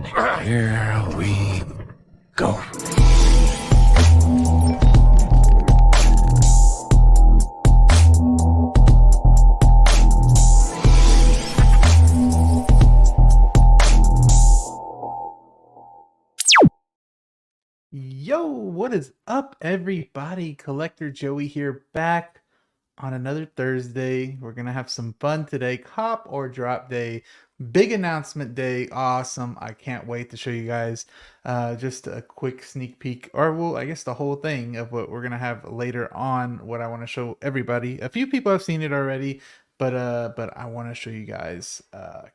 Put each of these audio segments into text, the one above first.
And here we go. Yo, what is up, everybody? Collector Joey here, back on another Thursday. We're gonna have some fun today. Cop or drop day, big announcement day. Awesome! I can't wait to show you guys just a quick sneak peek, or well, I guess the whole thing of what we're gonna have later on. What I want to show everybody. A few people have seen it already. But I want to show you guys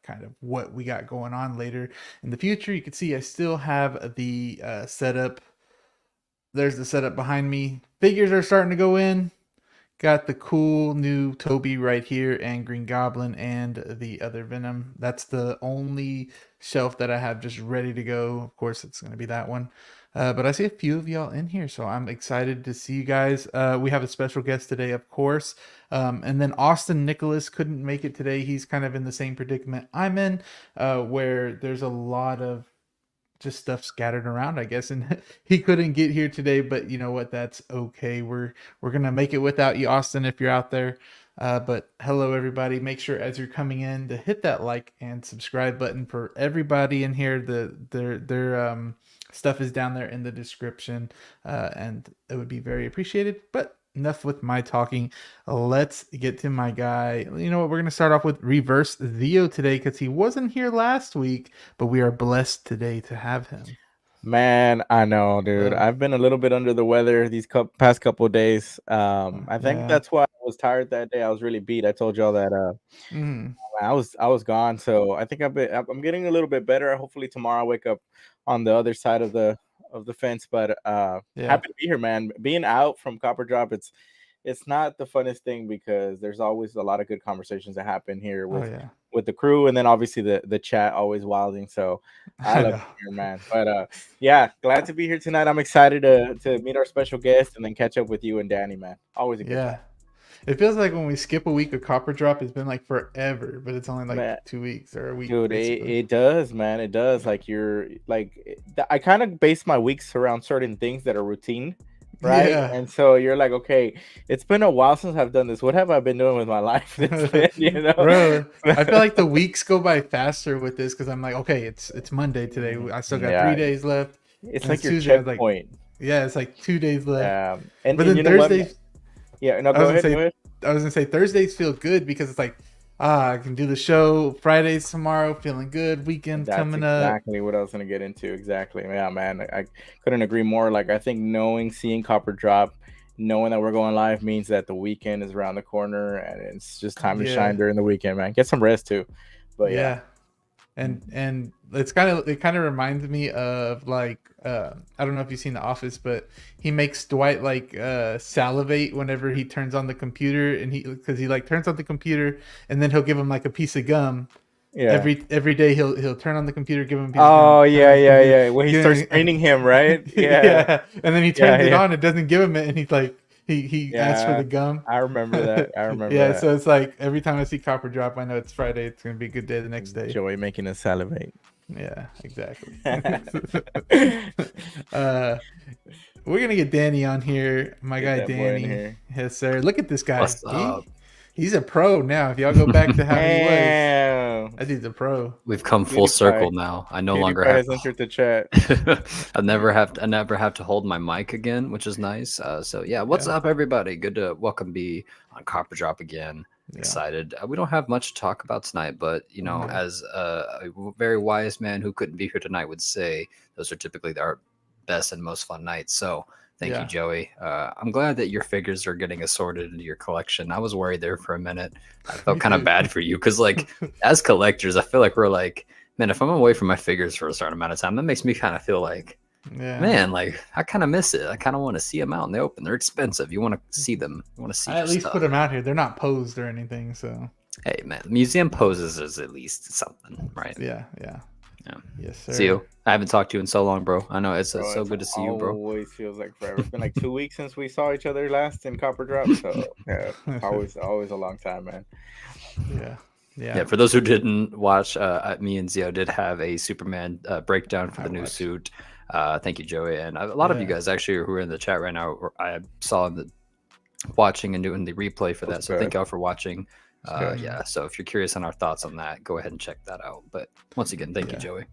kind of what we got going on later in the future. You can see I still have the setup. There's the setup behind me. Figures are starting to go in. Got the cool new Toby right here, and Green Goblin, and the other Venom. That's the only shelf that I have just ready to go. Of course, it's going to be that one. But I see a few of y'all in here, so I'm excited to see you guys. We have a special guest today, of course. And then Austin Nicholas couldn't make it today. He's kind of in the same predicament I'm in, where there's a lot of just stuff scattered around, I guess, and he couldn't get here today. But you know what? That's okay. We're gonna make it without you, Austin, if you're out there. But hello, everybody. Make sure as you're coming in to hit that like and subscribe button for everybody in here. Their stuff is down there in the description, and it would be very appreciated. But enough with my talking. Let's get to my guy. You know what? We're going to start off with Reverse Theo today because he wasn't here last week, but we are blessed today to have him. Man, I know, dude. I've been a little bit under the weather these past couple of days. I think that's why I was tired that day. I was really beat. I told y'all that I was gone. So I think I'm getting a little bit better. Hopefully tomorrow I wake up on the other side of the fence. But happy to be here, man. Being out from Copper Drop, it's not the funnest thing because there's always a lot of good conversations that happen here with the crew, and then obviously the chat always wilding. So I love it here, man. But yeah, glad to be here tonight. I'm excited to meet our special guest and then catch up with you and Danny, man. Always a good time. It feels like when we skip a week of Copper Drop, it's been like forever, but it's only like 2 weeks or a week. Dude, it does, man. It does. Like I kind of base my weeks around certain things that are routine, right? Yeah. And so you're like, okay, it's been a while since I've done this. What have I been doing with my life? You know, bro. I feel like the weeks go by faster with this because I'm like, okay, it's Monday today. I still got 3 days left. It's like your Tuesday, checkpoint. It's like 2 days left. Yeah, but then Thursdays. Yeah, no, go ahead. I was gonna say Thursdays feel good because it's like, I can do the show. Fridays tomorrow, feeling good. Weekend coming up. Exactly what I was gonna get into. Exactly. Yeah, man. I couldn't agree more. Like I think seeing Copper Drop, knowing that we're going live means that the weekend is around the corner and it's just time to shine during the weekend, man. Get some rest too. But yeah. And it kind of reminds me of like I don't know if you've seen The Office, but he makes Dwight like salivate whenever he turns on the computer, and because he like turns on the computer and then he'll give him like a piece of gum. Yeah. Every day he'll turn on the computer, give him a piece of gum. Oh yeah. When he starts training him, right? Yeah. And then he turns it on, it doesn't give him it, and he's like he asks for the gum. I remember that. That. So it's like every time I see Copper Drop, I know it's Friday. It's gonna be a good day the next day. Joey making us salivate. Yeah, exactly. We're gonna get Danny on here. My guy Danny. Yes, sir. Look at this guy. What's up? He's a pro now. If y'all go back to how he was, that dude's a pro. We've come full circle now. I no longer have entered the chat. I never have to hold my mic again, which is nice. So yeah, what's up, everybody? Good to welcome be on Copper Drop again. Excited. We don't have much to talk about tonight, but you know, as a very wise man who couldn't be here tonight would say, those are typically our best and most fun nights. So thank you, Joey. I'm glad that your figures are getting assorted into your collection. I was worried there for a minute. I felt kind of bad for you because, like, as collectors, I feel like we're like, man, if I'm away from my figures for a certain amount of time, that makes me kind of feel like, man, like I kind of miss it. I kind of want to see them out in the open. They're expensive. You want to see them. You want to see. I at least put them out here. They're not posed or anything. So hey, man, museum poses is at least something, right? Yeah. Yes, sir. See you. I haven't talked to you in so long, bro. I know it's so good to see you, bro. Always feels like forever. It's been like 2 weeks since we saw each other last in Copper Drop. So yeah, always a long time, man. Yeah. Yeah, for those who didn't watch, me and Zio did have a Superman breakdown for the new suit. Thank you, Joey, and a lot of you guys actually who are in the chat right now. I saw the watching and doing the replay for that. So thank y'all for watching. Yeah, so if you're curious on our thoughts on that, go ahead and check that out. But once again, thank you, Joey.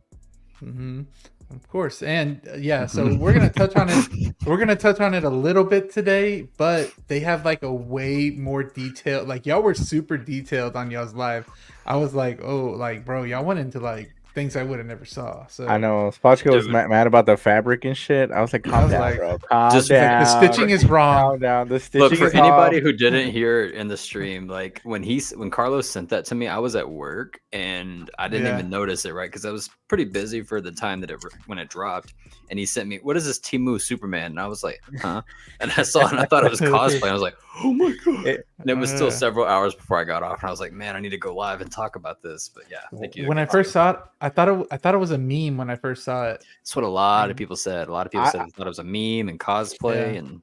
Of course. And so we're gonna touch on it. We're gonna touch on it a little bit today, but they have like a way more detailed. Like y'all were super detailed on y'all's live. I was like, oh, like bro, y'all went into like things I would have never saw. So I know Spotchko was mad about the fabric and shit. I was like, calm down, bro. Calm down. Like, the stitching is wrong. Calm down. The stitching Look, for is anybody off. who didn't hear it in the stream, like when Carlos sent that to me, I was at work and I didn't even notice it, right? Because I was pretty busy for the time that when it dropped. And he sent me, "What is this Temu Superman?" And I was like, "Huh?" And I saw it and I thought it was cosplay. I was like, "Oh my god!" And it was still several hours before I got off, and I was like, "Man, I need to go live and talk about this." But yeah, thank you. When I first saw it, I thought it was a meme when I first saw it. That's what a lot of people said. A lot of people said they thought it was a meme and cosplay, and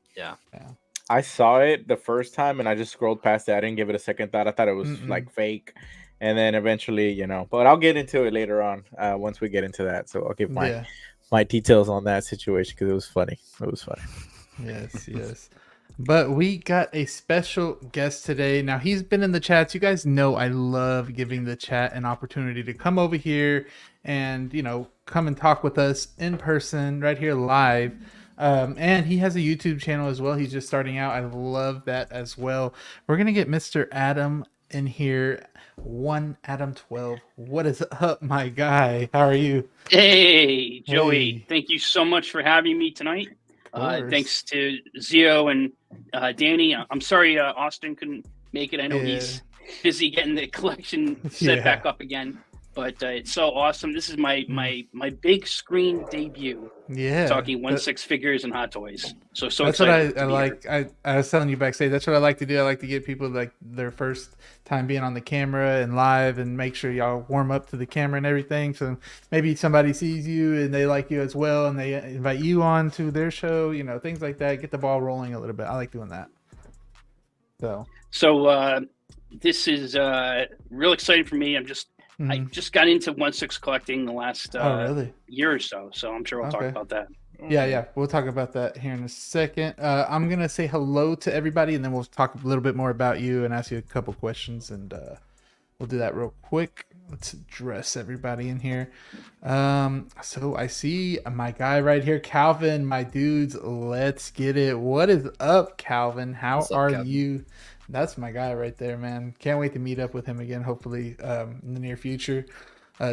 I saw it the first time and I just scrolled past it. I didn't give it a second thought. I thought it was like fake. And then eventually, but I'll get into it later on once we get into that. So I'll give my details on that situation because it was funny. It was funny. Yes. But we got a special guest today. Now, he's been in the chats. You guys know I love giving the chat an opportunity to come over here and, come and talk with us in person right here live. And he has a YouTube channel as well. He's just starting out. I love that as well. We're going to get Mr. Adam in here. Adam 12. What is up, my guy? How are you? Hey, Joey. Thank you so much for having me tonight. Thanks to Zio and Danny. I'm sorry Austin couldn't make it. I know he's busy getting the collection set back up again. But it's so awesome. This is my big screen debut. Yeah, talking 1/6 figures and Hot Toys. So that's what I like. I was telling you backstage. That's what I like to do. I like to get people like their first time being on the camera and live, and make sure y'all warm up to the camera and everything. So maybe somebody sees you and they like you as well, and they invite you on to their show. Things like that. Get the ball rolling a little bit. I like doing that. So this is real exciting for me. I just got into 1/6 collecting the last year or so I'm sure we'll talk about that. Yeah, we'll talk about that here in a second. I'm gonna say hello to everybody, and then we'll talk a little bit more about you and ask you a couple questions, and we'll do that real quick. Let's address everybody in here. So I see my guy right here, Calvin. My dudes, let's get it. What is up, Calvin? How are you? That's my guy right there, man. Can't wait to meet up with him again, hopefully in the near future.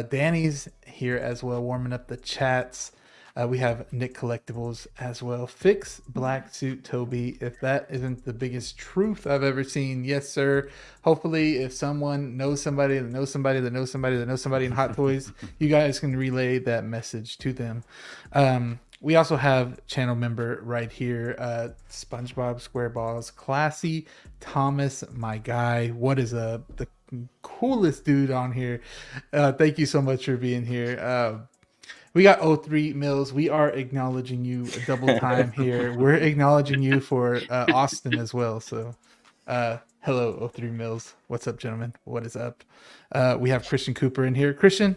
Danny's here as well, warming up the chats. We have Nick Collectibles as well. Fix Black Suit Toby. If that isn't the biggest truth I've ever seen, yes, sir. Hopefully, if someone knows somebody that knows somebody that knows somebody that knows somebody in Hot Toys, you guys can relay that message to them. We also have channel member right here, SpongeBob SquareBalls, Classy Thomas, my guy. What is the coolest dude on here? Thank you so much for being here. We got 03 Mills. We are acknowledging you a double time here. We're acknowledging you for Austin as well. So hello, 03 Mills. What's up, gentlemen? What is up? We have Christian Cooper in here. Christian,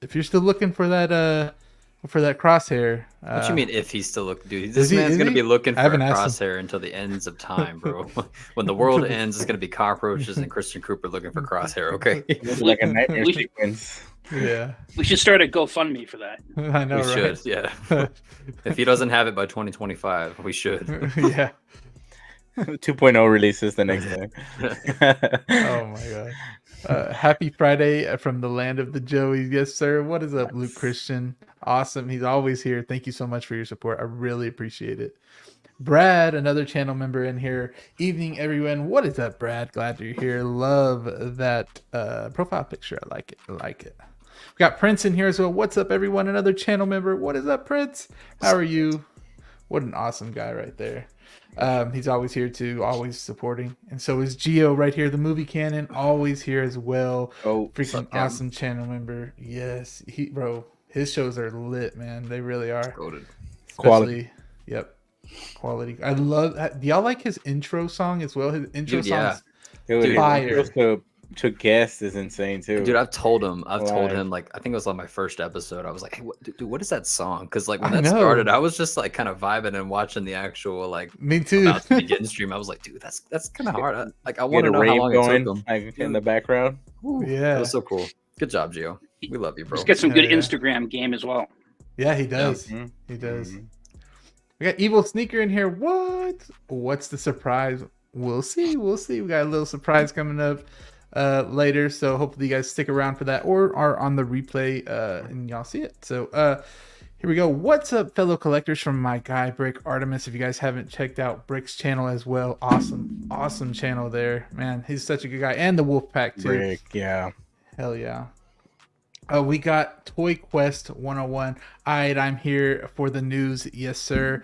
if you're still looking for that crosshair. What you mean if he's still looking? Dude, this man's going to be looking for a crosshair until the ends of time, bro. When the world ends, it's going to be cockroaches and Christian Cooper looking for crosshair, okay? Like a nightmare sequence. Yeah. We should start a GoFundMe for that. I know, we right? should, yeah. If he doesn't have it by 2025, we should. Yeah. 2.0 releases the next day. Oh my god. Happy Friday from the land of the Joeys. Yes, sir. What is up, Luke Christian? Awesome. He's always here. Thank you so much for your support. I really appreciate it. Brad, another channel member in here. Evening, everyone. What is up, Brad? Glad you're here. Love that profile picture. I like it. I like it. We got Prince in here as well. What's up, everyone? Another channel member. What is up, Prince? How are you? What an awesome guy right there. He's always here too, always supporting. And so is Gio right here, the movie canon, always here as well. Oh, freaking awesome channel member. Yes, his shows are lit, man. They really are. Quality. Yep. Quality. I love. Do y'all like his intro song as well? His intro song is fire. to guess is insane too. Dude, I've told him like I think it was on my first episode. I was like, hey, dude, what is that song? Because like when that started, I was just like kind of vibing and watching the actual like me too about to begin stream. I was like, dude, that's kind of hard. I want to know how long going, it took him. Like in the background. Ooh, yeah, that was so cool. Good job, Gio. We love you, bro. He's got some good Instagram game as well. Yeah, he does. Mm-hmm. He does. We got Evil Sneaker in here. What's the surprise? We'll see. We got a little surprise coming up later, so hopefully you guys stick around for that or are on the replay and y'all see it. So here we go. What's up, fellow collectors, from my guy Brick Artemis? If you guys haven't checked out Brick's channel as well, awesome channel there, man. He's such a good guy, and the Wolfpack too. Brick, yeah, hell yeah. We got Toy Quest 101. All right, I'm here for the news. Yes, sir.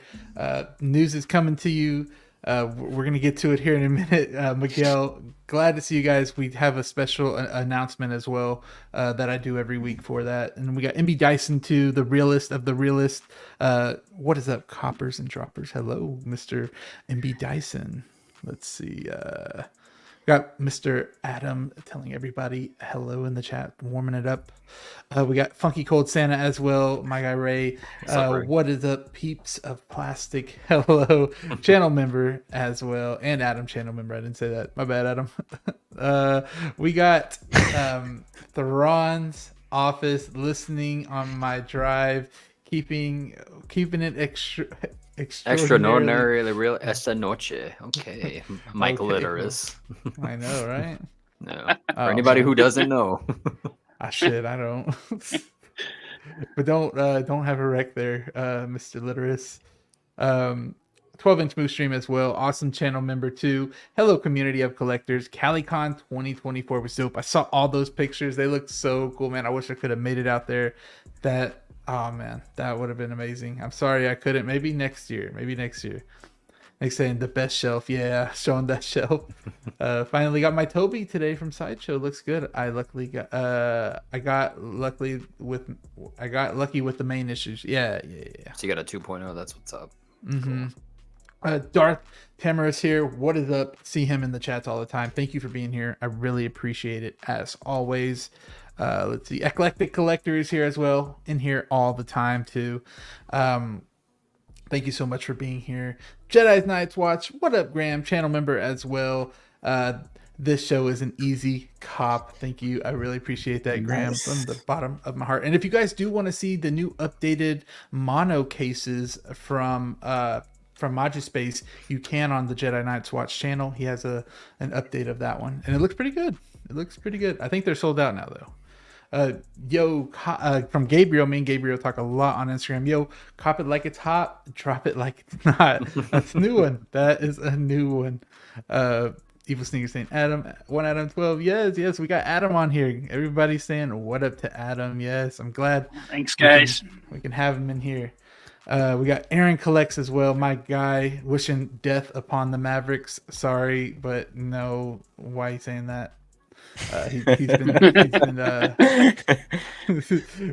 News is coming to you. We're going to get to it here in a minute. Miguel, glad to see you guys. We have a special announcement as well that I do every week for that. And we got MB Dyson too, the realist of the realist. What is up, coppers and droppers? Hello, Mr. MB Dyson. Let's see. Got Mr. Adam telling everybody hello in the chat, warming it up. We got Funky Cold Santa as well. My guy Ray. What is up, peeps of plastic? Hello, channel member as well, and Adam channel member. I didn't say that. My bad, Adam. We got Theron's office listening on my drive, keeping it extraordinarily real esta noche. Okay, Michael Litteris. I know, right? No, for anybody who doesn't know. Shit, I don't. But don't have a wreck there, Mr. Litteris. 12-inch Moose Stream as well. Awesome channel member too. Hello, community of collectors. CaliCon 2024 was dope. I saw all those pictures. They look so cool, man. I wish I could have made it out there. Oh man, that would have been amazing. I'm sorry I couldn't. Maybe next year. Like saying the best shelf. Yeah, showing that shelf. Finally got my Toby today from Sideshow. Looks good. I got lucky with the main issues. Yeah. So you got a 2.0. That's what's up. Mm-hmm. Cool. Darth Tamara's here. What is up? See him in the chats all the time. Thank you for being here. I really appreciate it as always. Let's see. Eclectic Collector is here as well. In here all the time too. Thank you so much for being here. Jedi's Night's Watch. What up, Graham? Channel member as well. This show is an easy cop. Thank you. I really appreciate that, Graham, from the bottom of my heart. And if you guys do want to see the new updated mono cases from Majuspace, you can on the Jedi Night's Watch channel. He has an update of that one, and it looks pretty good. I think they're sold out now though. From Gabriel, me and Gabriel talk a lot on Instagram. Yo, cop it like it's hot, drop it like it's not. That's a new one. That is a new one. Evil Sneaker saying Adam 12. Yes, we got Adam on here. Everybody's saying what up to Adam. Yes, I'm glad. Thanks, guys. We can have him in here. We got Aaron Collects as well. My guy, wishing death upon the Mavericks. Sorry, but no. Why are you saying that? He's been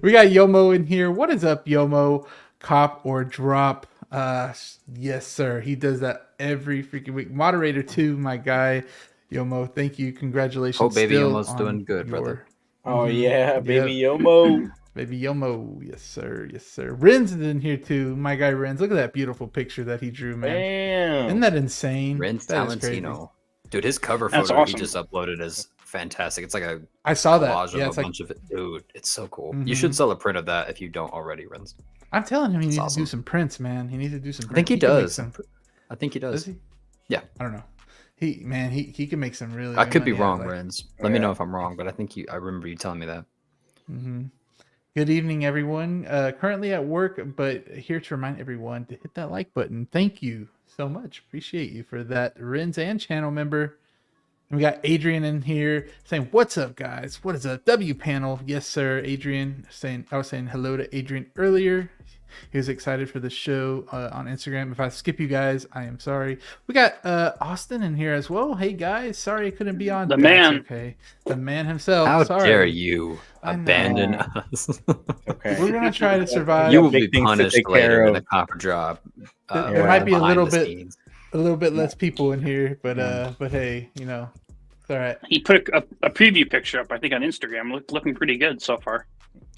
we got Yomo in here. What is up, Yomo? Cop or drop? Yes, sir. He does that every freaking week. Moderator too, my guy. Yomo, thank you. Congratulations. Oh, baby Yomo's doing good, brother. Oh yeah, baby Yomo. Baby Yomo. Yes, sir. Ren's is in here too. My guy Ren's. Look at that beautiful picture that he drew, man. Damn. Isn't that insane? Ren's Talentino. Dude, his cover photo he just uploaded is fantastic. It's like I saw that. Collage of a bunch of it. Dude, it's so cool. Mm-hmm. You should sell a print of that if you don't already, Renz. I'm telling him he needs to do some prints, man. He needs to do some prints. I think he does. I think he does. Does he? Yeah. I don't know. He can make some really. I could be wrong, Renz. Let me know if I'm wrong, but I remember you telling me that. Mm-hmm. Good evening, everyone. Currently at work, but here to remind everyone to hit that like button. Thank you so much. Appreciate you for that, Renz and channel member. And we got Adrian in here saying, "What's up, guys? What is up, W panel?" Yes, sir. Adrian I was saying hello to Adrian earlier. He was excited for the show on Instagram. If I skip you guys, I am sorry. We got Austin in here as well. Hey guys, sorry I couldn't be on. The man. Okay, the man himself. How sorry. dare you abandon us? Okay, we're gonna try to survive. You will be punished later in a copper drop. There might be a little bit less people in here, but hey, you know. All right. He put a preview picture up, I think, on Instagram. Looking pretty good so far.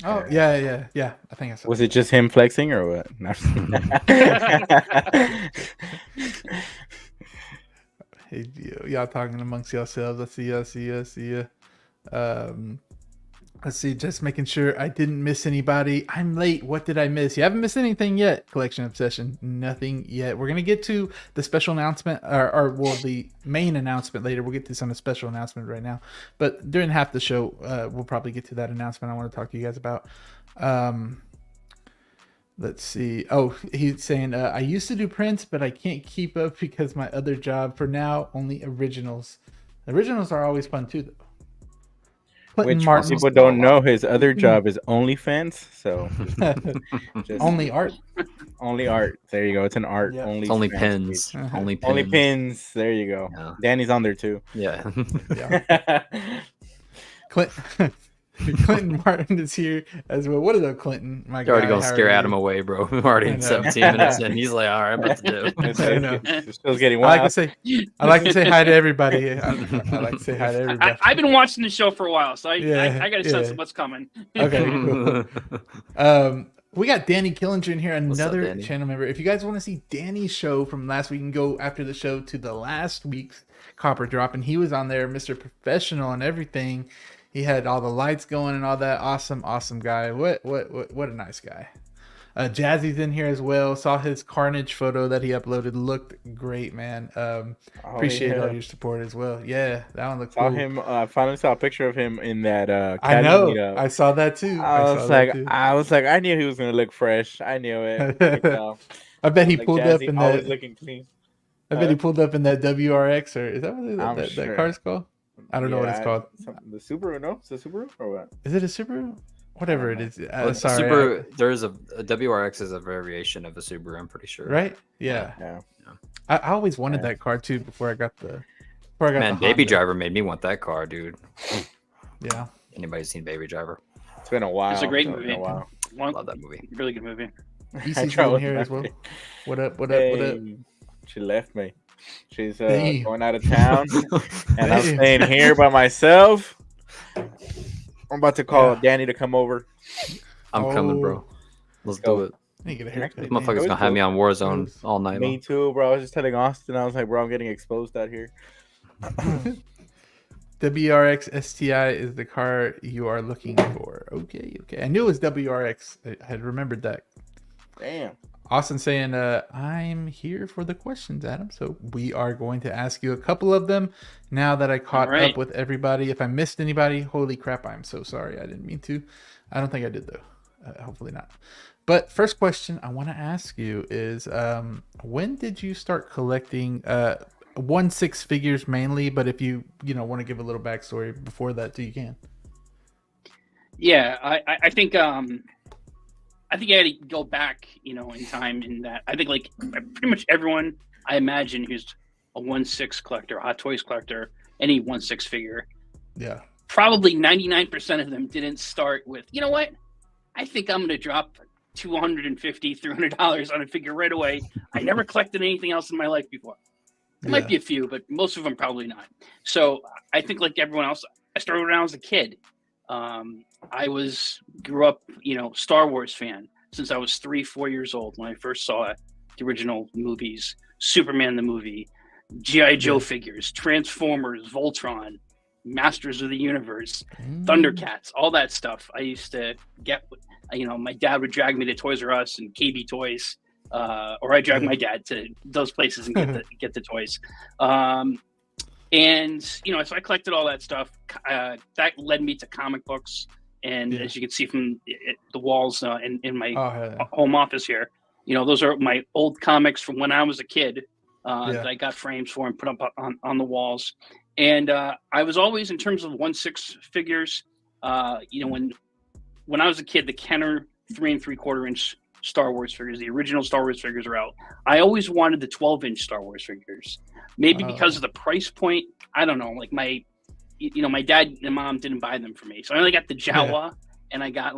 Oh yeah. I think I saw. Was it just him flexing or what? No. Hey, y'all talking amongst yourselves. I see ya. Let's see, just making sure I didn't miss anybody. I'm late. What did I miss? You haven't missed anything yet, Collection Obsession. Nothing yet. We're going to get to the special announcement, or the main announcement later. We'll get to some special announcement right now. But during half the show, we'll probably get to that announcement I want to talk to you guys about. Let's see. Oh, he's saying, I used to do prints, but I can't keep up because my other job. For now, only originals. Originals are always fun too, though. Which people don't know, his other job is OnlyFans, so just only art. Only art. There you go. It's an art. Yeah. Only pins. Only pins. Only pins. There you go. Yeah. Danny's on there too. Yeah. Clinton Martin is here as well. What is up, Clinton? My You're already gonna scare Adam away, bro. We're already in 17 minutes in. He's like, all right, about to do. I know. Still getting wild. I like to say hi to everybody. I like to say hi to everybody. I've been watching the show for a while, so I got a sense of what's coming. Okay. Cool. We got Danny Killinger in here, another channel member. If you guys want to see Danny's show from last week, you can go after the show to the last week's Copper Drop, and he was on there, Mr. Professional and everything. He had all the lights going and all that. Awesome guy. What a nice guy. Jazzy's in here as well. Saw his Carnage photo that he uploaded. Looked great, man. Appreciate all your support as well. Yeah, that one looked cool. Him. I finally saw a picture of him in that. I know. Meetup. I saw that too. I was like, I knew he was gonna look fresh. I knew it. I bet he pulled Jazzy, up in always that. Looking clean. I bet he pulled up in that WRX, or is that what that car's called? I don't know what it's called. The Subaru, no? It's a Subaru or what? Is it a Subaru? Whatever it is. Sorry. Subaru, there is a WRX is a variation of a Subaru, I'm pretty sure. Right? Yeah. I always wanted that car too before I got the. Man, Baby Driver made me want that car, dude. Yeah. Anybody seen Baby Driver? It's been a while. It's a great movie. Love that movie. Really good movie. EC's in here as well. What up? She left me. She's going out of town, and I'm staying here by myself. I'm about to call Danny to come over. I'm coming, bro. Let's do it. Get a haircut. This motherfucker's gonna have me on Warzone all night. Me too, bro. I was just telling Austin, I was like, bro, I'm getting exposed out here. WRX STI is the car you are looking for. Okay. I knew it was WRX. I had remembered that. Damn. Austin saying, I'm here for the questions, Adam. So we are going to ask you a couple of them now that I caught up with everybody. If I missed anybody, holy crap, I'm so sorry. I didn't mean to. I don't think I did, though. Hopefully not. But first question I want to ask you is, when did you start collecting 1/6 figures mainly? But if you want to give a little backstory before that, too, you can. Yeah, I think I think I had to go back, in time in that. I think like pretty much everyone I imagine who's a 1/6 collector, Hot Toys collector, any 1/6 figure. Yeah. Probably 99% of them didn't start with, you know what? I think I'm going to drop $250, $300 on a figure right away. I never collected anything else in my life before. There might be a few, but most of them probably not. So I think like everyone else, I started when I was a kid. I grew up, Star Wars fan since I was 3-4 years old when I first saw the original movies, Superman the movie, G.I. Joe figures, Transformers, Voltron, Masters of the Universe, Thundercats, all that stuff. I used to get, my dad would drag me to Toys R Us and KB Toys, or I dragged my dad to those places and get the toys. And, so I collected all that stuff. That led me to comic books. And as you can see from the walls in my home office here, those are my old comics from when I was a kid that I got frames for and put up on the walls. And I was always, in terms of 1/6 figures, when I was a kid, the Kenner 3 3/4 inch Star Wars figures, the original Star Wars figures are out. I always wanted the 12-inch Star Wars figures. Maybe because of the price point. I don't know. Like my dad and mom didn't buy them for me. So I only got the Jawa and I got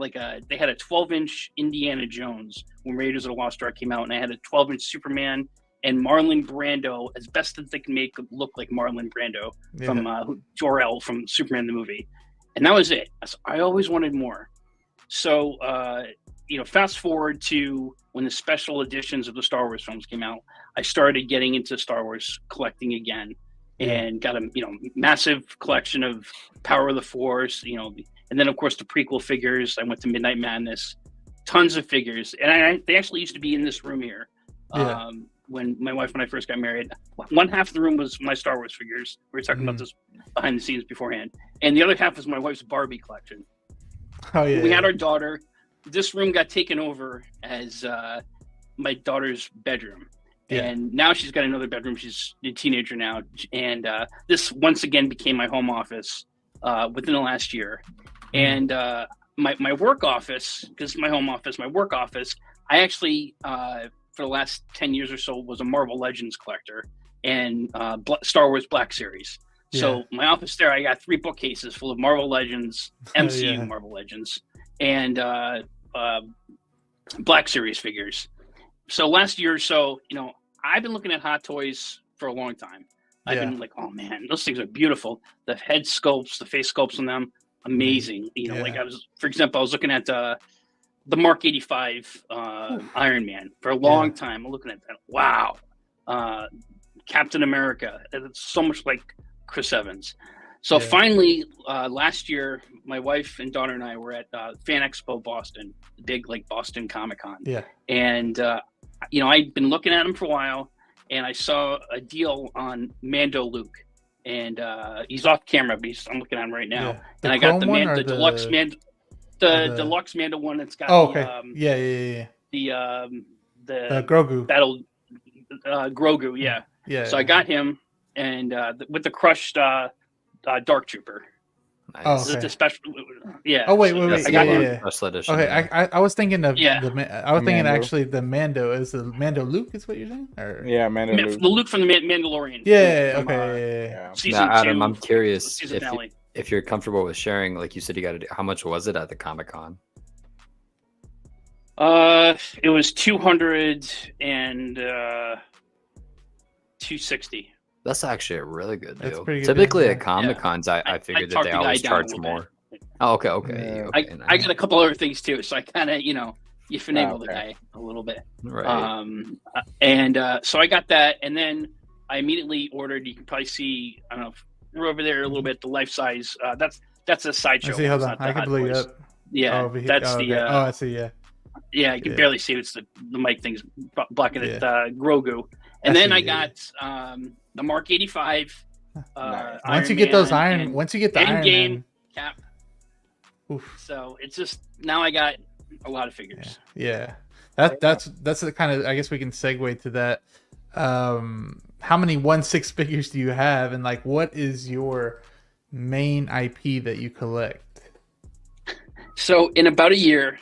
they had a 12-inch Indiana Jones when Raiders of the Lost Ark came out. And I had a 12-inch Superman and Marlon Brando as best as they can make look like Marlon Brando from Jor-El from Superman the movie, and that was it. I always wanted more. So fast forward to when the special editions of the Star Wars films came out, I started getting into Star Wars collecting again, and got a massive collection of Power of the Force, and then of course the prequel figures. I went to Midnight Madness, tons of figures, and they actually used to be in this room here. When my wife and I first got married, one half of the room was my Star Wars figures. We were talking about this behind the scenes beforehand, and the other half was my wife's Barbie collection. Oh yeah. We had our daughter. This room got taken over as my daughter's bedroom. And now she's got another bedroom. She's a teenager now. And this once again became my home office within the last year. And my work office, because my home office, my work office, I actually, for the last 10 years or so, was a Marvel Legends collector and Star Wars Black Series. So my office there, I got 3 bookcases full of Marvel Legends, MCU Marvel Legends, and Black Series figures. So last year or so, I've been looking at Hot Toys for a long time. I've been like, oh man, those things are beautiful. The head sculpts, the face sculpts on them, amazing. Like for example, I was looking at the Mark 85 Iron Man for a long time. I'm looking at that. Wow. Captain America. It's so much like Chris Evans. So finally, last year, my wife and daughter and I were at Fan Expo Boston, the big Boston Comic Con. And I'd been looking at him for a while, and I saw a deal on Mando Luke, and he's off camera, but I'm looking at him right now. And I got the deluxe Mando, the deluxe Mando one that's got the Grogu battle Grogu, So I got him, and with the crushed Dark Trooper. Nice. Oh, This is okay. the special. Oh wait. I got special edition. Okay, I was thinking of Yeah. I was thinking Mando. actually the Mando is the Mando Luke is what you're saying? Or... Yeah, Mando Luke. The Luke from the Mandalorian. Yeah. From, Okay. Yeah. Season Now, Adam, 2, I'm curious season finale. if you're comfortable with sharing. Like you said, you got to. How much was it at the Comic-Con? It was 200 and 260. That's actually a really good That's deal. pretty good Typically deal, at Comic-Cons, I figured that talked they the guy always down a charge little more. bit. Oh, okay. Yeah. Okay, I got a couple other things too, so I kind of, you finagle the Okay. guy a little bit. Right. So I got that, and then I immediately ordered. You can probably see, I don't know, if we're over there a little bit. The life size. That's a sideshow. I see. Hold It's on, not the I can Hot blow you Toys. up. Yeah, over here. that's okay. the. I see. Yeah. Yeah, you can barely see it. It's the mic thing's blocking it. Yeah. Grogu, and then see, I got the Mark 85. Nice. Once you get those Man Iron, once you get the and Iron Endgame Man, cap. oof. So it's just now I got a lot of figures. Yeah. That's the kind of, I guess we can segue to that. How many 1/6 figures do you have, and what is your main IP that you collect? So in about a year,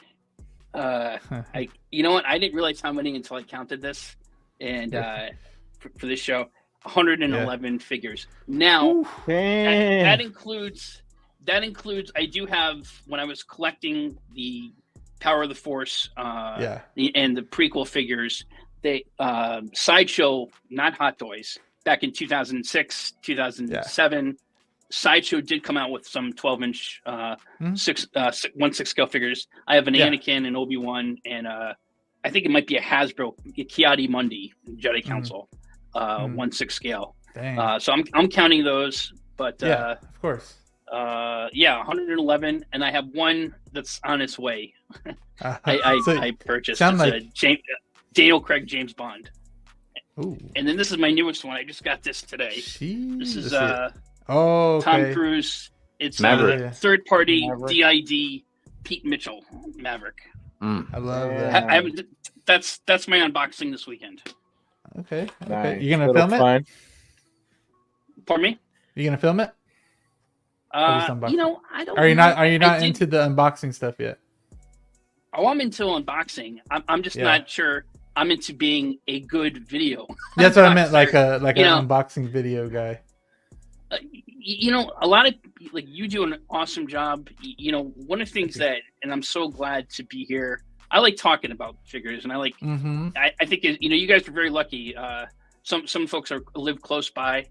you know what? I didn't realize how many until I counted this, and for this show, 111 figures. Now that includes. I do have, when I was collecting the Power of the Force, and the prequel figures, they Sideshow, not Hot Toys, back in 2006, 2007. Sideshow did come out with some 12-inch 1/6 scale figures. I have an Anakin and Obi-Wan, and I think it might be a Hasbro Kiadi Mundi Jedi Council 1/6 scale. Dang. So I'm counting those, but of course. 111, and I have one that's on its way. So I purchased. sound It's a Daniel Craig James Bond. Ooh. And then this is my newest one. I just got this today. This is okay. Tom Cruise. It's Maverick. third party Maverick. DID Pete Mitchell Maverick. I love Yeah. that. That's my unboxing this weekend. Okay. Nice. You gonna Little film it? fun. Pardon me? You gonna film it? just unboxing? I don't. Are you know. not? Are you not into the unboxing stuff yet? Oh, I'm into unboxing. I'm just not sure. I'm into being a good video. That's what I meant, like an You know, unboxing video guy. A lot of you do an awesome job. One of the things that, and I'm so glad to be here I like talking about figures, and I like. I think you guys are very lucky. Some folks live close by.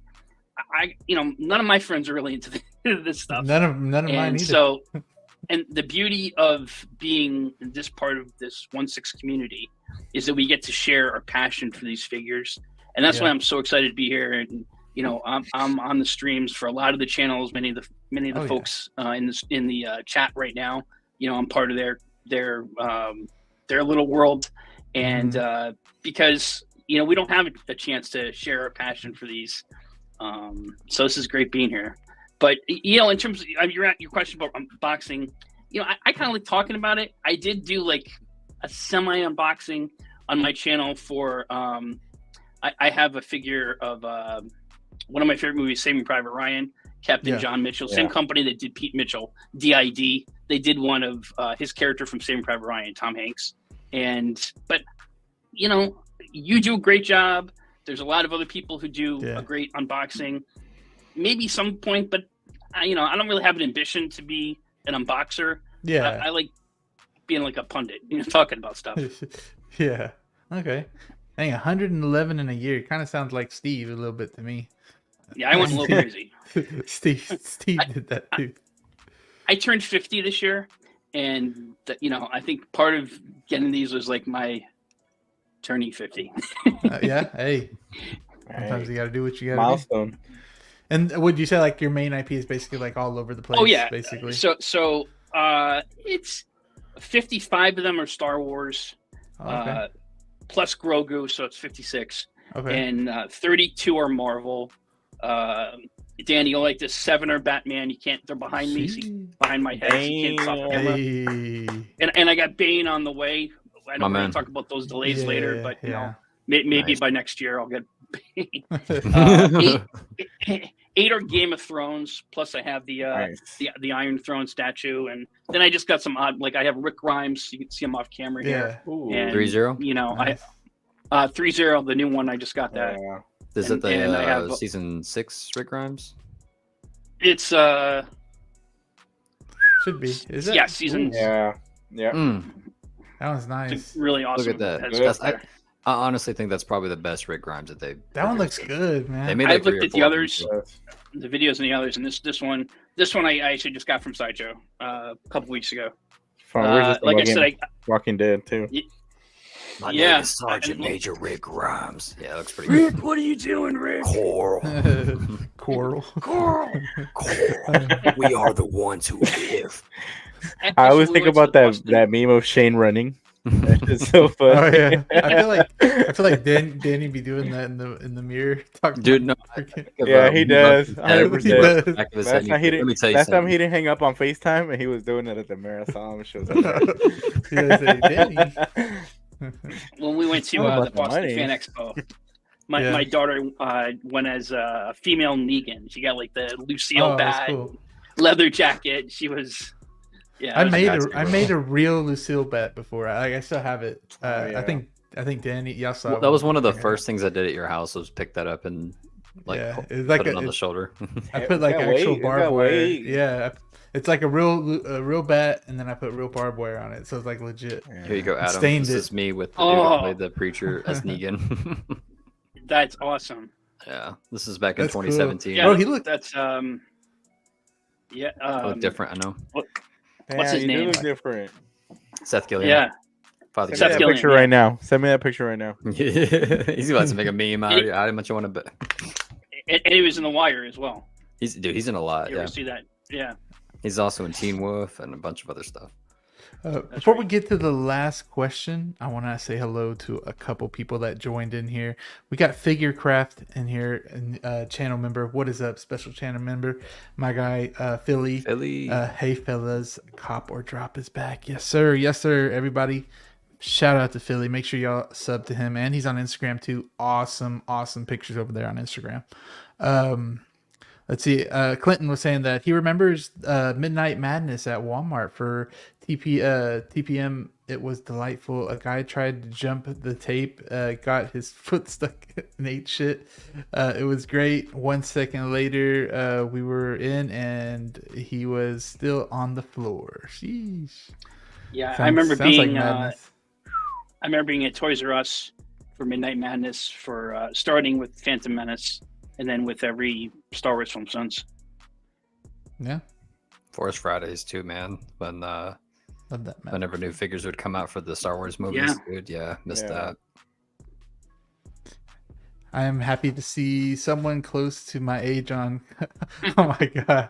None of my friends are really into this stuff. None of mine either. So, and the beauty of being this part of this 1/6 community is that we get to share our passion for these figures, and that's why I'm so excited to be here. And I'm on the streams for a lot of the channels. Many of the folks in the chat right now. I'm part of their little world, and because we don't have a chance to share our passion for these. So this is great being here. But in terms of your question about unboxing, I kind of like talking about it. I did do like a semi unboxing on my channel for I have a figure of one of my favorite movies, Saving Private Ryan, Captain John Mitchell, same company that did Pete Mitchell, DID. They did one of his character from Saving Private Ryan, Tom Hanks. But you do a great job. There's a lot of other people who do a great unboxing. Maybe some point, but I don't really have an ambition to be an unboxer. Yeah, I like being like a pundit, talking about stuff. Yeah. Okay. Dang, 111 in a year kind of sounds like Steve a little bit to me. Yeah, I went a little crazy. Steve did that too. I turned 50 this year, and I think part of getting these was like my turning 50. Yeah. Hey. Sometimes you got to do what you got to do. Milestone. And would you say like your main IP is basically like all over the place? Oh yeah, basically. So it's 55 of them are Star Wars, plus Grogu, so it's 56. Okay. And 32 are Marvel. Danny, you'll like this. 7 are Batman. You can't. They're behind me, behind my head. So you can't stop the camera. And I got Bane on the way. I know we're going to talk about those delays later, but maybe by next year I'll get. 8 are Game of Thrones, plus I have the Iron Throne statue, and then I just got some odd, like I have Rick Grimes, you can see him off camera here. And 3-0. I 3-0, the new one, I just got that. Is it the season 6 Rick Grimes? It's should be. Is it? Yeah, season. Yeah. That was nice. It's really awesome. Look at that. I honestly think that's probably the best Rick Grimes that they've. That one looks good, man. I've looked at the others, the videos and the others, and this one I actually just got from Sideshow a couple weeks ago. Like I said, Walking Dead too. My name is Sergeant Major Rick Grimes. Yeah, it looks pretty Rick, good. what are you doing, Rick? Coral. We are the ones who live. I always think about that meme of Shane running. It's so funny. Oh yeah, I feel like Danny be doing that in the mirror. Dude, no. Yeah, he does. 100%. Last time he didn't hang up on FaceTime, and he was doing it at the marathon shows. When we went to the Boston Fan Expo, my daughter went as a female Negan. She got like the Lucille bat, leather jacket. She was. Yeah, I made a real Lucille bat before. I still have it. I think Danny, y'all saw. Well, that was one of the first things I did at your house was pick that up and put it on the shoulder. I put like actual barbed wire. Yeah, it's like a real bat, and then I put real barbed wire on it, so it's like legit. Here you go, Adam. This is me with the dude who played the preacher as Negan. That's awesome. Yeah, this is back in 2017. Cool. Yeah, he looked. That's look different. I know. What's his name? Look different. Seth Gilliam. Yeah. Send me that picture right now. Send me that picture right now. He's about to make a meme out of it. How much you want to bet? And he was in The Wire as well. He's in a lot. You ever see that? Yeah. He's also in Teen Wolf and a bunch of other stuff. Before we get to the last question, I want to say hello to a couple people that joined in here. We got Figurecraft in here, and channel member. What is up, special channel member? My guy, Philly. Hey, fellas, Cop or Drop is back. Yes, sir. Yes, sir. Everybody, shout out to Philly. Make sure y'all sub to him, and he's on Instagram too. Awesome pictures over there on Instagram. Let's see. Clinton was saying that he remembers Midnight Madness at Walmart for TPM. It was delightful. A guy tried to jump the tape, got his foot stuck and ate shit. It was great. 1 second later, we were in and he was still on the floor. Sheesh. Yeah, I remember being. Like I remember being at Toys R Us for Midnight Madness for starting with Phantom Menace and then with every Star Wars film since. Yeah. Force Fridays too, man. When Love that, man. whenever new figures would come out for the Star Wars movies, dude. Yeah, missed that. I am happy to see someone close to my age on. Oh my god.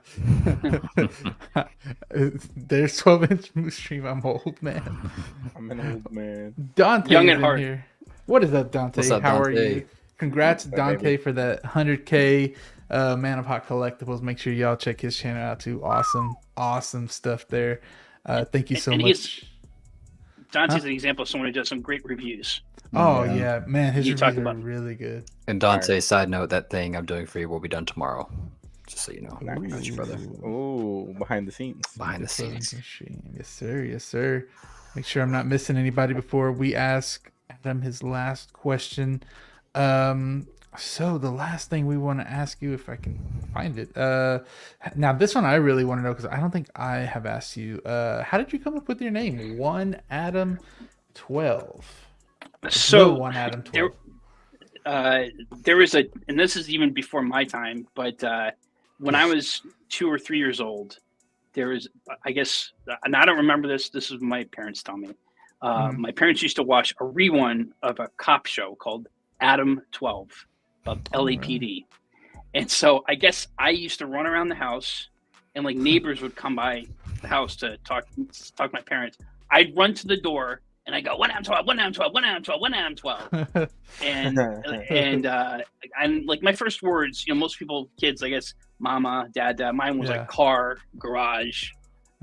There's 12-inch stream. I'm old, man. I'm an old man. Dante Young is at in heart. here. What is up, Dante? What's up, How are Dante? you? Congrats, Dante, baby? for that 100K Man of Hot Collectibles. Make sure y'all check his channel out too. Awesome stuff there. Thank you so And much. Dante's an example of someone who does some great reviews. Oh yeah, man, his You reviews talk are about- really good. And Dante, side note, that thing I'm doing for you will be done tomorrow. Just so you know. Nice. Got you, brother. Ooh, behind the scenes. Behind the Clothing scenes. machine. Yes, sir. Yes, sir. Make sure I'm not missing anybody before we ask Adam his last question. So the last thing we want to ask you, if I can find it. Now this one I really want to know because I don't think I have asked you. How did you come up with your name? 1Adam12. So One Adam 12. there was and this is even before my time, but when I was 2 or 3 years old, there was, I guess, and I don't remember this. This is what my parents tell me. My parents used to watch a rerun of a cop show called Adam 12 of LAPD. And so I guess I used to run around the house and like neighbors would come by the house to talk to my parents. I'd run to the door and I go, 1 Adam 12, 1 Adam 12, 1 Adam 12, 1 Adam 12. And like my first words, most people, kids, I guess, mama, dad, mine was like car, garage.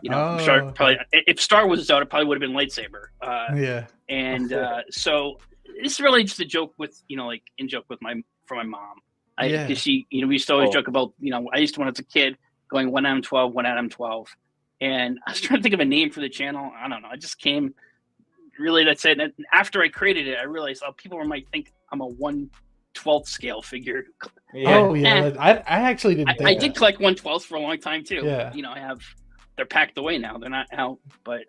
Sure, probably if Star was out, it probably would have been lightsaber. And so it's really just a joke with, like in joke with my mom. Because she, we used to always joke about, I used to, when I was a kid, going 1 Adam 12, 1 Adam 12. And I was trying to think of a name for the channel. I don't know. I just came, really, that's it. And after I created it, I realized people might think I'm a 1/12 scale figure. I actually didn't think I did collect 1/12 for a long time too. Yeah. I have, they're packed away now. They're not out, but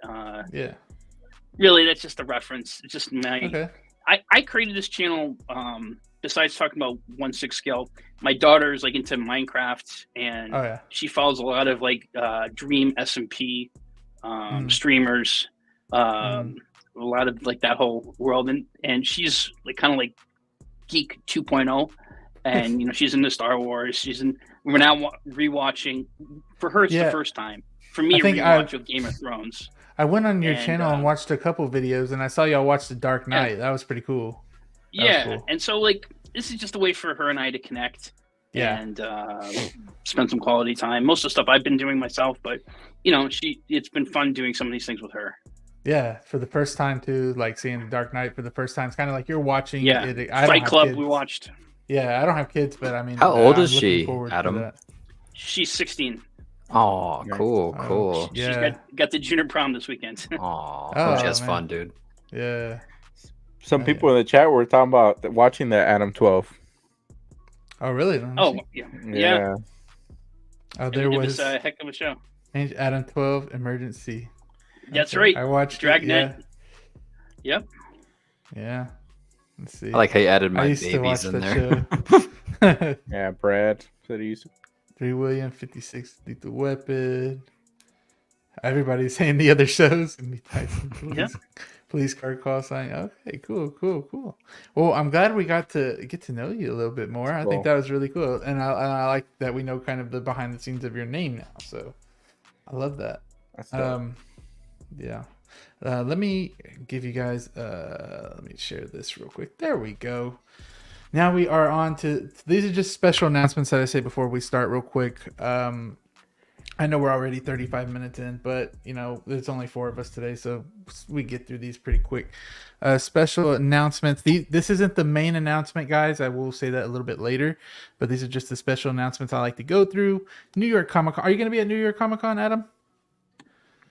really that's just a reference. It's just my, I created this channel, besides talking about 1/6 scale. My daughter's like into Minecraft and she follows a lot of like Dream SMP streamers, a lot of like that whole world, and she's like kind of like geek 2.0, and she's into Star Wars. We're now rewatching. For her, it's the first time. For me, rewatch of Game of Thrones. I went on your channel and watched a couple videos, and I saw y'all watch The Dark Knight. That was pretty cool. Cool. And so like this is just a way for her and I to connect and spend some quality time. Most of the stuff I've been doing myself, but it's been fun doing some of these things with her. Yeah, for the first time too, like seeing The Dark Knight for the first time. It's kind of like you're watching it. Fight Club we watched. Yeah, I don't have kids, but I mean, how old is she, Adam? She's 16. Oh, cool. She's got the junior prom this weekend. Oh, she has fun, dude. Yeah. Some people in the chat were talking about watching the Adam 12. Oh, really? Yeah. Oh, there was a heck of a show. Adam 12 Emergency. That's right. I watched Dragnet. Yep. Yeah. Let's see. I like how you added my I used to watch babies in that there. Yeah, Brad said he used to. 3 William, 56 Lethal Weapon. Everybody's saying the other shows. Police car call sign. Okay, cool. Well, I'm glad we got to get to know you a little bit more. I think that was really cool, and I like that we know kind of the behind the scenes of your name now. So I love that. Let me give you guys. Let me share this real quick. There we go. Now we are on to, these are just special announcements that I say before we start real quick. I know we're already 35 minutes in, but there's only 4 of us today, so we get through these pretty quick. Special announcements. This isn't the main announcement, guys. I will say that a little bit later, but these are just the special announcements I like to go through. New York Comic Con. Are you going to be at New York Comic Con, Adam?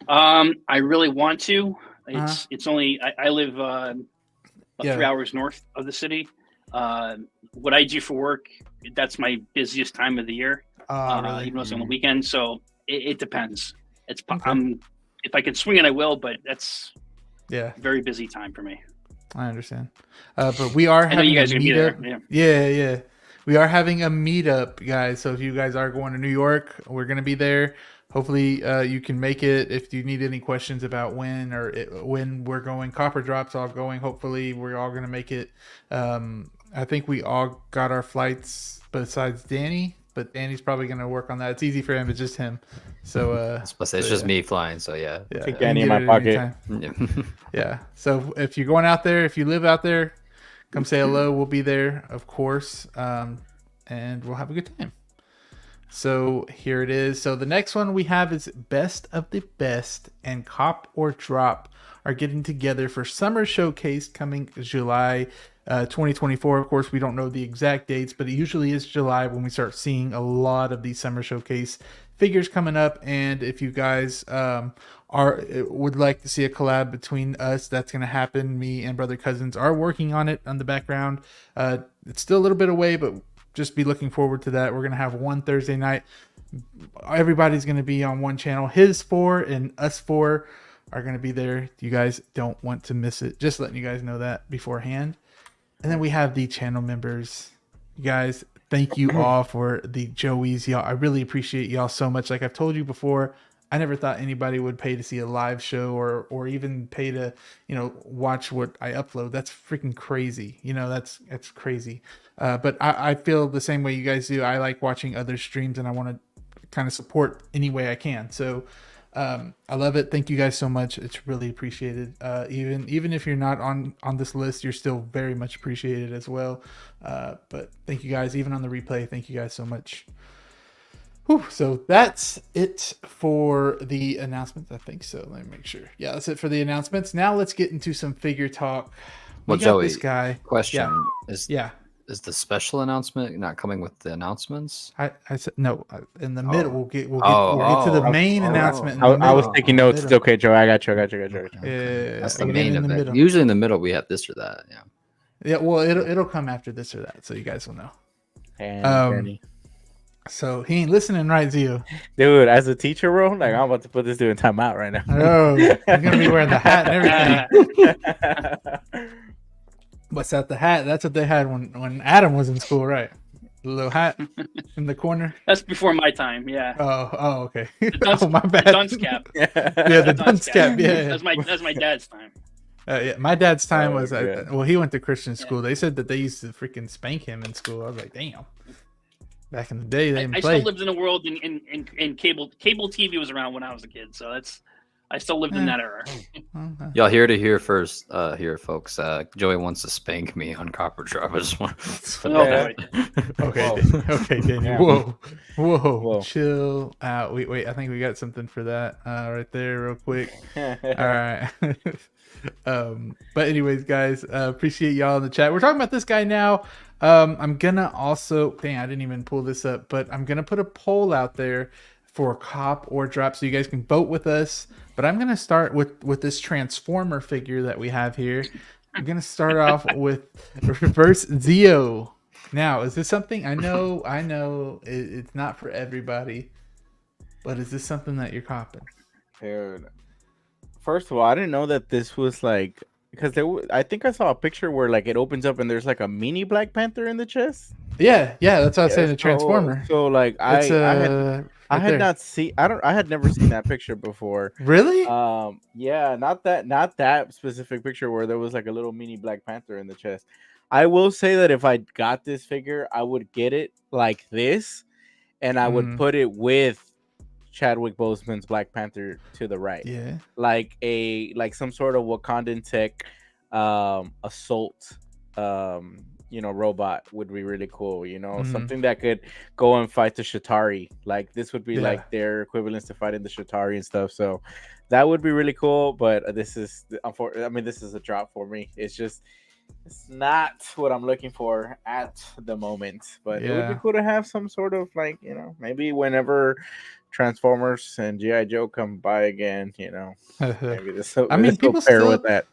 I really want to. It's only I live about 3 hours north of the city. What I do for work, that's my busiest time of the year. Really? Even though it's on the weekend, so it depends. If I can swing it, I will, but that's very busy time for me. I understand. But we are having a meetup. Yeah. We are having a meetup, guys. So if you guys are going to New York, we're going to be there. Hopefully you can make it. If you need any questions about when we're going, Copper Drop's all going. Hopefully we're all going to make it. I think we all got our flights besides Danny, but Danny's probably going to work on that. It's easy for him. It's just him. So it's just me flying. So yeah. Take Danny in my pocket. Yeah. So if you're going out there, if you live out there, come say hello. We'll be there, of course. And we'll have a good time. So here it is. So the next one we have is Best of the Best and Cop or Drop are getting together for Summer Showcase coming July 2024. Of course, we don't know the exact dates, but it usually is July when we start seeing a lot of these Summer Showcase figures coming up. And if you guys would like to see a collab between us, that's going to happen. Me and Brother Cousins are working on it on the background. It's still a little bit away, but just be looking forward to that. We're going to have one Thursday night. Everybody's going to be on one channel. His 4 and us 4 are going to be there. You guys don't want to miss it. Just letting you guys know that beforehand. And then we have the channel members. You guys, thank you all for the Joeys. Y'all, I really appreciate y'all so much. Like I've told you before, I never thought anybody would pay to see a live show or even pay to, watch what I upload. That's freaking crazy. That's crazy. But I feel the same way you guys do. I like watching other streams and I want to kind of support any way I can. So I love it. Thank you guys so much. It's really appreciated. Even if you're not on this list, you're still very much appreciated as well. But thank you guys. Even on the replay, thank you guys so much. Whew, so that's it for the announcements. I think so. Let me make sure. Yeah, that's it for the announcements. Now let's get into some figure talk. Well, Joey, this guy. Question is the special announcement not coming with the announcements? I said no. In the middle, we'll get to the main announcement. I was taking notes. It's okay, Joe. I got you. Yeah, that's the main event. Usually in the middle we have this or that. Yeah. Yeah. Well, it'll come after this or that, so you guys will know. And so he ain't listening, right, Zio? Dude, as a teacher, bro, like I'm about to put this dude in timeout right now. Oh, he's gonna be wearing the hat and everything. What's that? The hat? That's what they had when Adam was in school, right? The little hat in the corner. That's before my time, yeah. Oh, okay. My bad. The dunce cap. Yeah, the dunce cap. Yeah, that's my dad's time. Yeah, my dad's time was he went to Christian school. They said that they used to freaking spank him in school. I was like, damn. Back in the day, they didn't play. I still lived in a world in cable TV was around when I was a kid, so I still lived in that era. Okay. Y'all hear to hear first, here, folks. Joey wants to spank me on Copper Drop. I just want. Okay, Daniel. Whoa, chill out. Wait. I think we got something for that right there, real quick. All right. But anyways, guys, appreciate y'all in the chat. We're talking about this guy now. I'm gonna also, I didn't even pull this up, but I'm gonna put a poll out there for Cop or Drop so you guys can vote with us. But I'm gonna start with this Transformer figure that we have here. I'm gonna start off with Reverse Zeo. Now, is this something I know it's not for everybody, but is this something that you're copping? Dude, first of all, I didn't know that this was like, because I think I saw a picture where like it opens up and there's like a mini Black Panther in the chest. Yeah, that's what I was saying. The Transformer. So like I had never seen that picture before. Really? Yeah, not that specific picture where there was like a little mini Black Panther in the chest. I will say that if I got this figure, I would get it like this, and I would put it with Chadwick Boseman's Black Panther to the right. Yeah. Like some sort of Wakandan tech assault robot would be really cool, something that could go and fight the Shatari. Like this would be like their equivalents to fighting the Shatari and stuff. So that would be really cool, but this is a drop for me. It's not what I'm looking for at the moment, but it would be cool to have some sort of like, maybe whenever Transformers and G.I. Joe come by again, maybe this people pair with that.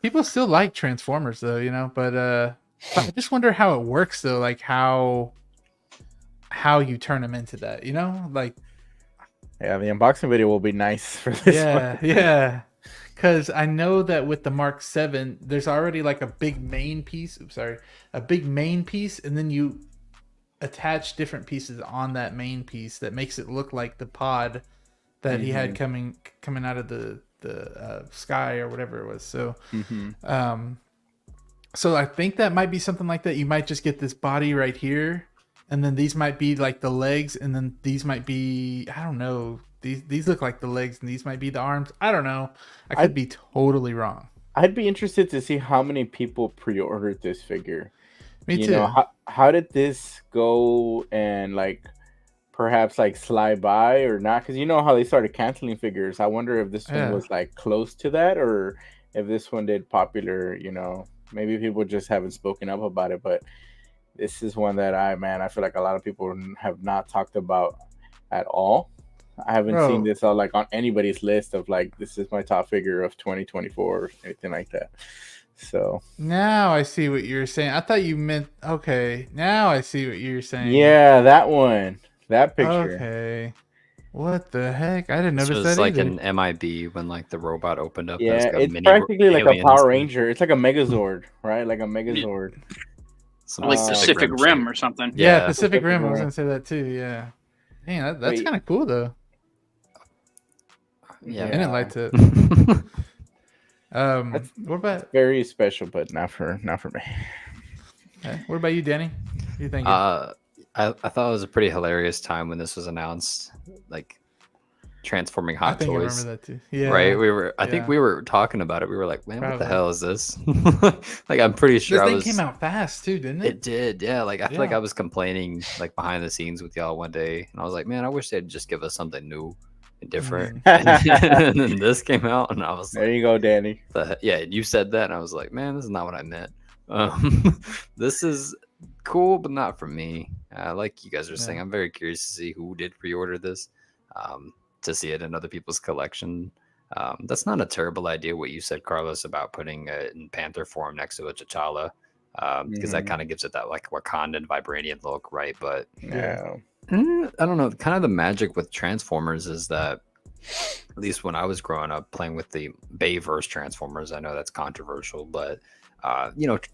People still like Transformers though, but I just wonder how it works though, like how you turn them into that, like. Yeah, the unboxing video will be nice for this one. Yeah. Because I know that with the Mark 7, there's already like a big main piece. A big main piece, and then you attach different pieces on that main piece that makes it look like the pod that he had coming out of the sky or whatever it was. So, so I think that might be something like that. You might just get this body right here, and then these might be like the legs, and then these might be, I don't know. These look like the legs, and these might be the arms. I don't know. I could be totally wrong. I'd be interested to see how many people pre-ordered this figure. Me too. You know, how did this go and like perhaps like slide by or not? Because you know how they started canceling figures. I wonder if this one was like close to that, or if this one did popular. You know, maybe people just haven't spoken up about it. But this is one that I feel like a lot of people have not talked about at all. I haven't seen this like on anybody's list of like, this is my top figure of 2024 or anything like that. So now I see what you're saying. I thought you meant, okay, now I see what you're saying. Yeah, that one, that picture. Okay. What the heck? I didn't notice that it's like either. an MIB when like the robot opened up. Yeah, it's practically like a Power Ranger. It's like a Megazord, right? Like a Megazord. Like Pacific Rim or something. Yeah, Pacific Rim. I was gonna say that too. Yeah. Dang, that's kind of cool though. Yeah, I didn't like it. What about very special, but not for me. Okay. What about you, Danny? What do you think? I thought it was a pretty hilarious time when this was announced, like transforming Hot Toys. I remember that too. Yeah, right. I think we were talking about it. We were like, man, what the hell is this? Like, I'm pretty sure this thing came out fast too, didn't it? It did. Yeah. Like, I feel like I was complaining like behind the scenes with y'all one day, and I was like, man, I wish they'd just give us something new and different. And then this came out, and I was like, there you go, Danny. Yeah, you said that, and I was like, man, this is not what I meant. This is cool, but not for me. Like you guys are saying, I'm very curious to see who did pre-order this, to see it in other people's collection. That's not a terrible idea, what you said, Carlos, about putting it in Panther form next to a T'Challa, because that kind of gives it that like Wakandan vibranium look, right? But I don't know. Kind of the magic with Transformers is that, at least when I was growing up playing with the Bayverse Transformers, I know that's controversial, but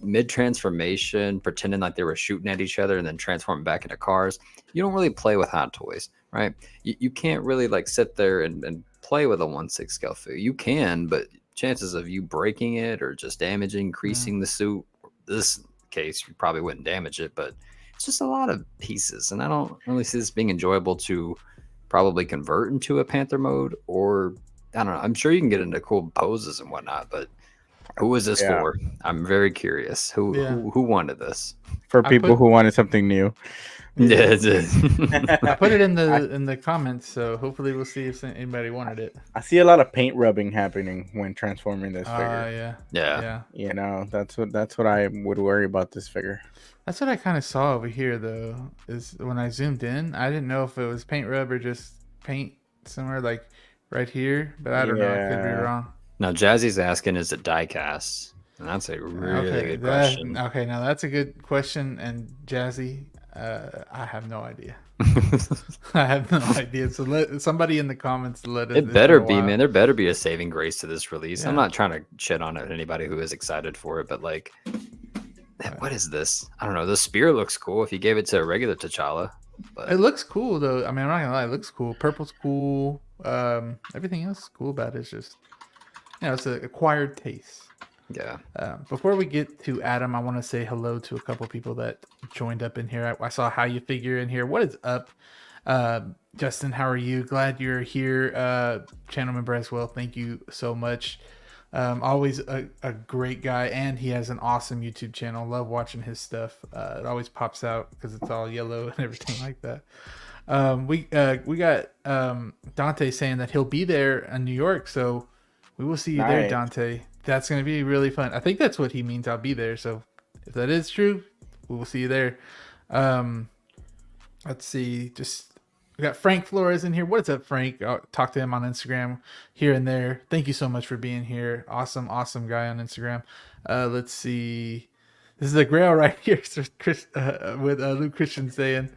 mid-transformation, pretending like they were shooting at each other and then transforming back into cars, you don't really play with Hot Toys, right? You can't really like sit there and play with a 1/6 scale figure. You can, but chances of you breaking it or just damaging, creasing the suit, this case, you probably wouldn't damage it, but it's just a lot of pieces, and I don't really see this being enjoyable to probably convert into a Panther mode, or I don't know. I'm sure you can get into cool poses and whatnot, but who is this for? I'm very curious. Who wanted this? For people who wanted something new. Yeah, I put it in the comments, so hopefully we'll see if anybody wanted it. I see a lot of paint rubbing happening when transforming this figure. Yeah. You know, that's what I would worry about this figure. That's what I kind of saw over here, though, is when I zoomed in, I didn't know if it was paint rub or just paint somewhere like right here, but I don't know. I could be wrong. Now, Jazzy's asking, is it die cast? And that's a really good question. Okay, now that's a good question. And Jazzy, I have no idea. I have no idea. So let somebody in the comments let us. It better be, man. There better be a saving grace to this release. I'm not trying to shit on it, anybody who is excited for it, but like, what is this? I don't know. The spear looks cool if you gave it to a regular T'Challa. But it looks cool, though. I mean, I'm not gonna lie, it looks cool. Purple's cool. Everything else is cool about it. It's just, it's an acquired taste. Yeah. Before we get to Adam, I want to say hello to a couple people that joined up in here. I saw How You Figure in here. What is up? Justin, how are you? Glad you're here. Channel member as well. Thank you so much. Always a great guy, and he has an awesome YouTube channel. Love watching his stuff. It always pops out because it's all yellow and everything like that. We got Dante saying that he'll be there in New York, so we will see you there, Dante. That's going to be really fun. I think that's what he means. I'll be there. So if that is true, we will see you there. Let's see. We got Frank Flores in here. What is up, Frank? I'll talk to him on Instagram here and there. Thank you so much for being here. Awesome guy on Instagram. Let's see. This is a grail right here, Chris, with Luke Christian saying,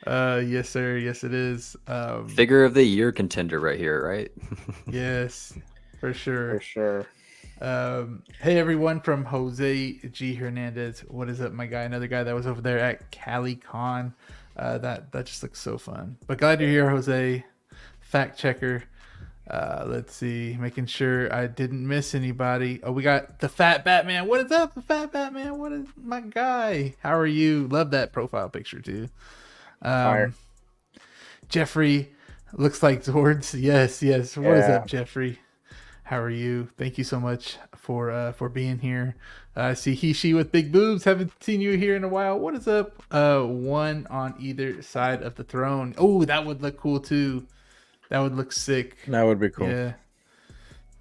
yes, sir. Yes, it is. Figure of the year contender right here, right? Yes. For sure. For sure. Hey everyone from Jose G Hernandez. What is up, my guy? Another guy that was over there at CaliCon. That just looks so fun. But glad you're here, Jose. Fact checker. Let's see, making sure I didn't miss anybody. Oh, we got the Fat Batman. What is up, the Fat Batman? What is my guy? How are you? Love that profile picture too. Jeffrey looks like Zords. Yes. What is up, Jeffrey? How are you? Thank you so much for being here. I see He with big boobs. Haven't seen you here in a while. What is up? One on either side of the throne. Oh, that would look cool too. That would look sick. That would be cool. Yeah.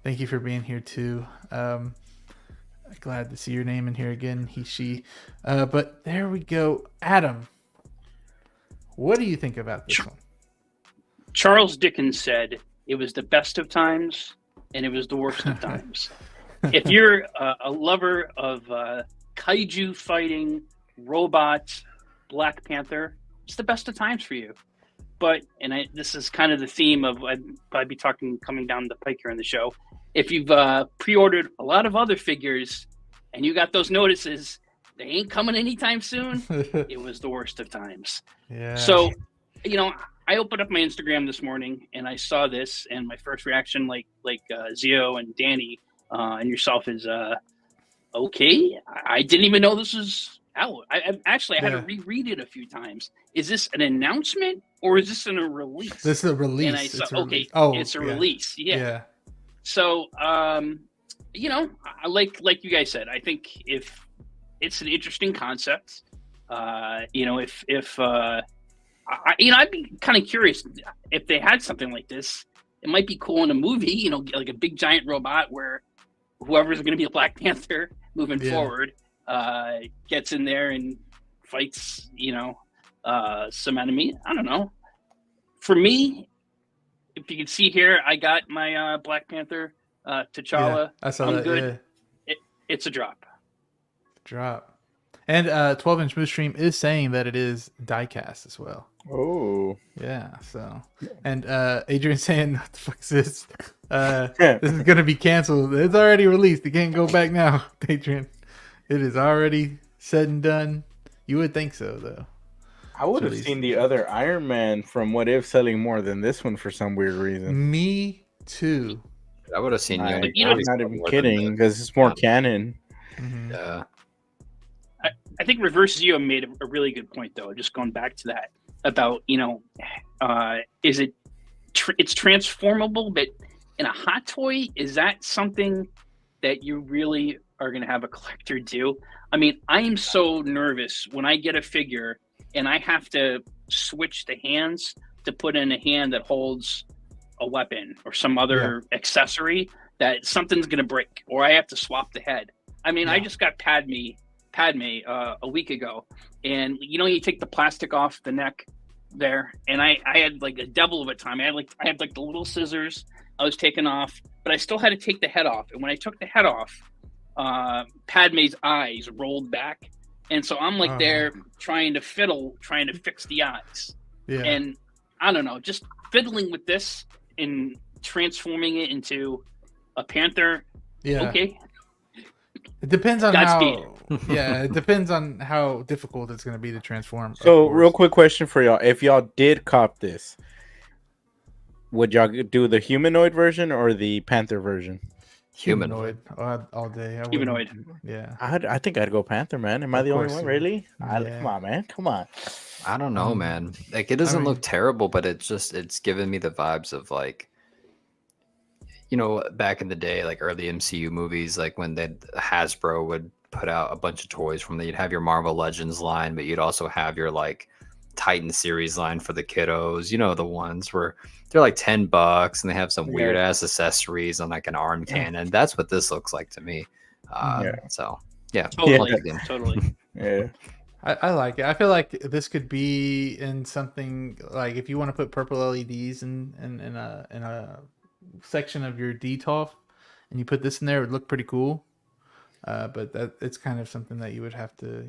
Thank you for being here too. Glad to see your name in here again, he. But there we go. Adam, what do you think about this one? Charles Dickens said it was the best of times and it was the worst of times. If you're a lover of kaiju fighting, robots, Black Panther, it's the best of times for you. But, this is kind of the theme of I'd be talking coming down the pike here in the show. If you've pre-ordered a lot of other figures and you got those notices, they ain't coming anytime soon. It was the worst of times. Yeah. So, I opened up my Instagram this morning and I saw this, and my first reaction, like Zio and Danny and yourself, is okay. I didn't even know this was out. I had to reread it a few times. Is this an announcement or is this a release? This is a release. And I saw, it's a release. Yeah. So, I like you guys said, I think if it's an interesting concept, I'd be kind of curious if they had something like this. It might be cool in a movie, like a big giant robot where whoever's going to be a Black Panther moving forward gets in there and fights, some enemy. I don't know. For me, if you can see here, I got my Black Panther T'Challa. Yeah, I saw I'm that. good. Yeah. It's a drop. And 12-inch Moose Stream is saying that it is diecast as well. Oh. Yeah, so. And Adrian's saying, what the fuck is this? This is going to be canceled. It's already released. You can't go back now, Adrian. It is already said and done. You would think so, though. I would have seen the other Iron Man from What If selling more than this one for some weird reason. Me too. I would have seen you. I'm not even kidding, because it's more canon. Mm-hmm. Yeah. I think Reverse Zero made a really good point, though. Just going back to that about is it it's transformable, but in a hot toy, is that something that you really are going to have a collector do? I mean, I am so nervous when I get a figure and I have to switch the hands to put in a hand that holds a weapon or some other accessory, that something's going to break, or I have to swap the head. I mean, I just got Padme a week ago, and you take the plastic off the neck there, and I had like a devil of a time. I had the little scissors I was taking off, but I still had to take the head off. And when I took the head off, Padme's eyes rolled back, and so I'm like there trying to fix the eyes. Yeah. And I don't know, just fiddling with this and transforming it into a panther. Yeah. Okay. It depends on it depends on how difficult it's going to be to transform. So, real quick question for y'all: if y'all did cop this, would y'all do the humanoid version or the Panther version? Humanoid all day. Humanoid. Yeah. I think I'd go Panther, man. Am I the only one? Really? Come on, man. Come on. I don't know, man. Like, it doesn't look terrible, but it's giving me the vibes of like, back in the day, like early MCU movies, like when Hasbro would put out a bunch of toys from you'd have your Marvel Legends line, but you'd also have your like Titan series line for the kiddos. The ones where they're like $10 and they have some weird ass accessories on like an arm cannon. That's what this looks like to me. So yeah, totally. Yeah. I like it. I feel like this could be in something like if you want to put purple LEDs in a section of your DTOF and you put this in there, it would look pretty cool. But it's kind of something that you would have to,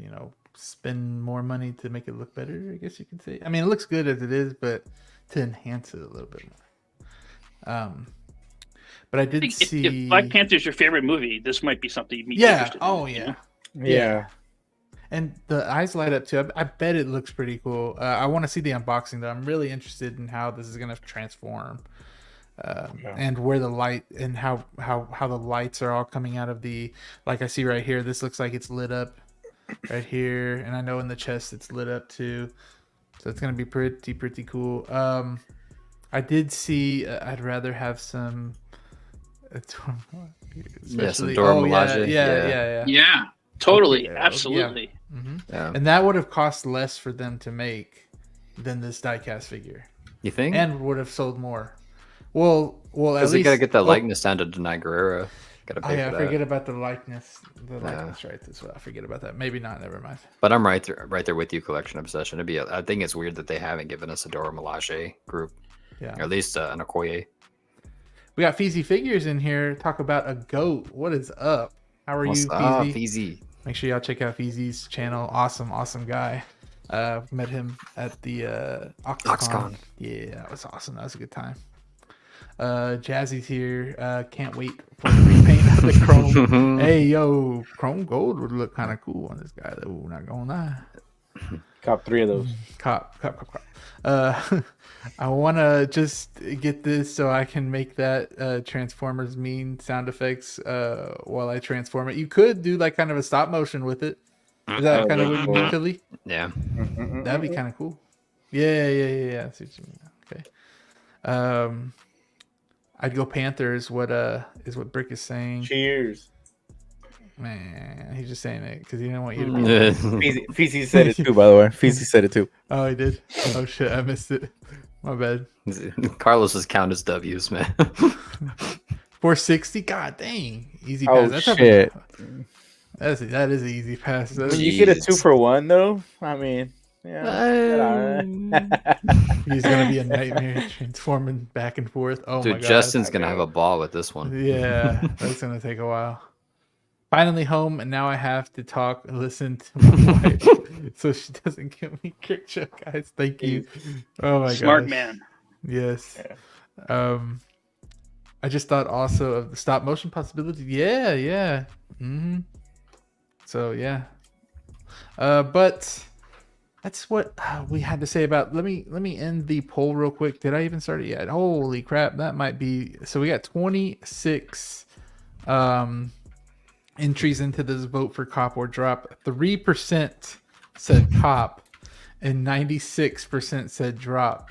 spend more money to make it look better, I guess you could say. I mean, it looks good as it is, but to enhance it a little bit more. But I did see if Black Panther's your favorite movie, this might be something you'd be interested in. Oh, yeah. Yeah. And the eyes light up too. I bet it looks pretty cool. I want to see the unboxing though. I'm really interested in how this is gonna transform, and where the light and how the lights are all coming out of the. Like I see right here, this looks like it's lit up, right here, and I know in the chest it's lit up too. So it's gonna be pretty cool. I did see. I'd rather have some. Some Dora Milaje. Yeah. Totally, okay, absolutely. Yeah. Mm-hmm. And that would have cost less for them to make than this diecast figure. You think? And would have sold more. Well, at least because you gotta get that likeness down to Denai Guerrero. Gotta pay for that. I forget about the likeness. The likeness right as well. I forget about that. Maybe not. Never mind. But I'm right there with you. Collection Obsession. I think it's weird that they haven't given us a Dora Milaje group. Yeah. Or at least an Okoye. We got Feezy Figures in here. Talk about a goat. What is up? How are you, Feezy? Make sure y'all check out Feezy's channel. Awesome guy. Met him at the Oxcon. Yeah, that was awesome. That was a good time. Jazzy's here. Can't wait for the repaint of the chrome. Hey, yo, chrome gold would look kind of cool on this guy, though. Not gonna lie. Cop 3 of those. Cop. I want to just get this so I can make that Transformers mean sound effects while I transform it. You could do like kind of a stop motion with it. Is that kind of what you mean, Philly? Yeah. That'd be kind of cool. Yeah. I see what you mean. Okay. I'd go Panther is what Brick is saying. Cheers. Man, he's just saying it because he didn't want you to be. Feezy said it too, by the way. Feezy said it too. Oh, he did? Oh, shit. I missed it. My bad. Carlos's count as W's, man. 460? God dang. Easy pass. Oh, that's shit. That is an easy pass. You get a 2-for-1, though? I mean, yeah. He's going to be a nightmare transforming back and forth. Oh, dude, my God. Justin's going to have a ball with this one. Yeah, that's going to take a while. Finally home, and now I have to listen to my wife so she doesn't give me picture, guys. Thank you. Oh my god. Smart man. Yes. Yeah. I just thought also of the stop motion possibility. Yeah. Mm-hmm. So yeah. But that's what we had to say about. Let me end the poll real quick. Did I even start it yet? Holy crap! That might be. So we got 26. Entries into this vote for cop or drop. 3% said cop and 96% said drop.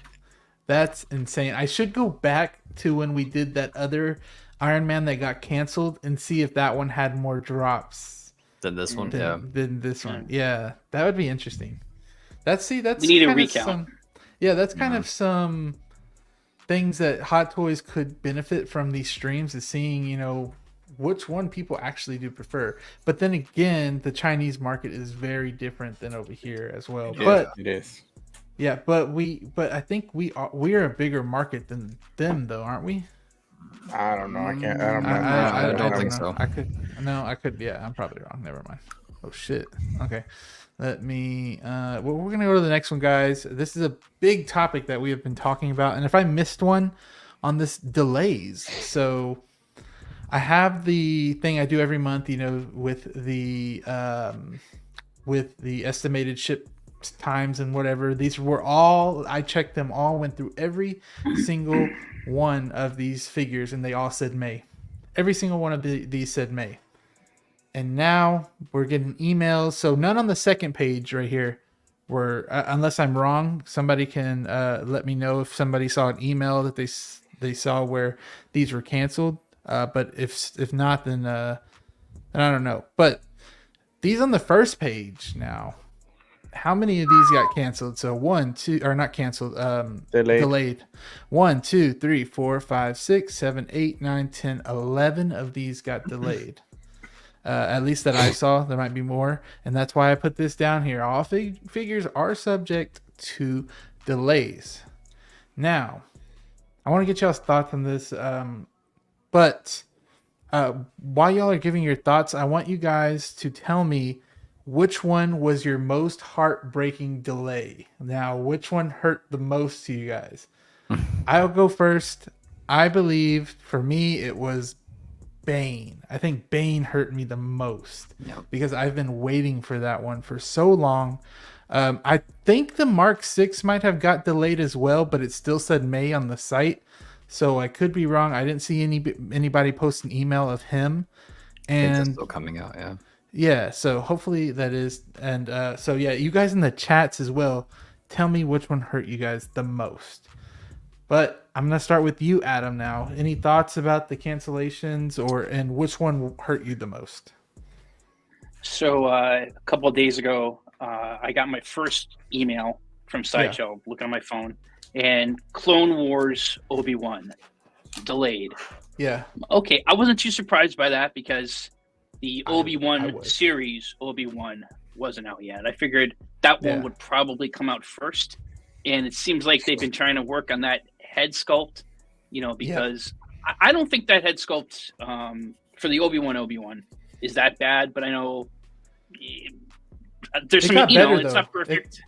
That's insane. I should go back to when we did that other Iron Man that got canceled and see if that one had more drops than this one. Than this one. Yeah, that would be interesting. That's we need a recount. That's kind of some things that Hot Toys could benefit from these streams, is seeing, which one people actually do prefer. But then again, the Chinese market is very different than over here as well. It is. Yeah, but I think we're a bigger market than them, though, aren't we? I don't know. I don't think so. I could. Yeah, I'm probably wrong. Never mind. Oh shit. Okay. Let me. Well, we're gonna go to the next one, guys. This is a big topic that we have been talking about, and if I missed one on this, delays. So I have the thing I do every month, with the estimated ship times and whatever. These were all, I checked them all, went through every single one of these figures, and they all said May. Every single one of these said May. And now we're getting emails. So none on the second page right here were, unless I'm wrong, somebody can let me know if somebody saw an email that they saw where these were canceled. But if not, then I don't know. But these on the first page now, how many of these got canceled? So 1, 2, or not canceled, delayed. 1, 2, 3, 4, 5, 6, 7, 8, 9, 10, 11 of these got delayed. At least that I saw. There might be more, and that's why I put this down here. All figures are subject to delays. Now, I want to get y'all's thoughts on this. But while y'all are giving your thoughts, I want you guys to tell me which one was your most heartbreaking delay. Now, which one hurt the most to you guys? I'll go first. I believe for me it was Bane. I think Bane hurt me the most because I've been waiting for that one for so long. I think the Mark 6 might have got delayed as well, but it still said May on the site. So I could be wrong. I didn't see anybody post an email of him. And I think it's still coming out, yeah. Yeah, so hopefully that is. And so, yeah, you guys in the chats as well, tell me which one hurt you guys the most. But I'm going to start with you, Adam, now. Any thoughts about the cancellations and which one hurt you the most? So a couple of days ago, I got my first email from Sideshow, looking on my phone, and Clone Wars Obi-Wan delayed. Yeah. Okay, I wasn't too surprised by that because the Obi-Wan series, Obi-Wan, wasn't out yet. I figured that one would probably come out first. And it seems like they've been trying to work on that head sculpt, because I don't think that head sculpt for the Obi-Wan is that bad, but I know there's some, it's not perfect.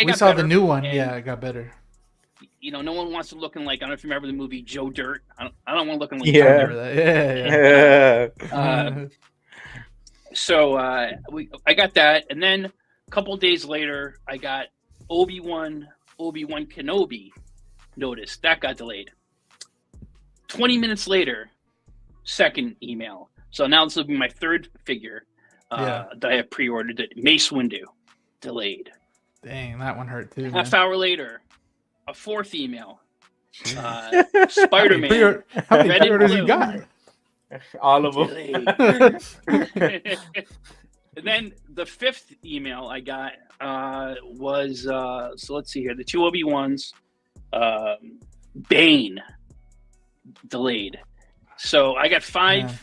We saw the new one. Yeah, it got better. No one wants to look like, I don't know if you remember the movie Joe Dirt. I don't want to look like Joe Dirt. Yeah. So I got that, and then a couple days later, I got Obi-Wan Kenobi notice. That got delayed. 20 minutes later, second email. So now this will be my third figure that I have pre-ordered. That Mace Windu delayed. Dang, that one hurt too. Half hour later, a fourth email. Spider-Man. How many pre-orders you got? All of them. And then the fifth email I got was so let's see here, the two Obi-Wans, Bane delayed. So I got five. Yeah.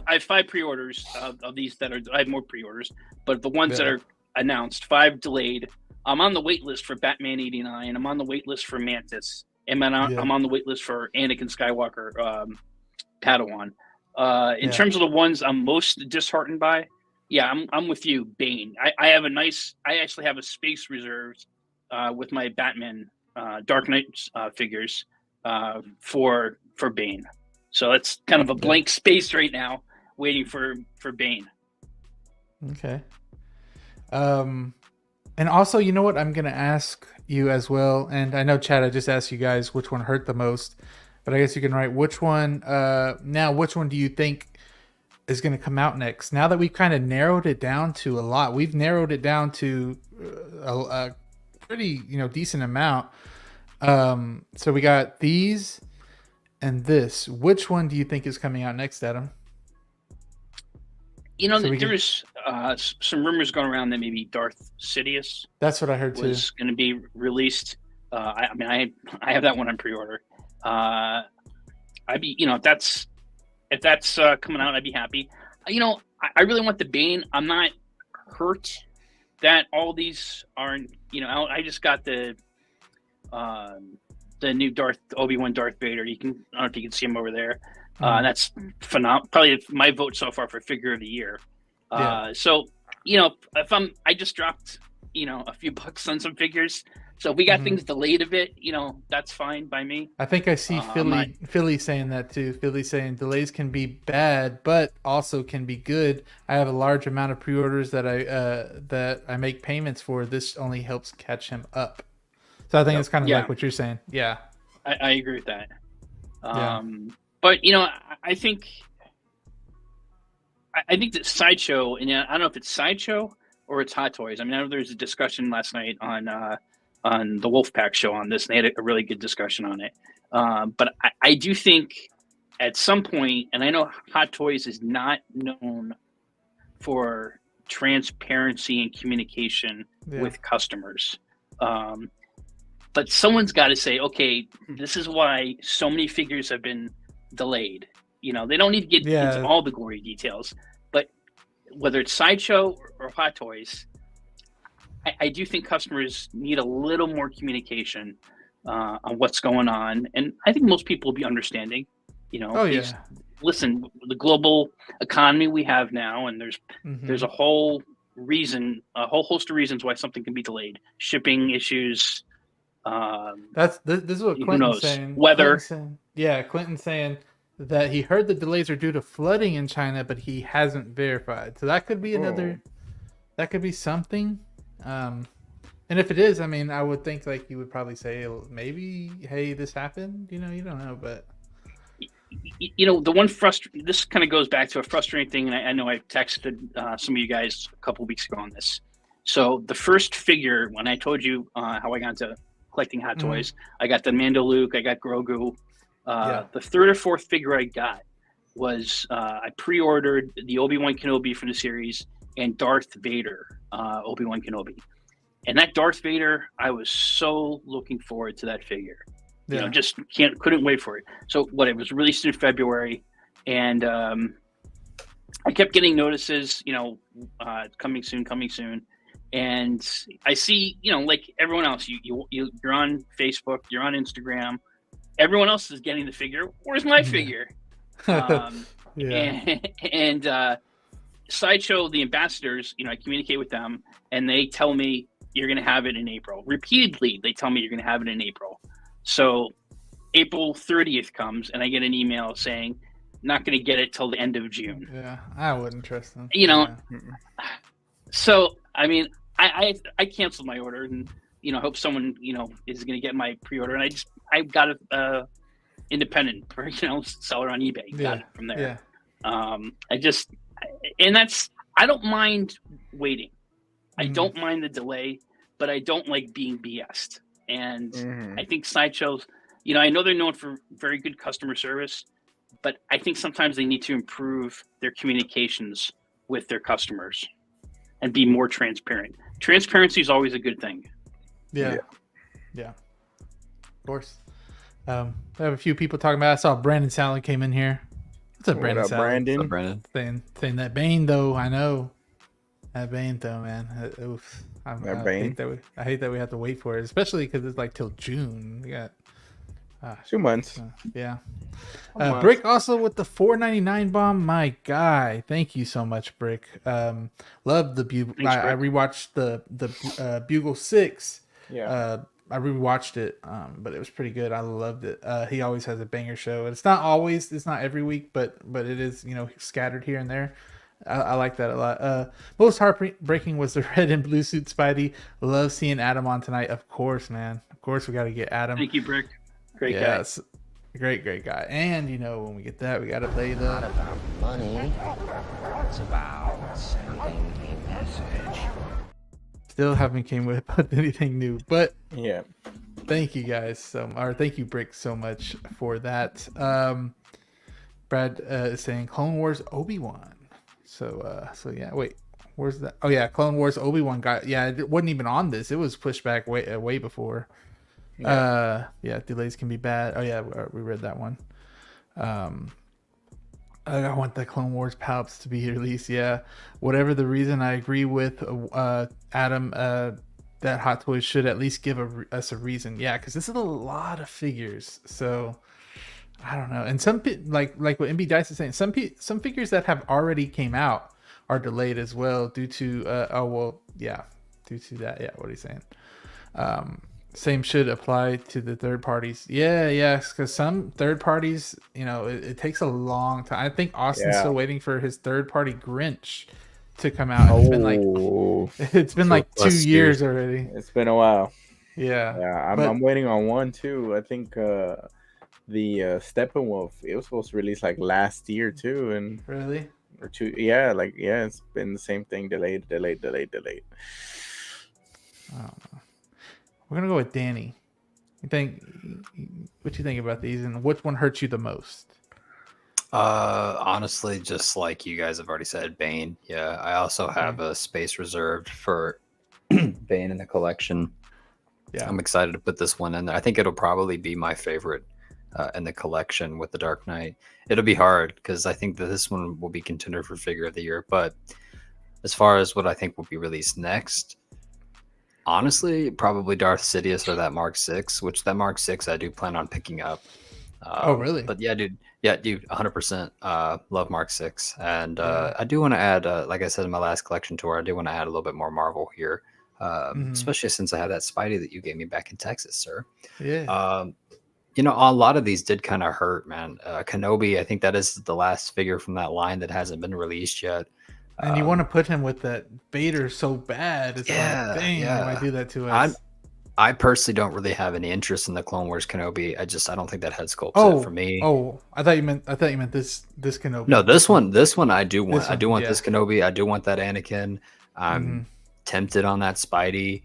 I have 5 pre-orders of these that are. I have more pre-orders, but the ones that are announced, 5 delayed. I'm on the wait list for Batman 89. I'm on the wait list for Mantis, and I'm on the wait list for Anakin Skywalker, Padawan. In terms of the ones I'm most disheartened by, I'm with you, Bane. I actually have a space reserves with my Batman Dark Knight figures for Bane. So that's kind of a blank space right now, waiting for Bane. Okay. And also, you know what? I'm gonna ask you as well. And I know, Chad, I just asked you guys which one hurt the most, but I guess you can write which one. Now, which one do you think is going to come out next? Now that we've kind of narrowed it down to a lot, we've narrowed it down to a pretty, decent amount. So we got these and this. Which one do you think is coming out next, Adam? There's some rumors going around that maybe Darth Sidious. That's what I heard too. Was going to be released. I have that one on pre-order. I'd be, if that's coming out, I'd be happy. I really want the Bane. I'm not hurt that all these aren't. I just got the new Obi-Wan Darth Vader. I don't know if you can see him over there. That's phenomenal. Probably my vote so far for figure of the year. So I just dropped a few bucks on some figures. So if we got things delayed a bit, that's fine by me. I think I see Philly saying that too. Philly saying delays can be bad, but also can be good. I have a large amount of pre-orders that I make payments for. This only helps catch him up. So I think it's kind of like what you're saying. Yeah, I agree with that. But I think that Sideshow, and I don't know if it's Sideshow or it's Hot Toys. I mean, I know there's a discussion last night on the Wolfpack show on this, and they had a really good discussion on it. But I do think at some point, and I know Hot Toys is not known for transparency and communication with customers. But someone's got to say, okay, this is why so many figures have been delayed. They don't need to get into all the gory details, but whether it's Sideshow or Hot Toys, I do think customers need a little more communication on what's going on, and I think most people will be understanding. Listen, the global economy we have now, and there's a whole host of reasons why something can be delayed. Shipping issues. This is what Quentin's saying. Weather. Yeah, Clinton saying that he heard the delays are due to flooding in China, but he hasn't verified. So that could be another. That could be something. And if it is, I mean, I would think like you would probably say maybe, hey, this happened. You don't know, but the one this kind of goes back to a frustrating thing, and I know I texted some of you guys a couple of weeks ago on this. So the first figure, when I told you how I got into collecting hot toys, I got the Mando Luke, I got Grogu. The third or fourth figure I got was I pre-ordered the Obi-Wan Kenobi from the series and Darth Vader, Obi-Wan Kenobi. And that Darth Vader, I was so looking forward to that figure. Just couldn't wait for it. So it was released in February, and I kept getting notices, coming soon. And I see, like everyone else, you're on Facebook, you're on Instagram. Everyone else is getting the figure. Where's my figure? And Sideshow, the ambassadors, I communicate with them, and they tell me you're going to have it in April. Repeatedly, they tell me you're going to have it in April. So April 30th comes, and I get an email saying, not going to get it till the end of June. Yeah, I wouldn't trust them. So, I mean, I canceled my order, and, hope someone, is going to get my pre-order. And I got a independent, seller on eBay. Got it from there. Yeah. I don't mind waiting. I don't mind the delay, but I don't like being BS'd. And I think Sideshows, I know they're known for very good customer service, but I think sometimes they need to improve their communications with their customers and be more transparent. Transparency is always a good thing. Yeah. Of course. I have a few people talking about it. I saw Brandon Sally came in here. What's up, Brandon? Brandon? What's up, Brandon? Saying that Bane, though, I know. That Bane, though, man. Oof. I hate that we have to wait for it, especially because it's like till June. We got 2 months. Yeah. Brick also with the $4.99 bomb. My guy, thank you so much, Brick. Love the Bugle. I rewatched the Bugle 6. Yeah. I rewatched it, but it was pretty good. I loved it. He always has a banger show. It's not every week, but it is, scattered here and there. I like that a lot. Most heartbreaking was the red and blue suit Spidey. Love seeing Adam on tonight. Of course, man. Of course, we got to get Adam. Thank you, Brick. Great guy. Great guy. And when we get that, we got to play the. Not about money. It's about sending a message. Still haven't came with anything new, but yeah. Thank you guys thank you, Brick, so much for that. Brad is saying Clone Wars Obi-Wan. So yeah, wait, where's that? Oh yeah, Clone Wars Obi-Wan got, it wasn't even on this. It was pushed back way before. Yeah, delays can be bad. Oh yeah, we read that one. I want the Clone Wars palps to be released. Yeah, whatever the reason, I agree with Adam. That Hot Toys should at least give us a reason. Yeah, because this is a lot of figures. So I don't know. And some like what MB Dice is saying, some figures that have already came out are delayed as well due to due to that. Yeah, what are you saying? Same should apply to the third parties. Yes, because some third parties, it takes a long time. I think Austin's still waiting for his third party Grinch to come out. It's been like 2 years already. It's been a while. Yeah. I'm waiting on one too. I think the Steppenwolf, it was supposed to release like last year too, and really or two. It's been the same thing. Delayed. I don't know. We're gonna go with Danny. What you think about these, and which one hurts you the most? Honestly, just like you guys have already said, Bane. Yeah, I also have a space reserved for Bane in the collection. Yeah, I'm excited to put this one in there. I think it'll probably be my favorite in the collection with the Dark Knight. It'll be hard because I think that this one will be contender for figure of the year. But as far as what I think will be released next, honestly, probably Darth Sidious or that Mark 6, which that Mark 6 I do plan on picking up. Oh, really? But yeah, dude, 100% love Mark 6. And I do want to add, like I said in my last collection tour, I do want to add a little bit more Marvel here, especially since I have that Spidey that you gave me back in Texas, sir. Yeah. You know, a lot of these did kind of hurt, man. Kenobi, I think that is the last figure from that line that hasn't been released yet. And you want to put him with that Vader so bad. It's like, dang, yeah. they might do that to us. I personally don't really have any interest in the Clone Wars Kenobi. I don't think that head sculpt's it for me. Oh, I thought you meant this Kenobi. No, this one I do want. I do want yeah. this Kenobi. I do want that Anakin. I'm tempted on that Spidey,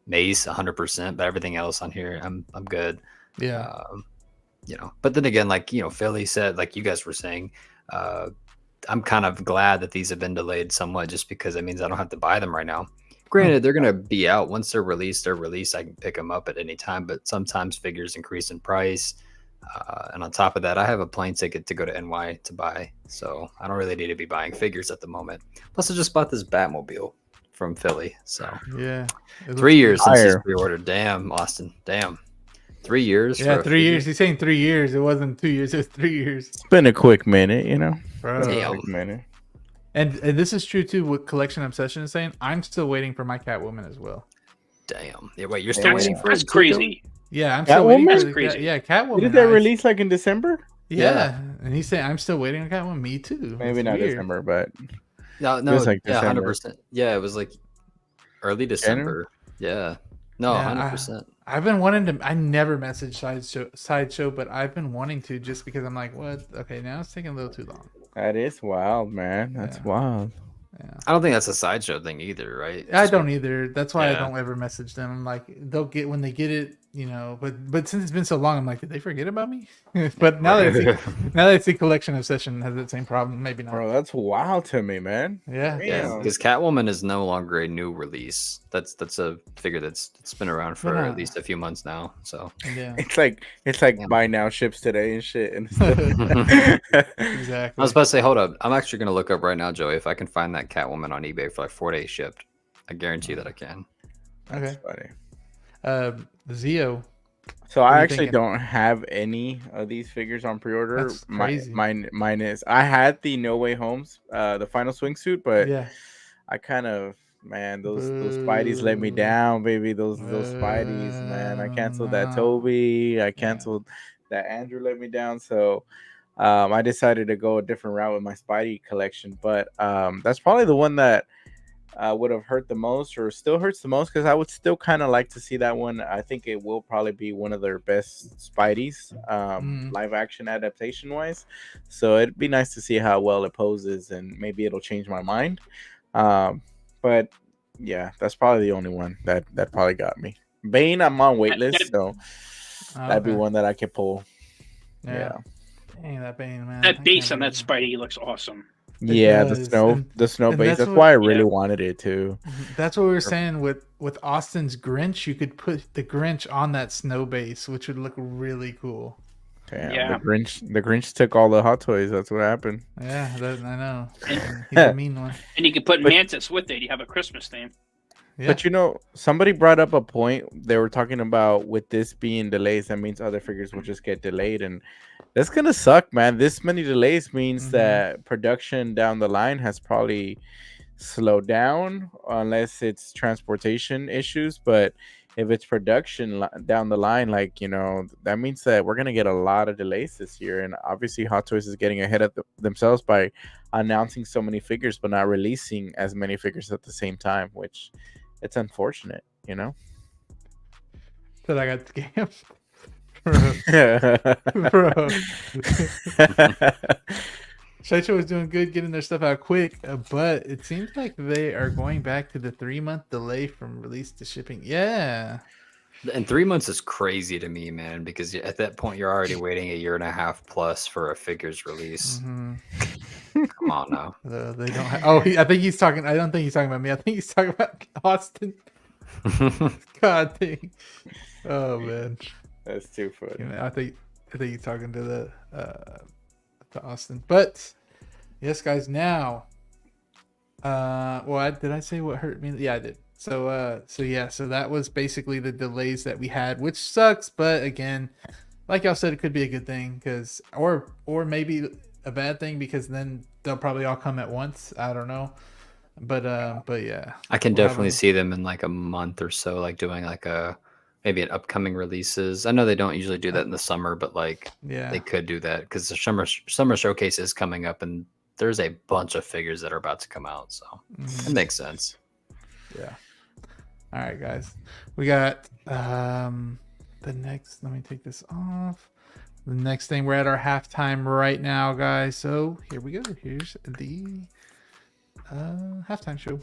Mace 100%, but everything else on here, I'm good. Yeah. You know, but then again, like, you know, Philly said, like you guys were saying, I'm kind of glad that these have been delayed somewhat, just because it means I don't have to buy them right now. Granted, they're going to be out once they're released. They're released. I can pick them up at any time, but sometimes figures increase in price. And on top of that, I have a plane ticket to go to NY to buy, so I don't really need to be buying figures at the moment. Plus, I just bought this Batmobile from Philly. So yeah, 3 years since he's pre-ordered. Damn, Austin. Damn. 3 years. Yeah, 3 years. He's saying 3 years. It wasn't 2 years. It was 3 years. It's been a quick minute, you know. Bro. Damn. Quick minute. And this is true too. What Collection Obsession is saying. I'm still waiting for my Catwoman as well. Damn. Yeah, wait, you're still waiting for That's crazy. Yeah, I'm still waiting for That's the, crazy. Yeah, Catwoman. Did they release like in December? Yeah, and he's saying I'm still waiting on Catwoman. Me too. Maybe It's not weird. December, but No, it was like yeah, December. 100%. Yeah, it was like early December. Yeah. No, Yeah, 100%. I've been wanting to. I never messaged Sideshow, but I've been wanting to just because I'm like, what? Okay, now it's taking a little too long. That is wild, man. That's wild. Yeah. I don't think that's a Sideshow thing either, right? I don't either. That's why I Yeah. don't ever message them. I'm like, they'll get when they get it, you know. But since it's been so long, I'm like, did they forget about me? But now that I see Collection Obsession has that same problem, maybe not. Bro, that's wild to me, man. Yeah. Yeah, because Catwoman is no longer a new release. That's a figure that's been around for at least a few months now. So yeah, it's like buy now, ships today and shit. And exactly. I was about to say, hold up. I'm actually gonna look up right now, Joey, if I can find that Catwoman on eBay for like 4 days shipped. I guarantee that I can. That's funny. Zio. So What are I you actually thinking? don't have any of these figures on pre-order. That's crazy. Mine is. I had the No Way Homes, the final swingsuit, but Yeah. I kind of those Spideys let me down, baby. Those Spideys, man. I canceled that Toby. I canceled that Andrew let me down. So I decided to go a different route with my Spidey collection. But that's probably the one that would have hurt the most, or still hurts the most, because I would still kind of like to see that one. I think it will probably be one of their best Spideys, live action adaptation wise. So it'd be nice to see how well it poses, and maybe it'll change my mind. But yeah, that's probably the only one that probably got me. Bane, I'm on waitlist, so that'd be one that I could pull. Yeah. Dang, that Bane, man. That base on that Spidey looks awesome. Yeah, does. the snow and base. that's That's what- why I really wanted it too. That's what we were saying with Austin's Grinch. You could put the Grinch on that snow base, which would look really cool. Damn, Yeah. the Grinch took all the Hot Toys. That's what happened. Yeah, I know. He's a mean one. And you can put Mantis with it. You have a Christmas theme. Yeah. But you know, somebody brought up a point. They were talking about with this being delays, that means other figures will just get delayed, and that's gonna suck, man. This many delays means that production down the line has probably slowed down, unless it's transportation issues. But if it's production down the line, like, you know, that means that we're gonna get a lot of delays this year. And obviously, Hot Toys is getting ahead of themselves by announcing so many figures, but not releasing as many figures at the same time, which it's unfortunate, you know. That I got scammed. Bro. Sideshow was doing good getting their stuff out quick, but it seems like they are going back to the 3-month delay from release to shipping. Yeah. And 3 months is crazy to me, man, because at that point you're already waiting 1.5 years plus for a figure's release. Come on now. They don't have, I think he's talking. I don't think he's talking about me. I think he's talking about Austin. God dang. Oh man. That's too funny. You know, I think he's talking to Austin. But yes, guys. Now, did I say what hurt me? Yeah, I did. So that was basically the delays that we had, which sucks. But again, like y'all said, it could be a good thing, because, or maybe a bad thing, because then they'll probably all come at once. I don't know. But yeah, I can definitely see them in like a month or so, like doing like a maybe at upcoming releases. I know they don't usually do that in the summer, but like they could do that because the summer showcase is coming up, and there's a bunch of figures that are about to come out, so it makes sense. Yeah. All right, guys, we got the next. Let me take this off. The next thing, we're at our halftime right now, guys. So here we go. Here's the halftime show.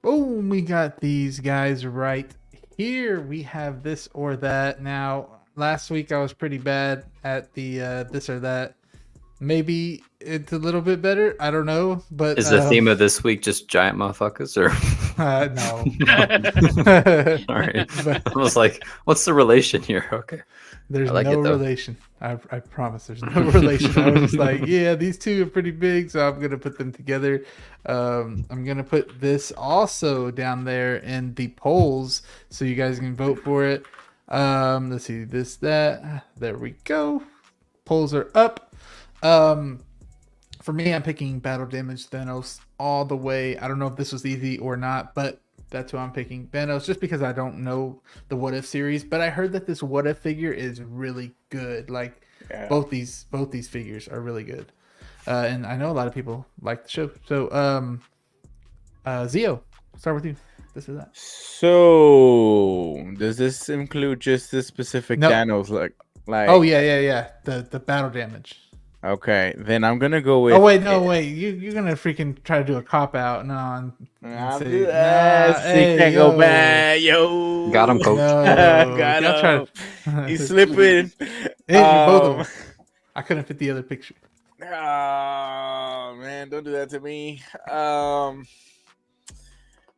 Boom, we got these guys right here. We have this or that. Now, last week I was pretty bad at the this or that. Maybe it's a little bit better. I don't know. But is the theme of this week just giant motherfuckers or no. All right. But, I was like, what's the relation here? Okay. There's like no relation. I promise there's no relation. I was just like, yeah, these two are pretty big, so I'm gonna put them together. I'm gonna put this also down there in the polls so you guys can vote for it. Let's see, this, that. There we go. Polls are up. For me, I'm picking Battle Damage Thanos all the way. I don't know if this was easy or not, but that's who I'm picking. Thanos, just because I don't know the What If series, but I heard that this What If figure is really good. Like both these figures are really good, and I know a lot of people like the show. So, Zio, start with you. This is that. So, does this include just this specific Thanos? Like? Oh yeah. The battle damage. Okay, then I'm gonna go with. Oh wait, no, wait. You're gonna freaking try to do a cop out? No, I'll do that. Hey, can't go back, yo. Got him, coach. No, got him. He's slipping. Both of them. I couldn't fit the other picture. Oh man, don't do that to me.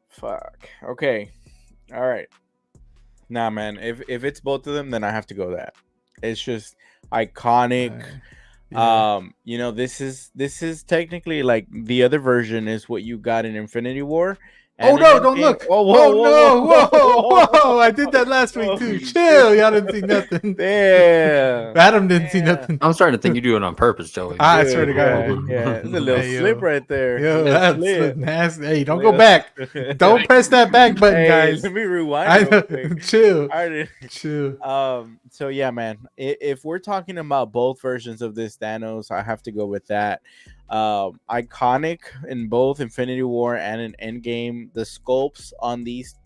Fuck. Okay. All right. Nah, man. If it's both of them, then I have to go that. It's just iconic. You know, this is technically like the other version is what you got in Infinity War. Oh no! Don't look! Whoa! I did that last week too. Chill, y'all didn't see nothing. Damn, Adam didn't see nothing. I'm starting to think you do it on purpose, Joey. I swear to God, yeah, it's a little slip right there. Yo, that's nasty. Hey, don't go back. Don't press that back button, guys. Let me rewind. Chill. So yeah, man. If we're talking about both versions of this Thanos, I have to go with that. Iconic in both Infinity War and in Endgame. The sculpts on these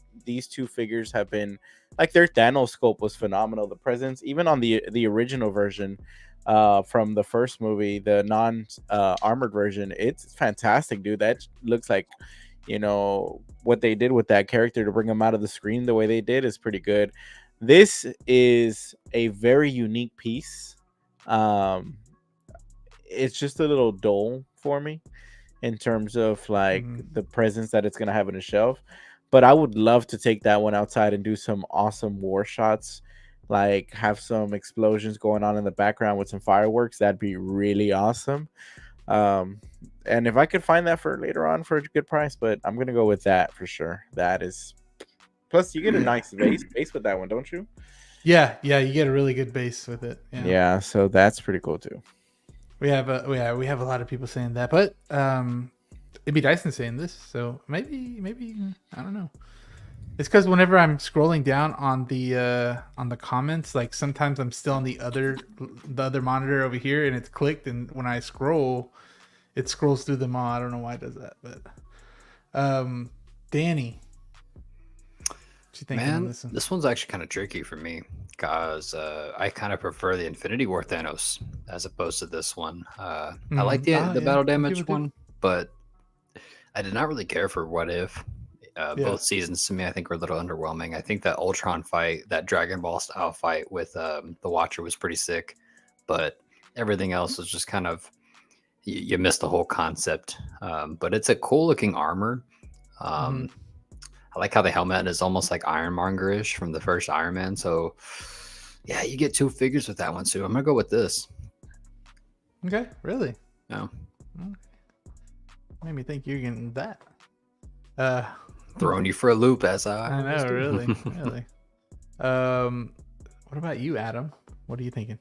two figures have been like their Thanos sculpt was phenomenal. The presence, even on the original version from the first movie, the non armored version, it's fantastic, dude. That looks like, you know, what they did with that character to bring him out of the screen the way they did is pretty good. This is a very unique piece. It's just a little dull for me in terms of like the presence that it's going to have on a shelf, but I would love to take that one outside and do some awesome war shots, like have some explosions going on in the background with some fireworks. That'd be really awesome. And if I could find that for later on for a good price, but I'm going to go with that for sure. That is, plus you get a nice base with that one, don't you? Yeah, you get a really good base with it. Yeah, so that's pretty cool too. We have a lot of people saying that, but it'd be Dyson saying this, so maybe I don't know. It's because whenever I'm scrolling down on the comments, like sometimes I'm still on the other monitor over here, and it's clicked, and when I scroll, it scrolls through them all. I don't know why it does that, but Danny, what you think? Man, this one's actually kind of tricky for me because I kind of prefer the Infinity War Thanos as opposed to this one. I like the battle damage one, but I did not really care for What If. Both seasons to me, I think, were a little underwhelming. I think that Ultron fight, that Dragon Ball style fight with the Watcher was pretty sick, but everything else was just kind of, you missed the whole concept. But it's a cool looking armor. I like how the helmet is almost like Ironmonger-ish from the first Iron Man. So, yeah, you get two figures with that one, too. I'm going to go with this. Okay, really? No. Made me think you're getting that. Throwing you for a loop, as I know, really. Really. What about you, Adam? What are you thinking?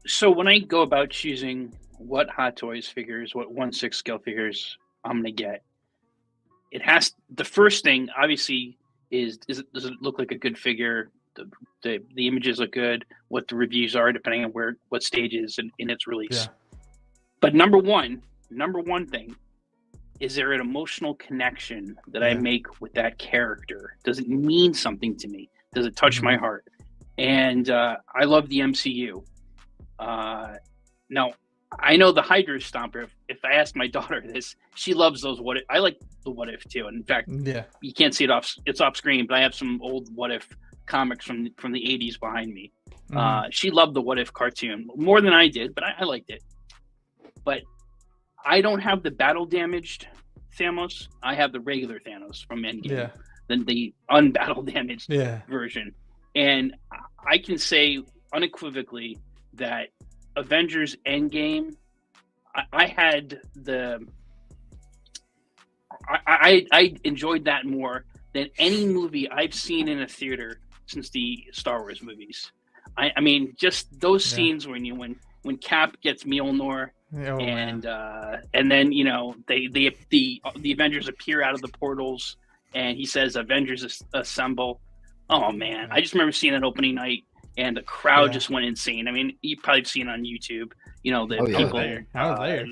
So when I go about choosing what Hot Toys figures, what 1/6 scale figures I'm going to get, the first thing obviously is does it look like a good figure? The images look good, what the reviews are depending on what stage is in its release. Yeah. But number one thing, is there an emotional connection that I make with that character? Does it mean something to me? Does it touch my heart? And I love the MCU. Now, I know the Hydra Stomper. If I ask my daughter this, she loves those What If. I like the What If too. And in fact, you can't see it it's off screen, but I have some old What If comics from the 80s behind me. She loved the What If cartoon more than I did, but I liked it. But I don't have the battle damaged Thanos. I have the regular Thanos from Endgame, then the unbattle damaged version. And I can say unequivocally that Avengers Endgame, I enjoyed that more than any movie I've seen in a theater since the Star Wars movies. I mean, just those scenes when Cap gets Mjolnir, and then the Avengers appear out of the portals, and he says Avengers assemble. Oh man, I just remember seeing that opening night, and the crowd just went insane. I mean, you've probably seen it on YouTube. People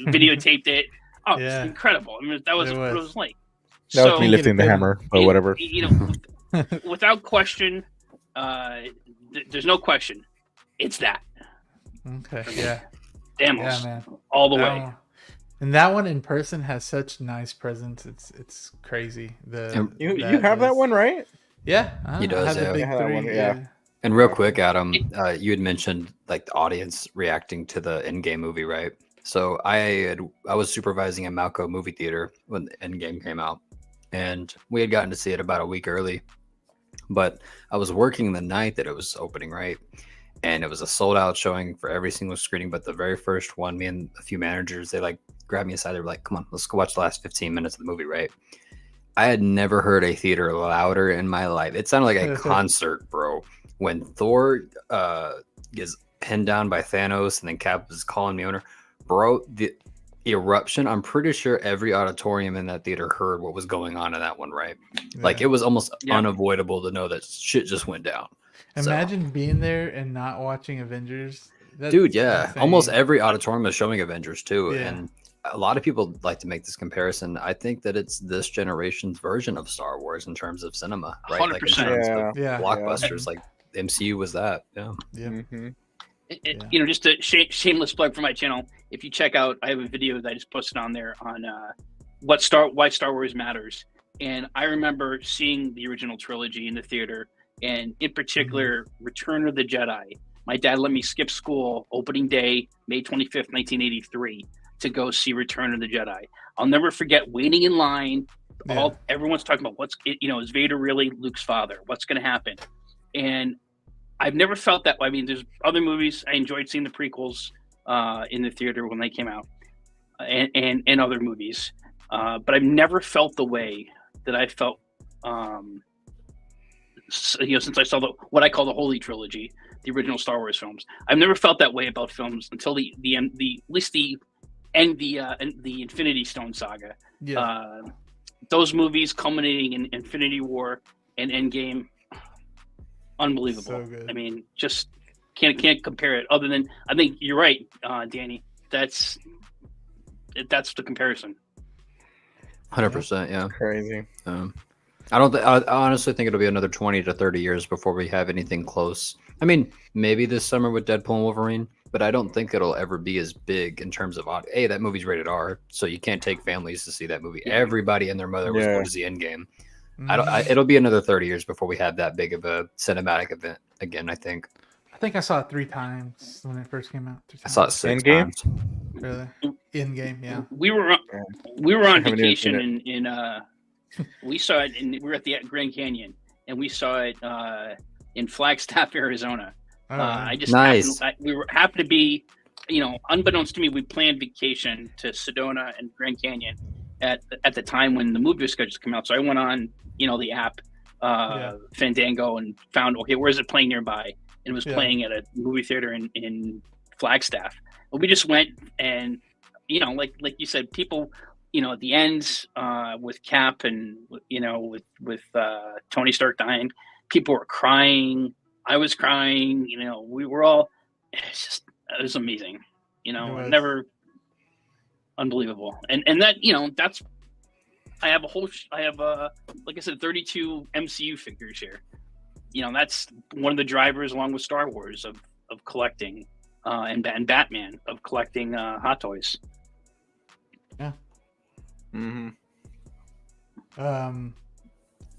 videotaped it. Oh, it's incredible. I mean, that was what it was like. That was me lifting the hammer, but whatever. Without question, there's no question. It's that. Okay. Yeah. Thanos. Yeah, man. All the way. And that one in person has such nice presence. It's crazy. You have that one, right? Yeah. He does. The big three, yeah. And real quick, Adam, you had mentioned like the audience reacting to the Endgame movie, right? So I was supervising a Malco movie theater when Endgame came out, and we had gotten to see it about a week early. But I was working the night that it was opening, right? And it was a sold out showing for every single screening. But the very first one, me and a few managers, they like grabbed me aside. They were like, "Come on, let's go watch the last 15 minutes of the movie," right? I had never heard a theater louder in my life. It sounded like a concert, bro. When Thor gets pinned down by Thanos and then Cap is calling Mjolnir, bro, the eruption, I'm pretty sure every auditorium in that theater heard what was going on in that one, right? Yeah. Like it was almost unavoidable to know that shit just went down. Imagine being there and not watching Avengers. Dude, yeah. Insane. Almost every auditorium is showing Avengers too. Yeah. And a lot of people like to make this comparison. I think that it's this generation's version of Star Wars in terms of cinema, right? 100%. Like in terms of blockbusters, like the MCU was that. Yeah. Mm-hmm. Just a shameless plug for my channel. If you check out, I have a video that I just posted on there on why Star Wars matters. And I remember seeing the original trilogy in the theater, and in particular, Return of the Jedi. My dad let me skip school opening day, May 25th, 1983, to go see Return of the Jedi. I'll never forget waiting in line. Everyone's talking about is Vader really Luke's father? What's going to happen? And I've never felt that way. I mean, there's other movies. I enjoyed seeing the prequels in the theater when they came out, and other movies. But I've never felt the way that I felt, since I saw what I call the Holy Trilogy, the original Star Wars films. I've never felt that way about films until the Infinity Stone saga. Yeah. Those movies culminating in Infinity War and Endgame. Unbelievable. So good. I mean, just can't compare it. Other than, I think you're right, Danny. That's the comparison. 100%. Yeah. Crazy. I honestly think it'll be another 20 to 30 years before we have anything close. I mean, maybe this summer with Deadpool and Wolverine, but I don't think it'll ever be as big in terms of hey, that movie's rated R, so you can't take families to see that movie. Yeah. Everybody and their mother was going to see Endgame. It'll be another 30 years before we have that big of a cinematic event again, I think. I think I saw it 3 times when it first came out. I saw it 6 times. Really? In-game, yeah. We were on vacation we saw it, and we were at the Grand Canyon, and we saw it in Flagstaff, Arizona. I just happened to be, unbeknownst to me, we planned vacation to Sedona and Grand Canyon at the time when the movie was scheduled to come out. So I went on, the app, Fandango, and found, okay, where is it playing nearby? And it was playing at a movie theater in Flagstaff. And we just went, and, like you said, people at the end with Cap and with Tony Stark dying, people were crying. I was crying. We were all. It was amazing. Never unbelievable. And that that's. I have like I said, 32 MCU figures here. That's one of the drivers, along with Star Wars, of collecting, and Batman, of collecting Hot Toys. Yeah. Mm-hmm.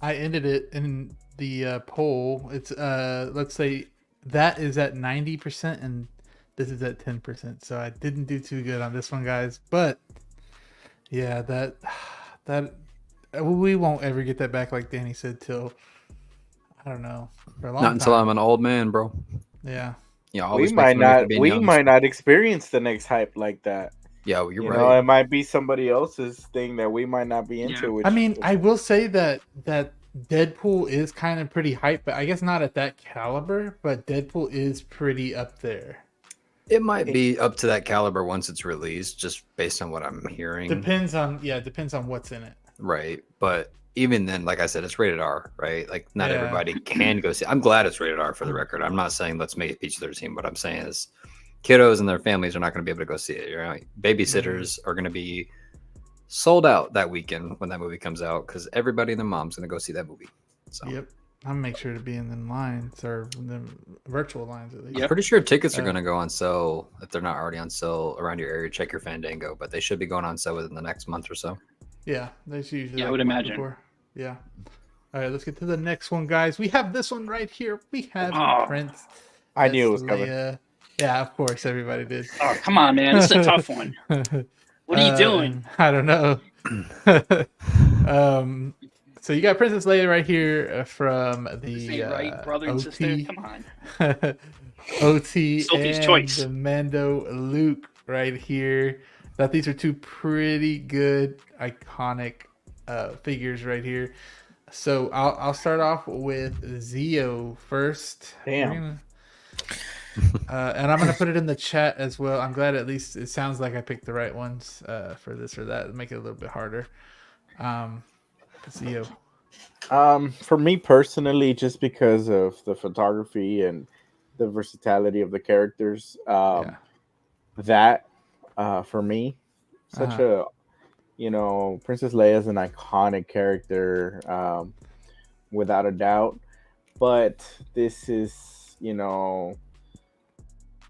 I ended it in the poll. It's let's say that is at 90% and this is at 10%. So I didn't do too good on this one, guys. But yeah, that we won't ever get that back, like Danny said, till I don't know, for a long Not until time. I'm an old man, bro. Yeah. Yeah, We might not experience the next hype like that. Yeah, you're right. It might be somebody else's thing that we might not be into. I mean, I will say that Deadpool is kind of pretty hype, but I guess not at that caliber. But Deadpool is pretty up there. It might be up to that caliber once it's released, just based on what I'm hearing. Depends on what's in it. Right, but even then, like I said, it's rated R, right? Like not everybody can go see. I'm glad it's rated R for the record. I'm not saying let's make it PG-13. What I'm saying is, kiddos and their families are not going to be able to go see it. Right? Babysitters are going to be sold out that weekend when that movie comes out because everybody and their mom's going to go see that movie. So. Yep. I'll make sure to be in the lines or the virtual lines at least. I'm pretty sure tickets are going to go on sale if they're not already on sale around your area. Check your Fandango, but they should be going on sale within the next month or so. Yeah, that's usually. Yeah, I would imagine. Before. Yeah. All right, let's get to the next one, guys. We have this one right here. We have Prince. I knew it was coming. Yeah, of course, everybody did. Oh, come on, man! This is a tough one. What are you doing? I don't know. So you got Princess Leia right here from the right, brother and OT. sister. Come on. OT Sophie's and choice. the Mando Luke right here. Thought these are two pretty good iconic figures right here. So I'll start off with Zio first. Damn. And I'm gonna put it in the chat as well. I'm glad at least it sounds like I picked the right ones for this or that. Make it a little bit harder. Zio. For me personally, just because of the photography and the versatility of the characters, that for me, such a Princess Leia is an iconic character, without a doubt. But this is,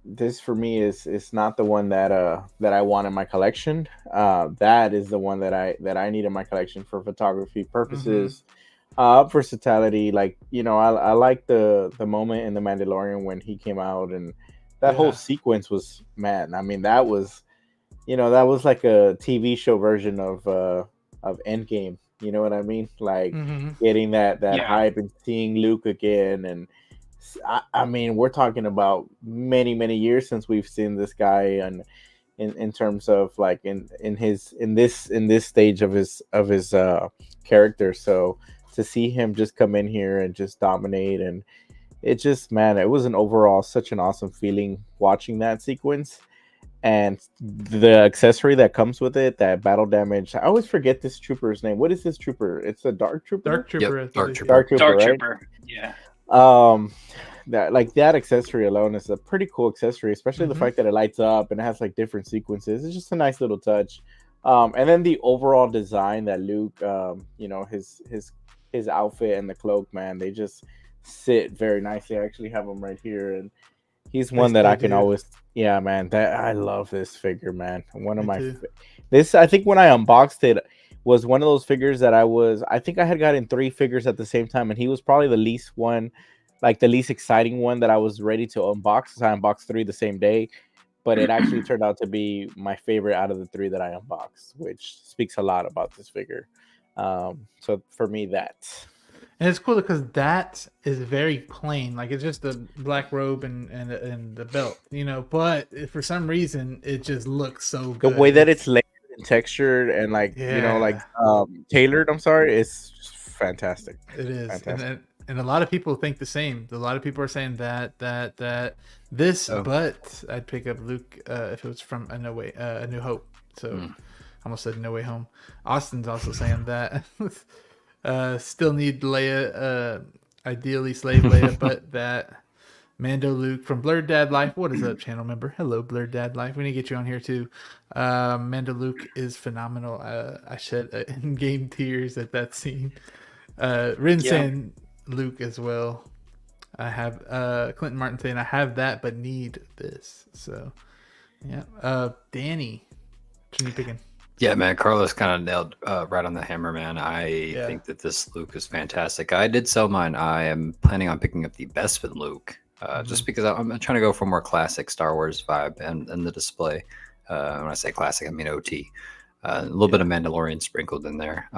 this for me is not the one that I want in my collection. That is the one that I need in my collection for photography purposes. Versatility, like I like the moment in The Mandalorian when he came out, and that whole sequence was, man, I mean, that was like a TV show version of Endgame. You know what I mean? Like getting that hype and seeing Luke again. And I mean, we're talking about many, many years since we've seen this guy, and in terms of like in this stage of his character. So to see him just come in here and just dominate, and it just, man, it was overall such an awesome feeling watching that sequence. And the accessory that comes with it, that battle damage. I always forget this trooper's name. What is this trooper? It's a Dark Trooper? Dark Trooper. Yep, Dark Trooper. Dark right? Trooper. Yeah. That accessory alone is a pretty cool accessory, especially the fact that it lights up and it has like different sequences. It's just a nice little touch. And then the overall design that Luke, his outfit and the cloak, man, they just sit very nicely. I actually have him right here, and he's one that I can always, man, that I love this figure, man. One of my this, I think when I unboxed it, was one of those figures that I think I had gotten 3 figures at the same time, and he was probably the least exciting one that I was ready to unbox. So I unboxed 3 the same day, but it actually turned out to be my favorite out of the 3 that I unboxed, which speaks a lot about this figure. So for me, that. And it's cool because that is very plain. Like, it's just the black robe and the belt, but for some reason it just looks so good. The way that it's layered and textured and tailored, I'm sorry, it's just fantastic. It is. Fantastic. And a lot of people think the same. A lot of people are saying that this, but I'd pick up Luke if it was from A New Hope. So almost said No Way Home. Austin's also saying that. Still need Leia, ideally Slave Leia, but that Mando Luke from Blurred Dad Life. What is up, channel member? Hello, Blurred Dad Life. We need to get you on here too. Mando Luke is phenomenal. I shed in-game tears at that scene. Rin Luke as well. I have Clinton Martin saying I have that but need this. So yeah. Danny, what are you picking? Yeah, man, Carlos kind of nailed right on the hammer, man. I think that this Luke is fantastic. I did sell mine. I am planning on picking up the Bespin Luke, just because I'm trying to go for a more classic Star Wars vibe and the display. When I say classic, I mean OT. A little bit of Mandalorian sprinkled in there.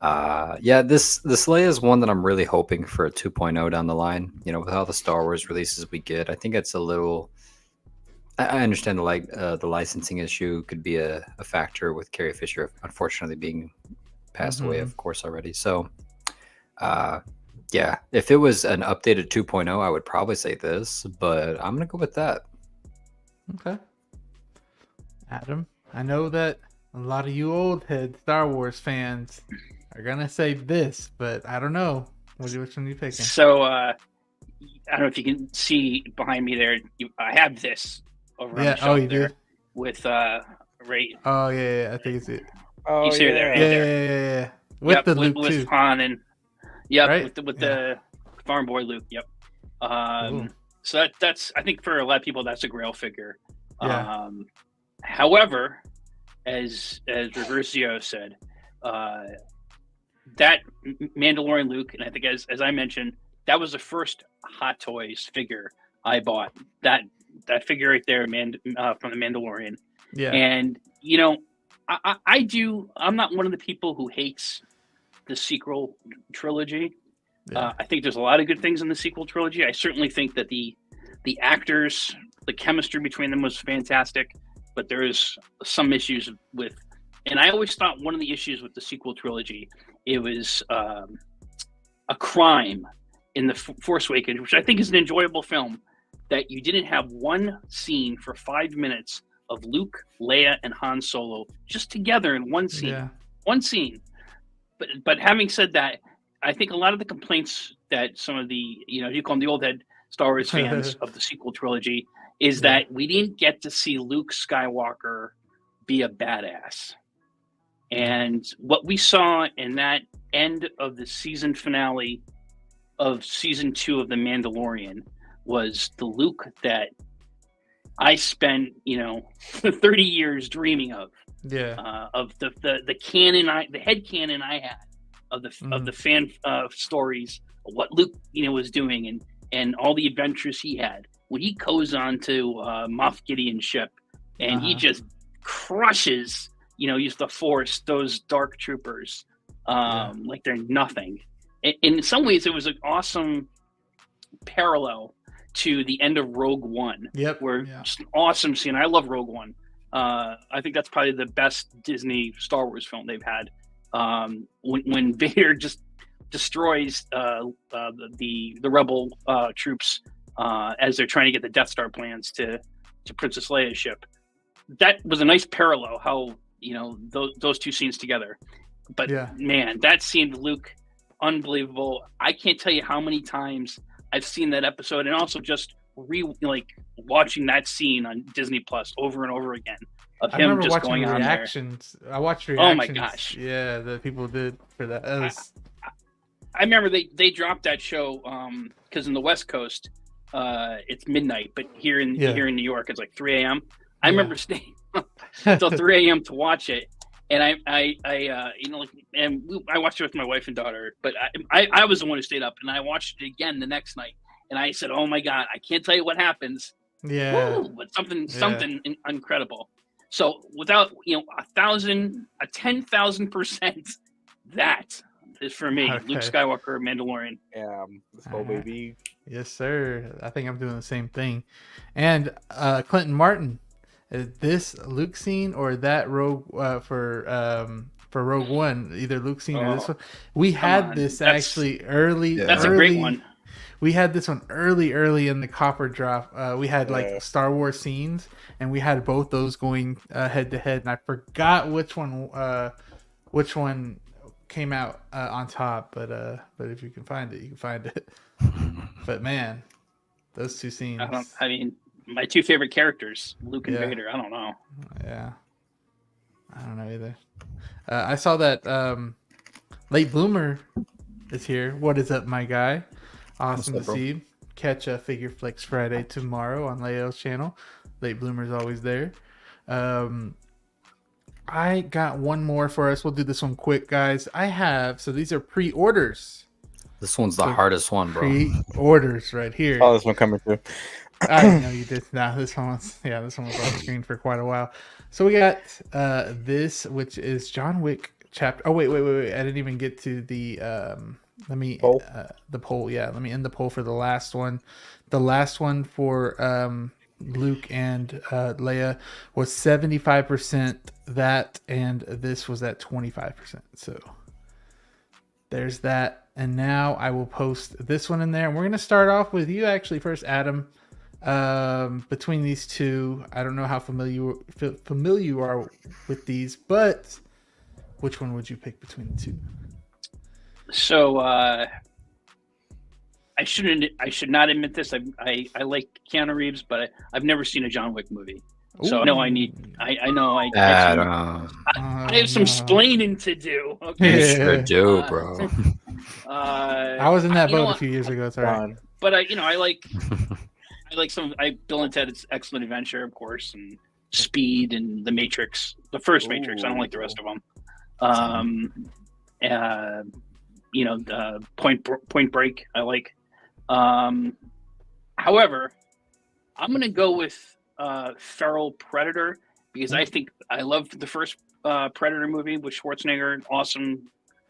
This Leia is one that I'm really hoping for a 2.0 down the line. You know, with all the Star Wars releases we get, I think it's a little. I understand the licensing issue could be a factor with Carrie Fisher, unfortunately being passed away, of course, already. So, if it was an updated 2.0, I would probably say this, but I'm gonna go with that. Okay, Adam, I know that a lot of you old head Star Wars fans are gonna say this, but I don't know. Which one are you picking? So, I don't know if you can see behind me there. I have this. Over on the shelf you there do? with Ray. Oh yeah, I think it's it. Oh, you see her there, right there. Yeah. With the Luke with too. Han and right? with the farm boy Luke. Yep. So that's I think for a lot of people that's a Grail figure. Yeah. However, as Reversio said, that Mandalorian Luke, and I think as I mentioned, that was the first Hot Toys figure I bought. That figure right there, from the Mandalorian. Yeah. And, you know, I'm not one of the people who hates the sequel trilogy. Yeah. I think there's a lot of good things in the sequel trilogy. I certainly think that the actors, the chemistry between them was fantastic, but there's some issues with, and I always thought one of the issues with the sequel trilogy, it was a crime in the Force Awakens, which I think is an enjoyable film, that you didn't have one scene for 5 minutes of Luke, Leia, and Han Solo just together in one scene. Yeah. One scene. But having said that, I think a lot of the complaints that some of the, you call them the old head Star Wars fans of the sequel trilogy, is that we didn't get to see Luke Skywalker be a badass. And what we saw in that end of the season finale of season 2 of The Mandalorian was the Luke that I spent, 30 years dreaming of. Yeah. Of the canon, the head canon I had of the fan stories of what Luke, was doing and all the adventures he had. When he goes on to Moff Gideon's ship and he just crushes, use the Force, those dark troopers, like they're nothing. In some ways, it was an awesome parallel to the end of Rogue One. Yep. Where just an awesome scene. I love Rogue One. I think that's probably the best Disney Star Wars film they've had. When Vader just destroys the rebel troops as they're trying to get the Death Star plans to Princess Leia's ship. That was a nice parallel. How those two scenes together. But man, that scene with Luke, unbelievable. I can't tell you how many times I've seen that episode, and also just watching that scene on Disney Plus over and over again of him just going on reactions. There. I watched reactions. Oh my gosh! Yeah, that people did for that. I remember they dropped that show because in the West Coast it's midnight, but here in New York it's like 3 a.m. I remember staying until 3 a.m. to watch it. And I watched it with my wife and daughter, but I was the one who stayed up, and I watched it again the next night, and I said, "Oh my God, I can't tell you what happens." Yeah, woo, but something incredible. So without 10,000%, that is for me, Luke Skywalker, Mandalorian. Yeah, let's go, baby. Yes, sir. I think I'm doing the same thing. And Clinton Martin. Is this Luke scene or that Rogue for Rogue One? Either Luke scene or this one. We had this actually early. That's a great one. we had this one early in the copper drop. We had like Star Wars scenes, and we had both those going head to head, and I forgot which one came out on top. But if you can find it, you can find it. But man, those two scenes. I mean, my two favorite characters, Luke and Vader. I don't know. Yeah, I don't know either. I saw that Late Bloomer is here. What is up, my guy? Awesome to see you. Catch a Figure Flex Friday tomorrow on Leo's channel. Late Bloomer's always there. I got one more for us. We'll do this one quick, guys. So these are pre-orders. This one's the hardest one, bro. Pre-orders right here. Oh, this one coming through. I didn't know you did. Nah, this one was on the screen for quite a while. So we got this, which is John Wick chapter. Oh wait! I didn't even get to the poll. The poll. Yeah, let me end the poll for the last one. The last one for Luke and Leia was 75% that, and this was at 25%. So there's that. And now I will post this one in there, and we're gonna start off with you actually first, Adam. Between these two, I don't know how familiar you are with these, but which one would you pick between the two? So I should not admit this. I like Keanu Reeves, but I've never seen a John Wick movie. So I know I have some splaining to do. Okay, you sure do, bro. I was in that boat a few years ago. It's all right. But I like Bill and Ted's Excellent Adventure, of course, and Speed and The Matrix. The first Matrix. I don't like the rest of them. Point Break. I like. However, I'm gonna go with Feral Predator because I think I loved the first Predator movie with Schwarzenegger.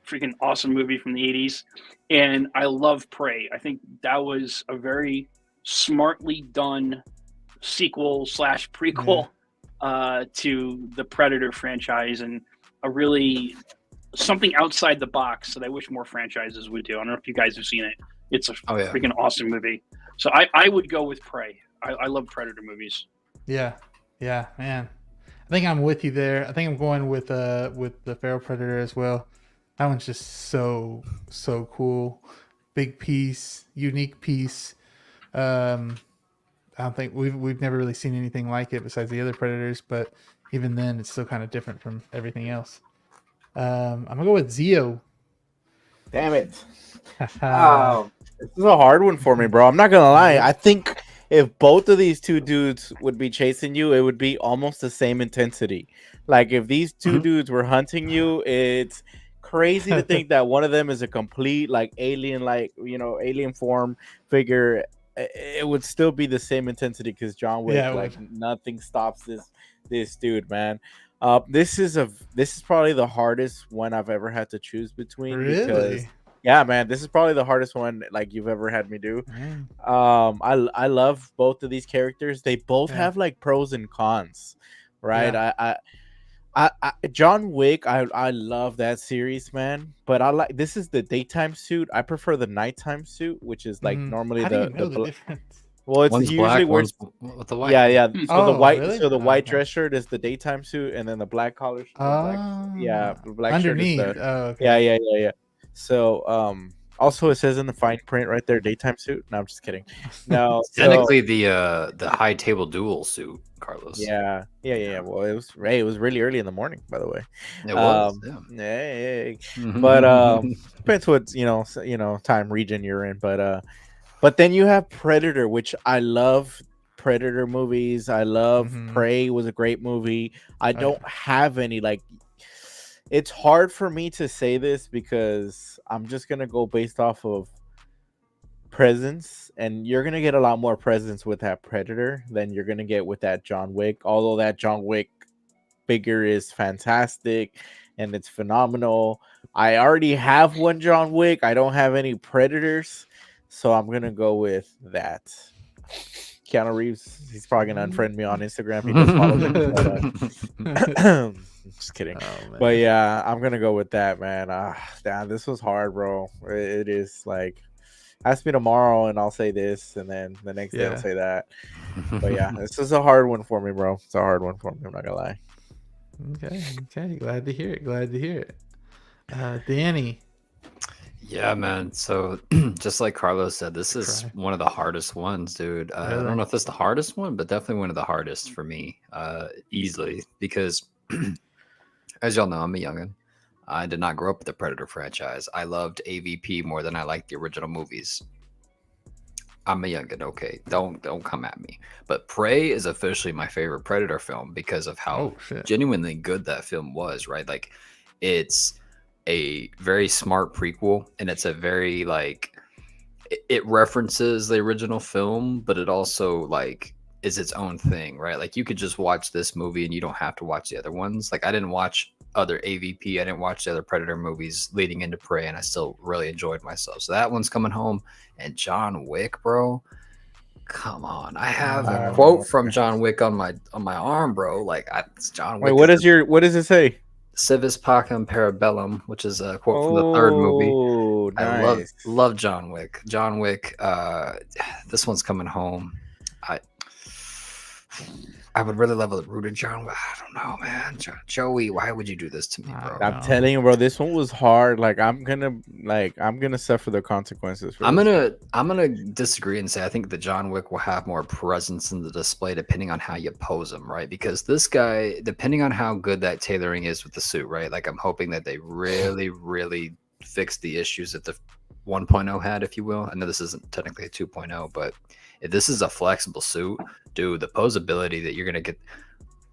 Freaking awesome movie from the 80s, and I love Prey. I think that was a very smartly done sequel / prequel to the Predator franchise, and a really something outside the box that I wish more franchises would do. I don't know if you guys have seen it. It's a freaking awesome movie. So I would go with Prey. I love Predator movies. Yeah, man. I think I'm with you there. I think I'm going with the Feral Predator as well. That one's just so cool. Big piece, unique piece. I don't think we've never really seen anything like it besides the other Predators, but even then it's still kind of different from everything else. I'm gonna go with Zio. Damn it. This is a hard one for me, bro. I'm not gonna lie. I think if both of these two dudes would be chasing you, it would be almost the same intensity. Like if these two dudes were hunting you, it's crazy to think that one of them is a complete alien form figure. It would still be the same intensity because John Wick, nothing stops this dude, man. This is probably the hardest one I've ever had to choose between. Really? Because, yeah, man, this is probably the hardest one you've ever had me do. I love both of these characters. They both have pros and cons, right? Yeah. John Wick, I love that series, man. But this is the daytime suit. I prefer the nighttime suit, which is normally How do you know the difference? Well, it's one's usually black, one's with the white. Yeah. So Really? the white dress shirt is the daytime suit, and then the black collar. The black underneath. shirt is Okay. Yeah. So also it says in the fine print right there, daytime suit. No, I'm just kidding. No, technically the high table duel suit, Carlos. Yeah. Well, it was really early in the morning, by the way. It was. But depends what time region you're in. But then you have Predator, which I love. Predator movies. I love. Prey was a great movie. I don't have any It's hard for me to say this because I'm just gonna go based off of presence, and you're gonna get a lot more presence with that Predator than you're gonna get with that John Wick. Although that John Wick figure is fantastic and it's phenomenal. I already have one John Wick. I don't have any Predators, so I'm gonna go with that. Keanu Reeves, he's probably gonna unfriend me on Instagram. He does follow me. Just kidding. Oh, but yeah, I'm gonna go with that, man. Damn, this was hard, bro. It is Ask me tomorrow, and I'll say this, and then the next day I'll say that. But yeah, this is a hard one for me, bro. It's a hard one for me. I'm not gonna lie. Okay. Glad to hear it. Danny. Yeah, man. So just like Carlos said, this is one of the hardest ones, dude. I don't know if it's the hardest one, but definitely one of the hardest for me, easily, because as y'all know, I'm a youngin'. I did not grow up with the Predator franchise. I loved AVP more than I liked the original movies. I'm a youngin', okay? Don't come at me. But Prey is officially my favorite Predator film because of how genuinely good that film was, right? Like, it's a very smart prequel, and it's a very, like, it references the original film, but it also, like, is its own thing, right? Like, you could just watch this movie and you don't have to watch the other ones. Like, I didn't watch other AVP, I didn't watch the other Predator movies leading into Prey, and I still really enjoyed myself. So that one's coming home. And John Wick, bro, come on! I have a quote from John Wick on my arm, bro. Like, it's John Wick. Wait, what does it say? Civis Pacem Parabellum, which is a quote from the third movie. Nice. I love John Wick. John Wick. This one's coming home. I would really love a rooted John Wick. I don't know, man. Joey, why would you do this to me, bro? I'm telling you, bro, this one was hard. Like, I'm gonna suffer the consequences. I'm gonna disagree and say I think that John Wick will have more presence in the display depending on how you pose him, right? Because this guy, depending on how good that tailoring is with the suit, right? Like, I'm hoping that they really, really fix the issues that the 1.0 had, if you will. I know this isn't technically a 2.0, but if this is a flexible suit, dude, the posability that you're gonna get,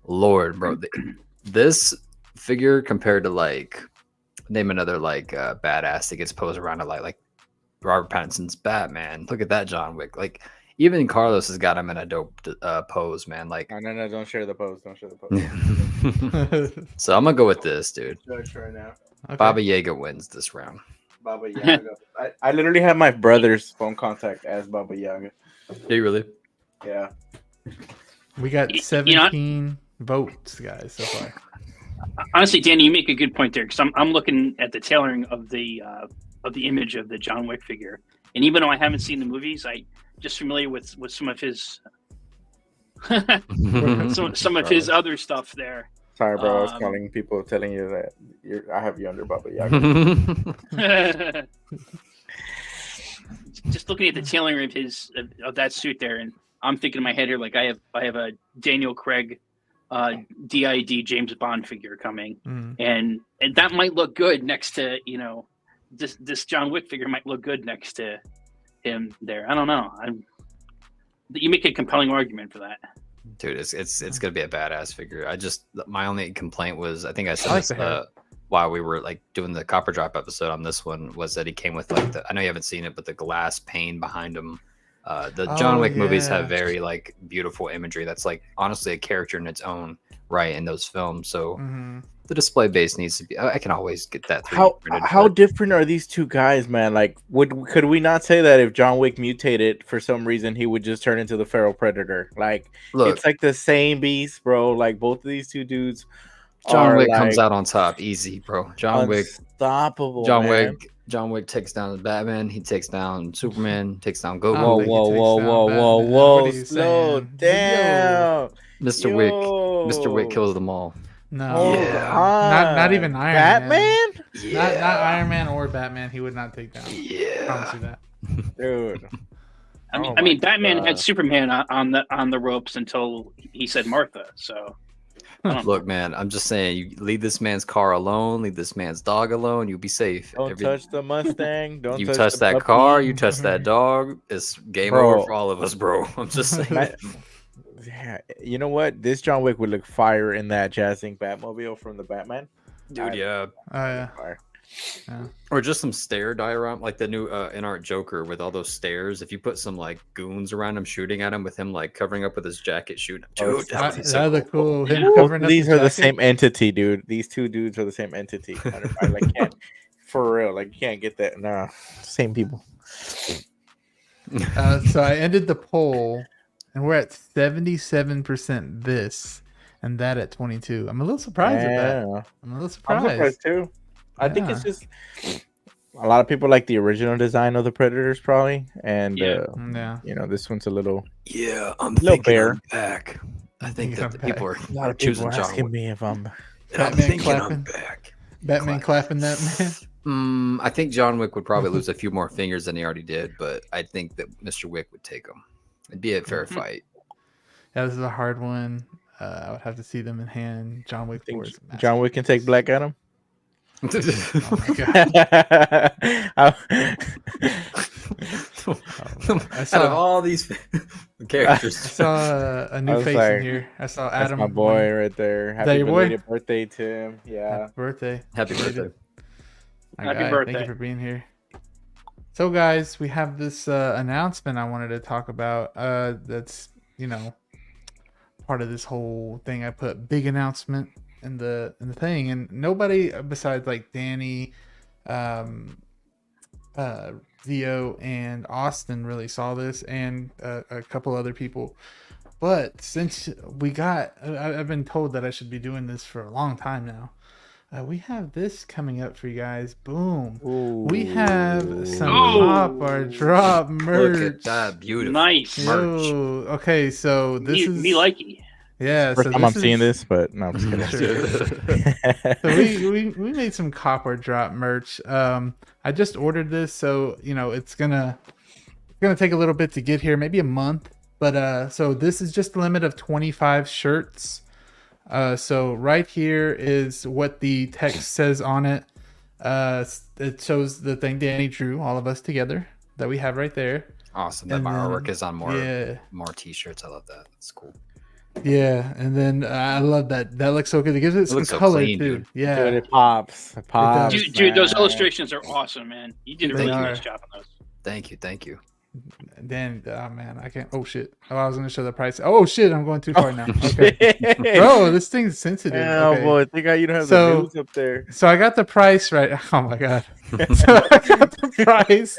Lord, bro, this figure compared to, like, name another, like, badass that gets posed around a light, like Robert Pattinson's Batman. Look at that John Wick. Like, even Carlos has got him in a dope pose, man. Like, no, don't share the pose. Don't share the pose. So I'm gonna go with this, dude. Right now. Okay. Baba Yaga wins this round. Baba Yaga. I literally have my brother's phone contact as Baba Yaga. Do you really? Yeah. We got 17 votes, guys, so far. Honestly, Danny, you make a good point there, because I'm looking at the tailoring of the image of the John Wick figure, and even though I haven't seen the movies, I just familiar with some of his some of his other stuff there. Sorry, bro. I was calling people, telling you that I have you under Baba Yaga. Just looking at the tailoring of that suit there, and I'm thinking in my head here, like, I have a Daniel Craig DID James Bond figure coming, and that might look good next to, you know, this John Wick figure might look good next to him there. I don't know. You make a compelling argument for that. Dude, it's gonna be a badass figure. My only complaint was, I think I said this while we were, like, doing the Copper Drop episode on this one, was that he came with, like, I know you haven't seen it, but the glass pane behind him. The John Wick movies have very, like, beautiful imagery that's, like, honestly a character in its own right in those films. So the display base needs to be. I can always get that. How different are these two guys, man? Like, could we not say that if John Wick mutated for some reason, he would just turn into the feral predator? Like, it's like the same beast, bro. Like, both of these two dudes. John Wick comes out on top, easy, bro. John Wick, unstoppable. John Wick takes down Batman. He takes down Superman. Takes down Goku. Whoa! Slow down, Mr. Wick. Mr. Wick kills them all. No, not even Iron Man. Not Iron Man or Batman. He would not take down. Yeah, I promise you that, dude. I mean, Batman had Superman on the ropes until he said Martha. So. Look, man, I'm just saying, you leave this man's car alone, leave this man's dog alone, you'll be safe. Don't touch the Mustang. Don't you touch that car, you touch that dog, it's game over for all of us, bro. I'm just saying. Yeah, you know what? This John Wick would look fire in that Jazzing Batmobile from the Batman. Dude, yeah. Oh, yeah. Yeah. Or just some stair diorama, like the new in-art Joker with all those stairs. If you put some, like, goons around him shooting at him with him, like, covering up with his jacket shooting him. Dude, that'd cool. These are the same entity, dude. These two dudes are the same entity. For real, like, you can't get that. Nah, same people. So I ended the poll, and we're at 77% this, and that at 22. I'm a little surprised at that. I'm a little surprised. I'm surprised too. I think it's just a lot of people like the original design of the Predators, probably, and this one's a little. Yeah, I'm thinking I'm back. I think that the people a lot of people asking me if I'm. Batman clapping. I'm back. Batman clapping that man. I think John Wick would probably lose a few more fingers than he already did, but I think that Mr. Wick would take him. It'd be a fair fight. Yeah, this is a hard one. I would have to see them in hand. John Wick. John Wick can take Black Adam. Oh my god! I saw all these characters. I saw a new face in here. I saw Adam. That's my boy right there. Happy belated birthday to him. Yeah. Happy birthday. Happy birthday. Happy birthday. Thank you for being here. So guys, we have this announcement I wanted to talk about. That's part of this whole thing. I put big announcement in the thing, and nobody besides like Danny, Theo, and Austin really saw this, and a couple other people. But since I've been told that I should be doing this for a long time now. We have this coming up for you guys. Boom. Ooh. We have some Pop or Drop merch. Look at that. Beautiful. Nice merch. Okay, so this is me likey. Yeah, first time I'm seeing this, but no, I'm just kidding. So we made some Cop or Drop merch. I just ordered this, so it's gonna take a little bit to get here, maybe a month. But so this is just a limit of 25 shirts. So right here is what the text says on it. It shows the thing Danny drew, all of us together, that we have right there. Awesome. That my artwork is on more t-shirts. I love that. That's cool. Yeah, and then I love that. That looks so good. It gives it some color clean, too. dude. Yeah, Dude, it pops. It pops. Dude, those illustrations are awesome, man. You did a really nice job on those. Thank you. Then, oh man, I can't. Oh shit! Oh, I was gonna show the price. Oh shit! I'm going too far now. Okay, bro, this thing's sensitive. Oh okay. boy, I think you don't have the news up there. So I got the price right. Oh my god! So I got the price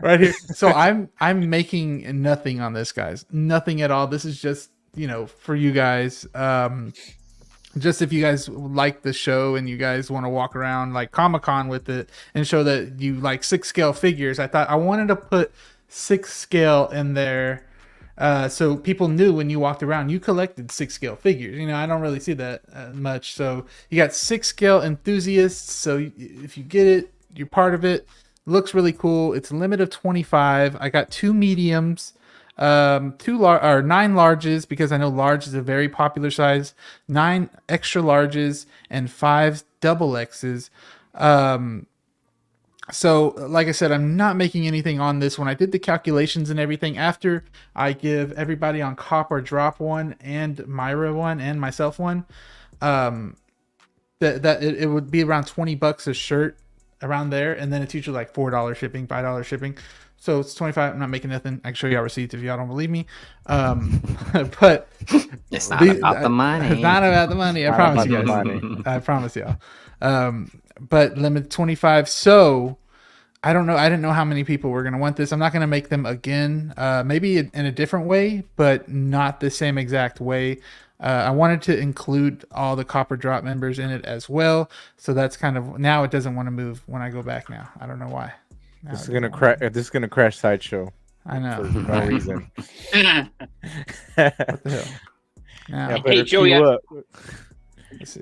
right here. So I'm making nothing on this, guys. Nothing at all. This is just for you guys. Just if you guys like the show and you guys want to walk around like Comic-Con with it and show that you like 6-scale figures, I thought I wanted to put 6-scale in there so people knew when you walked around you collected 6-scale figures. I don't really see that much. So you got 6-scale enthusiasts. So if you get it, you're part of it. Looks really cool. It's a limit of 25. I got 2 mediums. 9 larges, because I know large is a very popular size, 9 extra larges, and 5 double X's. So like I said, I'm not making anything on this one. I did the calculations and everything after I give everybody on Cop or Drop one and Myra one and myself one. It would be around $20 a shirt, around there, and then it's usually like $4 shipping, $5 shipping. So it's 25. I'm not making nothing. I can show y'all receipts if y'all don't believe me. But it's not about the money. It's not about the money. I promise you guys. I promise y'all. But limit 25. So I don't know. I didn't know how many people were going to want this. I'm not going to make them again. Maybe in a different way, but not the same exact way. I wanted to include all the Cop or Drop members in it as well. So that's kind of, now it doesn't want to move when I go back now. I don't know why. This is gonna crash. This is gonna crash Sideshow. I know. For no reason. What the hell? Yeah, hey Joey.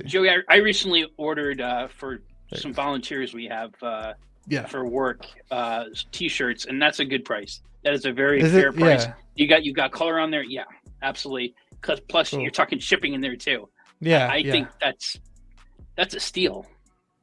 Joey, I recently ordered for some volunteers we have for work t-shirts, and that's a good price. That is a very fair price. Yeah. You got color on there. Yeah, absolutely. Plus you're talking shipping in there too. Yeah, I think that's a steal.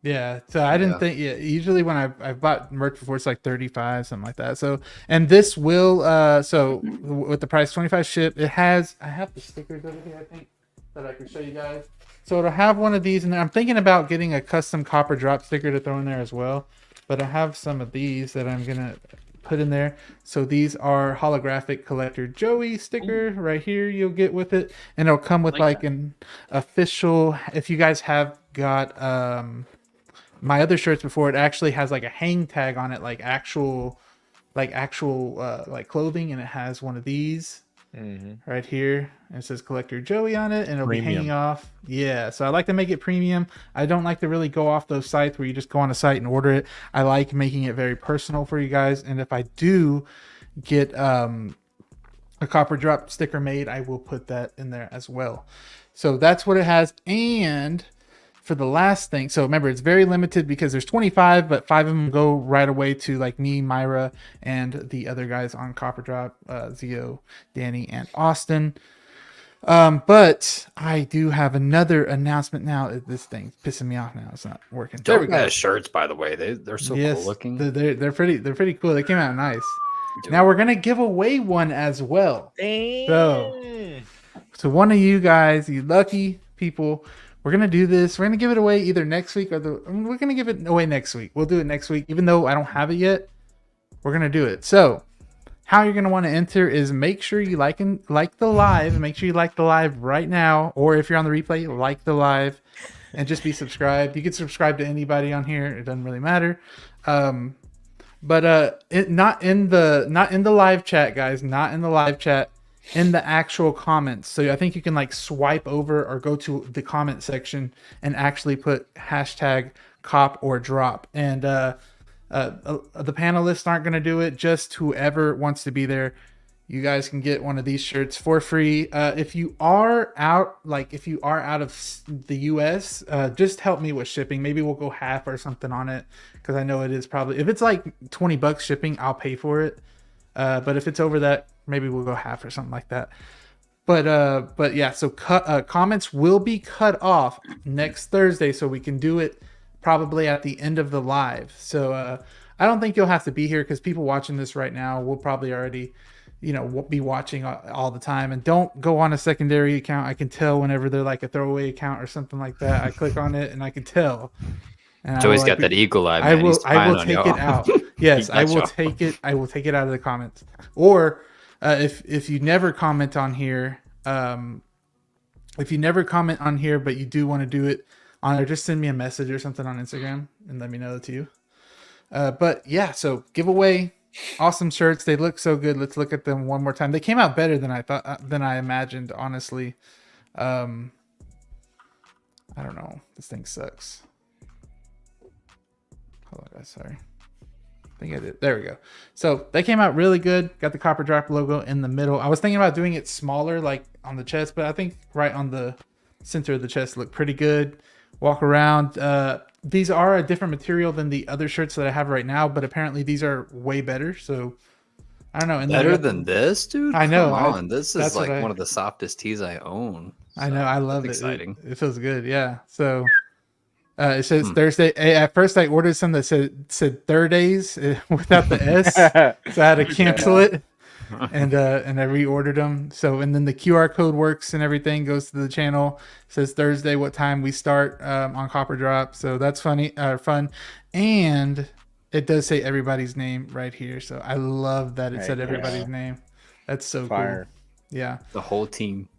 Yeah, so I didn't think. Yeah, usually when I've bought merch before, it's like 35, something like that. So, and this will so with the price 25 ship, I have the stickers over here, I think, that I can show you guys. So it'll have one of these, and I'm thinking about getting a custom Cop or Drop sticker to throw in there as well. But I have some of these that I'm gonna put in there. So these are holographic collector Joey sticker right here. You'll get with it, and it'll come with like an official. If you guys have got my other shirts before, it actually has like a hang tag on it, like actual clothing, and it has one of these. right here. And it says Collector Joey on it, and it'll be hanging off. Yeah, so I like to make it premium. I don't like to really go off those sites where you just go on a site and order it. I like making it very personal for you guys. And if I do get a copper drop sticker made, I will put that in there as well. So that's what it has. And for the last thing, so remember, it's very limited because there's 25, but 5 of them go right away to like me, Myra, and the other guys on Copper Drop, Zio, Danny, and Austin. But I do have another announcement now. This thing's pissing me off now. It's not working. There we go. Shirts, by the way, they're so cool looking. They're pretty cool. They came out nice. Dude. Now we're gonna give away one as well. Damn. So one of you guys, you lucky people, we're gonna do this. We're gonna give it away either next week or we're gonna give it away next week. We'll do it next week, even though I don't have it yet. We're gonna do it. So how you're gonna want to enter is make sure you like the live. Make sure you like the live right now, or if you're on the replay, like the live, and just be subscribed. You can subscribe to anybody on here. It doesn't really matter. But not in the live chat, guys. Not in the live chat. In the actual comments. So I think you can like swipe over or go to the comment section and actually put hashtag cop or drop. And the panelists aren't going to do it. Just whoever wants to be there. You guys can get one of these shirts for free. If you are out of the US, just help me with shipping. Maybe we'll go half or something on it, because I know it is probably, if it's like $20 shipping, I'll pay for it. But if it's over that, maybe we'll go half or something like that. But yeah, so comments will be cut off next Thursday, so we can do it probably at the end of the live. So I don't think you'll have to be here, because people watching this right now will probably already, be watching all the time. And don't go on a secondary account. I can tell whenever they're like a throwaway account or something like that. I click on it and I can tell. And Joey's got that eagle eye. Man. I will take it out. Yes, I will take it. I will take it out of the comments. Or if you never comment on here, but you do want to do it on there, just send me a message or something on Instagram and let me know that too. But yeah, so giveaway, awesome shirts. They look so good. Let's look at them one more time. They came out better than I imagined, honestly. I don't know. This thing sucks. Hold on, guys. Sorry. I think I did. There we go. So they came out really good. Got the Copper Drop logo in the middle. I was thinking about doing it smaller, like on the chest, but I think right on the center of the chest looked pretty good. Walk around. These are a different material than the other shirts that I have right now, but apparently these are way better. So I don't know. And better than this, dude? I know. Come on. This is like one of the softest tees I own. So I know. I love it. Exciting. It feels good. Yeah. So it says Thursday. At first, I ordered some that said Thursdays without the S, so I had to cancel it, and I reordered them. So and then the QR code works and everything goes to the channel. It says Thursday, what time we start on Copper Drop. So that's fun, and it does say everybody's name right here. So I love that it said everybody's name. That's so cool. Yeah, the whole team.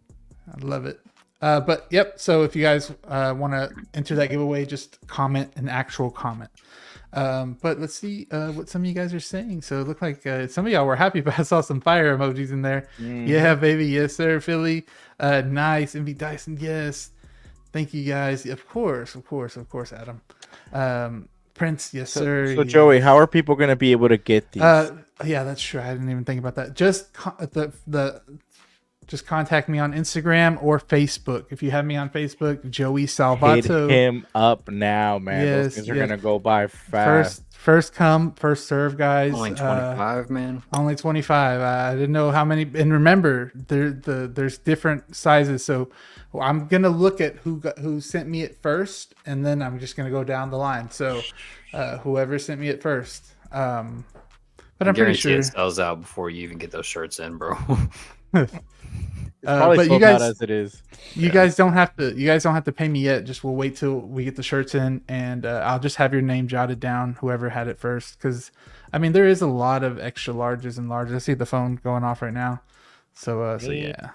I love it. But yep, so if you guys want to enter that giveaway, just comment an actual comment. But let's see what some of you guys are saying. So it looked like some of y'all were happy, but I saw some fire emojis in there. Yeah, baby. Yes, sir. Philly. Nice. MV Dyson. Yes. Thank you guys. Of course, Adam. Prince. Yes, sir. So Joey, how are people going to be able to get these? Yeah, that's true. I didn't even think about that. Just just contact me on Instagram or Facebook. If you have me on Facebook, Joey Salvato. Hit him up now, man. Yes, those things are gonna go by fast. First come, first serve, guys. Only 25, man. Only 25. I didn't know how many. And remember, there's different sizes. So I'm gonna look at who sent me it first, and then I'm just gonna go down the line. So whoever sent me it first. But I'm pretty sure it sells out before you even get those shirts in, bro. But you guys, as it is. You guys don't have to pay me yet. Just we'll wait till we get the shirts in, and I'll just have your name jotted down, whoever had it first. Because I mean, there is a lot of extra larges and larges. I see the phone going off right now. So yeah.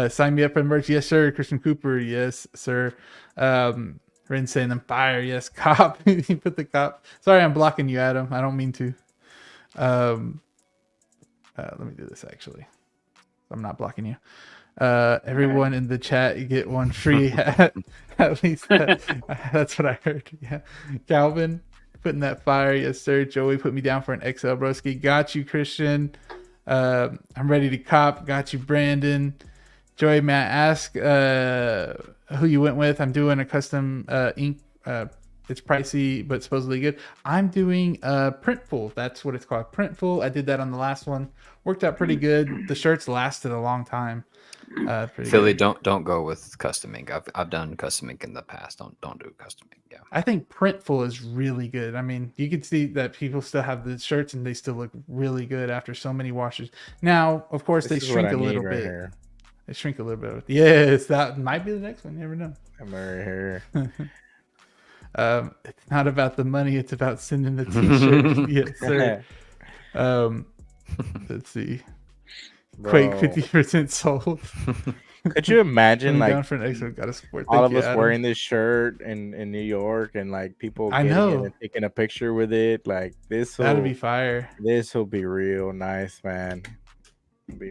Sign me up for merch. Yes, sir. Christian Cooper. Yes, sir. Rin saying them fire. Yes, cop. You put the cop. Sorry, I'm blocking you, Adam. I don't mean to. let me do this actually. I'm not blocking you. Everyone in the chat, you get one free hat. At least that's what I heard. Yeah, Calvin putting that fire. Yes, sir. Joey put me down for an XL broski. Got you, Christian. I'm ready to cop. Got you, Brandon. Joey, may I ask who you went with? I'm doing a custom ink. It's pricey, but supposedly good. I'm doing Printful. That's what it's called, Printful. I did that on the last one. Worked out pretty good. The shirts lasted a long time. Philly, good. don't go with custom ink. I've done custom ink in the past. Don't do custom ink. Yeah, I think Printful is really good. I mean, you can see that people still have the shirts and they still look really good after so many washes. Now, of course, they shrink a little bit. Here. They shrink a little bit. Yes, that might be the next one. You never know. I'm right here. It's not about the money. It's about sending the t-shirt. Yes, sir. Let's see. Bro. Quake 50% sold. Could you imagine like down for an extra, gotta support. all of us wearing this shirt in New York and like people getting it and taking a picture with it? Like this, that'd be fire. This will be real nice, man.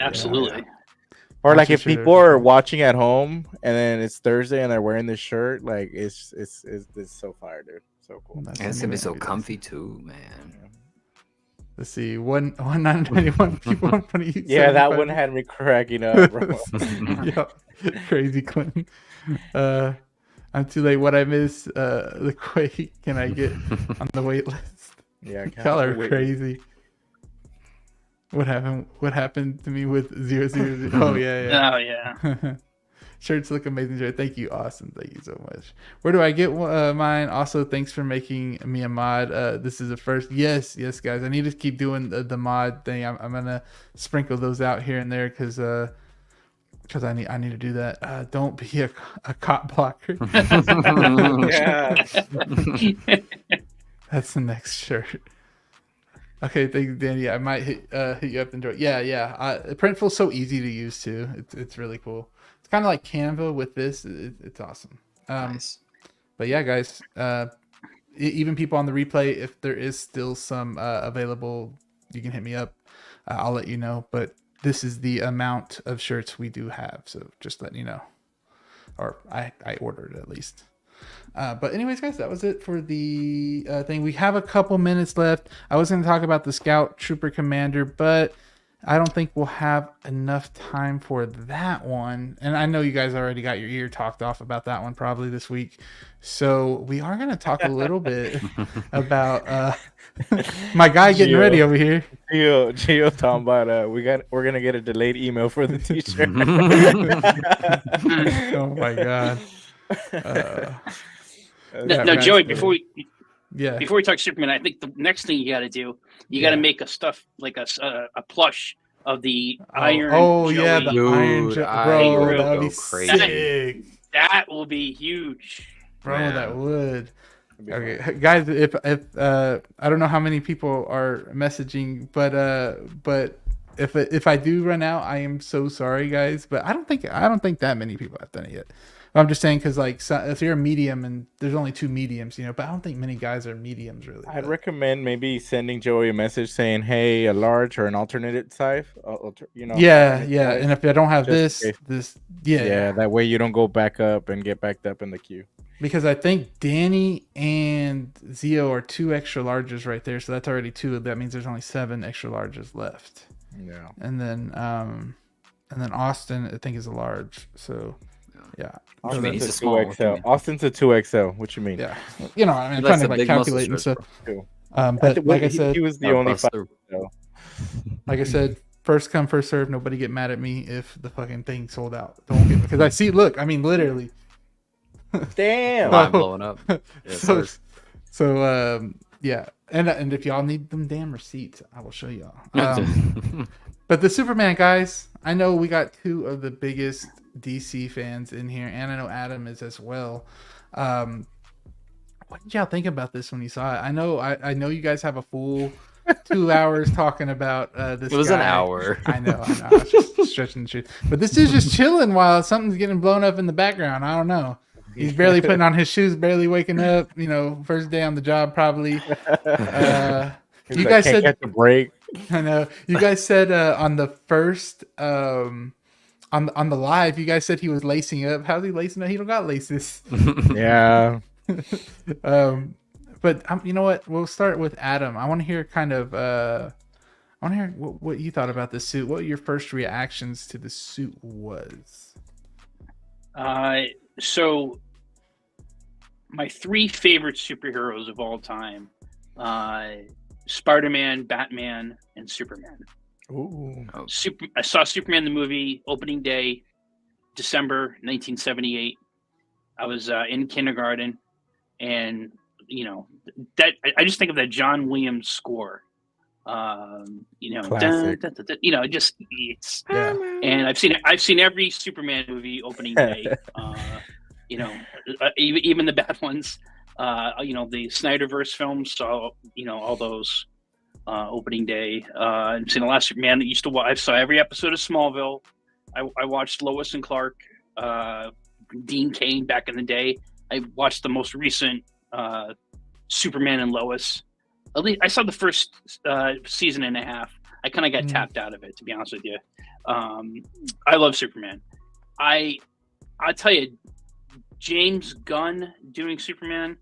Absolutely. Or like if people are watching at home and then it's Thursday and they're wearing this shirt, like it's so fire, dude. So cool. And it's gonna be so comfy too, man. Let's see, 1991 people in front of you. Yeah, that one had me cracking up, bro. Yeah, crazy Clinton. I'm too late. What I miss? The Quake. Can I get on the wait list? Yeah, y'all are crazy. What happened? What happened to me with 000? Oh yeah. Oh yeah. Shirts look amazing, Jared. Thank you, Austin. Thank you so much. Where do I get mine? Also, thanks for making me a mod. This is the first. Yes, guys. I need to keep doing the mod thing. I'm gonna sprinkle those out here and there because I need to do that. Don't be a cop blocker. Yeah. That's the next shirt. Okay, thank you, Danny. I might hit you up and enjoy. Yeah. Printful's so easy to use too. It's really cool. It's kind of like Canva with this. It's awesome. Nice. But yeah, guys. Even people on the replay, if there is still some available, you can hit me up. I'll let you know. But this is the amount of shirts we do have. So just letting you know. Or I ordered it at least. But anyways, guys, that was it for the thing. We have a couple minutes left. I was going to talk about the Scout Trooper Commander, but I don't think we'll have enough time for that one. And I know you guys already got your ear talked off about that one probably this week. So we are going to talk a little bit about my guy getting ready over here. Gio talking about we're going to get a delayed email for the t-shirt. Oh my God. No, Joey, before we talk Superman, I think the next thing you got to do, you got to make a stuff like a plush of the Iron. Oh Joey. Yeah, the Iron bro, that would be sick. That will be huge, bro. Man. That would. Okay, guys, if I don't know how many people are messaging, but if I do run out, I am so sorry, guys. But I don't think that many people have done it yet. I'm just saying because like if you're a medium and there's only 2 mediums, but I don't think many guys are mediums really. I'd recommend maybe sending Joey a message saying, "Hey, a large or an alternative size." Yeah. And if I don't have this, that way you don't go back up and get backed up in the queue. Because I think Danny and Zio are 2 extra larges right there, so that's already 2. That means there's only 7 extra larges left. Yeah. And then Austin I think is a large. So yeah. Austin's a 2XL. Austin's a 2XL. What you mean? Yeah. I'm trying to like calculate and stuff. But like I said, he was the only 5. Like I said, first come, first serve. Nobody get mad at me if the fucking thing sold out. Don't get because I see. Look, I mean, literally. Damn. Line blowing up. Yeah. And if y'all need them damn receipts, I will show y'all. But the Superman guys, I know we got 2 of the biggest DC fans in here, and I know Adam is as well. What did y'all think about this when you saw it? I know you guys have a full 2 hours talking about this. It was an hour. I know. I was just stretching the truth. But this is just chilling while something's getting blown up in the background. I don't know. He's barely putting on his shoes, barely waking up. First day on the job, probably. You guys said catch a break. I know. You guys said on the first on the live, you guys said he was lacing up. How's he lacing up? He don't got laces. Yeah. But you know what? We'll start with Adam. I want to hear kind of I want to hear what you thought about the suit. What your first reactions to the suit was? So my 3 favorite superheroes of all time: Spider-Man, Batman, and Superman. Ooh. I saw Superman the movie opening day, December 1978. I was in kindergarten, and that I just think of that John Williams score. Classic. Just it's Yeah. And I've seen every Superman movie opening day. Even the bad ones. The Snyderverse films. So all those opening day. I've seen the last Superman. I saw every episode of Smallville. I watched Lois and Clark. Dean Cain back in the day. I watched the most recent Superman and Lois. At least I saw the first season and a half. I kind of got tapped out of it, to be honest with you. I love Superman. I'll tell you, James Gunn doing Superman.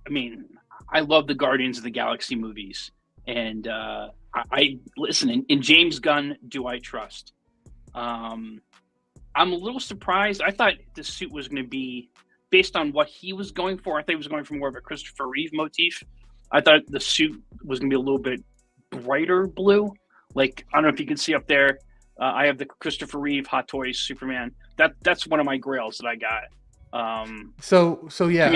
I mean, I love the Guardians of the Galaxy movies, and I listen. In James Gunn, do I trust? I'm a little surprised. I thought the suit was going to be based on what he was going for. I thought he was going for more of a Christopher Reeve motif. I thought the suit was going to be a little bit brighter blue. Like, I don't know if you can see up there. I have the Christopher Reeve Hot Toys Superman. That's one of my grails that I got. So yeah,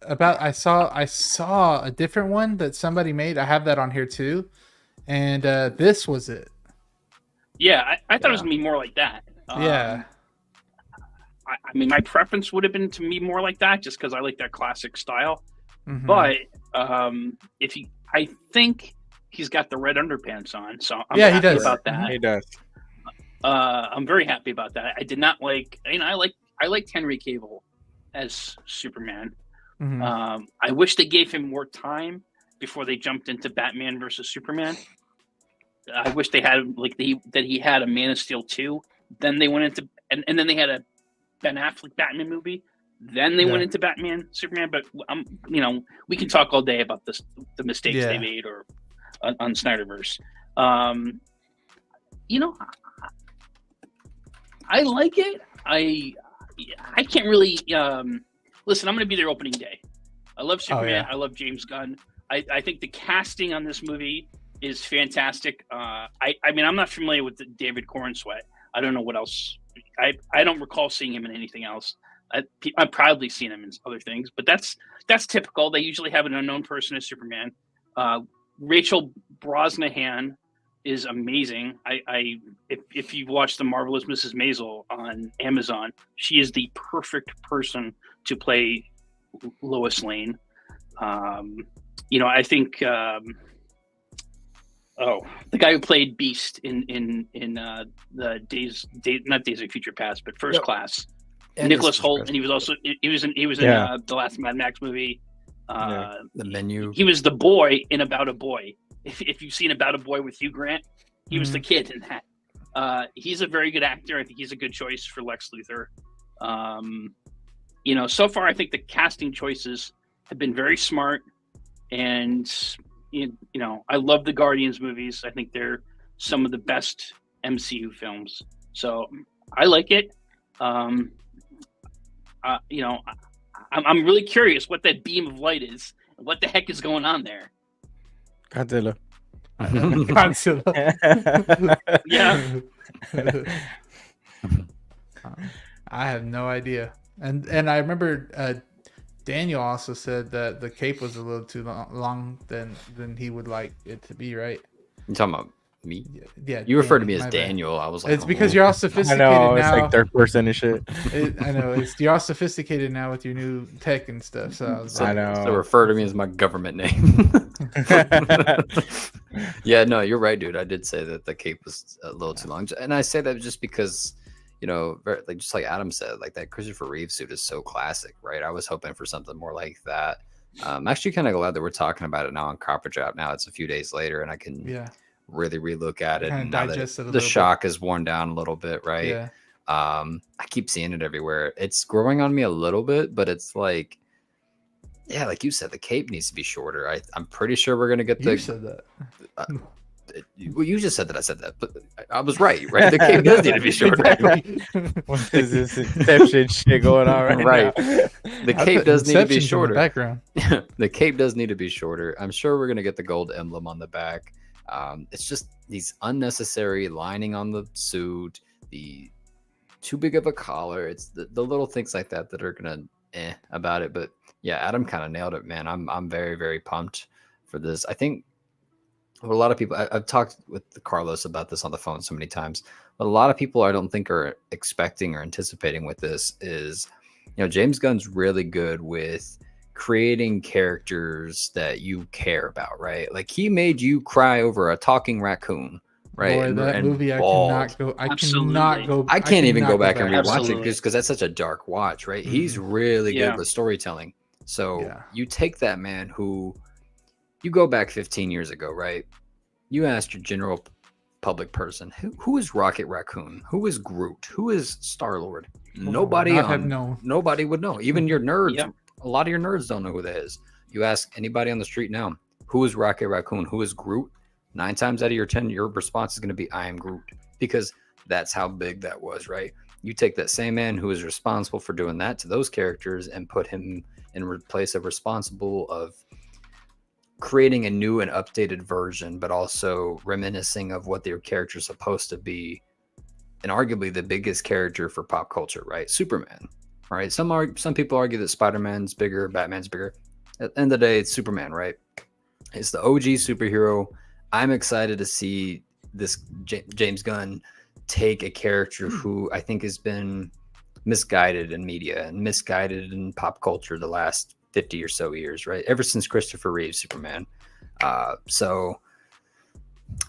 about I saw a different one that somebody made. I have that on here too, and this was it. Yeah, I thought it was gonna be more like that. Yeah. I mean, my preference would have been to be more like that, just because I like that classic style. Mm-hmm. But I think he's got the red underpants on, so I'm happy he does. about that. He does. I'm very happy about that. I did not like. I liked Henry Cavill as Superman. Mm-hmm. I wish they gave him more time before they jumped into Batman versus Superman. I wish they had that he had a Man of Steel 2. Then they went into and then they had a Ben Affleck Batman movie. Then they went into Batman Superman. But we can talk all day about the mistakes they made or on Snyderverse. I like it. I can't really listen. I'm going to be there opening day. I love Superman. I love James Gunn. I think the casting on this movie is fantastic. I mean, I'm not familiar with David Cornsweet. I don't know what else. I don't recall seeing him in anything else. I've proudly seen him in other things, but that's typical. They usually have an unknown person as Superman. Rachel Brosnahan is amazing. If you've watched The Marvelous Mrs. Maisel on Amazon, she is the perfect person to play Lois Lane. I think the guy who played Beast in the not Days of Future Past, but First Class, Nicholas Hoult, and he was in the last Mad Max movie. The Menu. He was the boy in About a Boy. If you've seen About a Boy with Hugh Grant, he was the kid in that. He's a very good actor. I think he's a good choice for Lex Luthor. So far I think the casting choices have been very smart, and I love the Guardians movies. I think they're some of the best MCU films. So I like it. I'm really curious what that beam of light is. What the heck is going on there? Godzilla. Yeah. I have no idea. And I remember Daniel also said that the cape was a little too long than he would like it to be, right? You talking about me? Yeah. You refer to me as Daniel. I was like, it's because you're all sophisticated now. It's like third person and shit. I know. You're all sophisticated now with your new tech and stuff. So I know. So refer to me as my government name. Yeah, no, you're right, dude. I did say that the cape was a little too long, and I say that just because, just like Adam said, like that Christopher Reeve suit is so classic, right? I was hoping for something more like that. I'm actually kind of glad that we're talking about it now on Copper Drop. Now it's a few days later, and I can really relook at it. Kind And of now digest it a that the little shock is worn down a little bit, right? Yeah. I keep seeing it everywhere. It's growing on me a little bit, but it's like, yeah, like you said, the cape needs to be shorter. I'm pretty sure we're gonna get the. You said that. Well, you just said that I said that, but I was right. The cape does need to be shorter. What is this Inception shit going on right now? The cape does need to be Inception's in the shorter. background. The cape does need to be shorter. I'm sure we're gonna get the gold emblem on the back. It's just these unnecessary lining on the suit, the too big of a collar. It's the little things like that that are gonna about it. But yeah, Adam kind of nailed it, man. I'm very, very pumped for this. I think a lot of people, I've talked with Carlos about this on the phone so many times, but a lot of people I don't think are expecting or anticipating with this is, James Gunn's really good with creating characters that you care about, right? Like he made you cry over a talking raccoon, right? Boy, that movie, Absolutely. I can't even go back and rewatch Absolutely. it just because that's such a dark watch, right? He's really good with storytelling. So you take that man who you go back 15 years ago, right? You asked your general public person, who is Rocket Raccoon? Who is Groot? Who is Star-Lord? Nobody would know. Even your nerds, a lot of your nerds don't know who that is. You ask anybody on the street now, who is Rocket Raccoon? Who is Groot? 9 times out of your 10, your response is going to be, I am Groot, because that's how big that was, right? You take that same man who is responsible for doing that to those characters and put him in place of responsible of creating a new and updated version, but also reminiscing of what their character is supposed to be, and arguably the biggest character for pop culture, right? Superman, right? Some people argue that Spider-Man's bigger, Batman's bigger. At the end of the day, it's Superman, right? It's the OG superhero. I'm excited to see this James Gunn take a character who I think has been misguided in media and misguided in pop culture the last 50 or so years, right? Ever since Christopher Reeve's Superman. So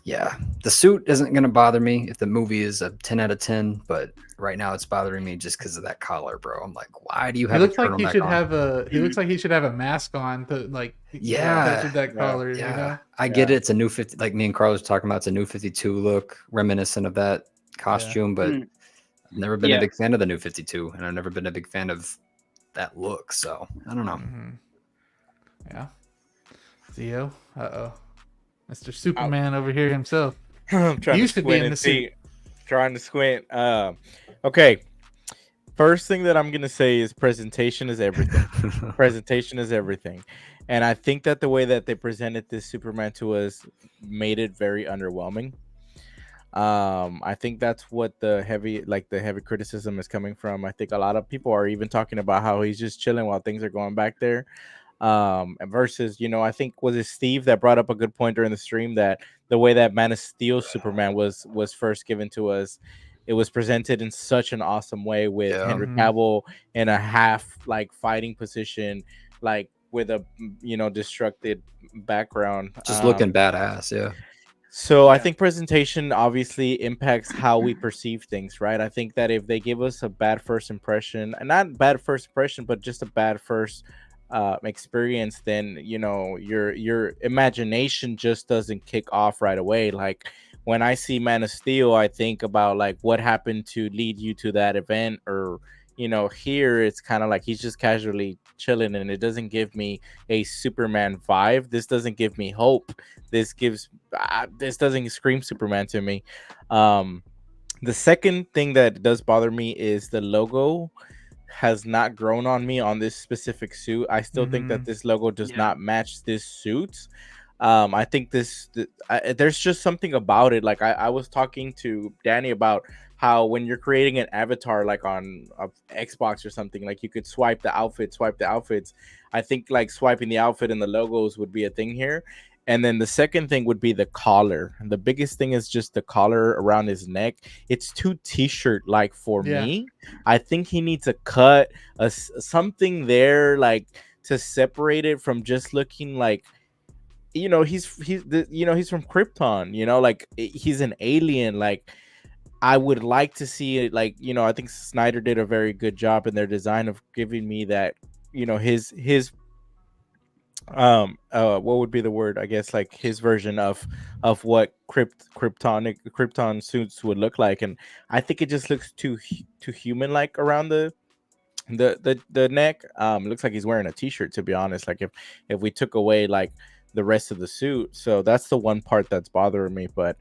yeah, the suit isn't going to bother me if the movie is a 10 out of 10, but right now it's bothering me just because of that collar, bro. I'm like, why do you have he looks like he should have a mask on to like that collar, you know? I get it. It's a new 50, like me and Carlos were talking about, it's a new 52 look reminiscent of that costume, but I've never been a big fan of the new 52, and I've never been a big fan of that look, so I don't know. Yeah. Theo, Mr. Superman over here himself. I'm trying to squint and see. Trying to squint. Okay. First thing that I'm gonna say is presentation is everything. Presentation is everything, and I think that the way that they presented this Superman to us made it very underwhelming. I think that's what the heavy criticism is coming from. I think a lot of people are even talking about how he's just chilling while things are going back there. Versus, I think was it Steve that brought up a good point during the stream that the way that Man of Steel Superman was first given to us, it was presented in such an awesome way with Henry Cavill in a half like fighting position, like with a destructed background, just looking badass. So I think presentation obviously impacts how we perceive things, right? I think that if they give us a bad first impression, and not bad first impression, but just a bad first experience, then your imagination just doesn't kick off right away. Like when I see Man of Steel, I think about like what happened to lead you to that event, or here it's kind of like he's just casually chilling, and it doesn't give me a Superman vibe. This doesn't give me hope. This doesn't scream Superman to me. The second thing that does bother me is the logo has not grown on me on this specific suit. I still think that this logo does not match this suit. I think there's just something about it. Like I was talking to Danny about how when you're creating an avatar, like on Xbox or something, like you could swipe the outfits. I think like swiping the outfit and the logos would be a thing here. And then the second thing would be the collar. And the biggest thing is just the collar around his neck. It's too t-shirt like for me. I think he needs a cut, something there like to separate it from just looking like, he's from Krypton, like he's an alien. Like I would like to see it, like, I think Snyder did a very good job in their design of giving me that, his what would be the word? I guess like his version of what Krypton suits would look like, and I think it just looks too human like around the neck. Looks like he's wearing a t-shirt, to be honest. Like if we took away like the rest of the suit, so that's the one part that's bothering me. But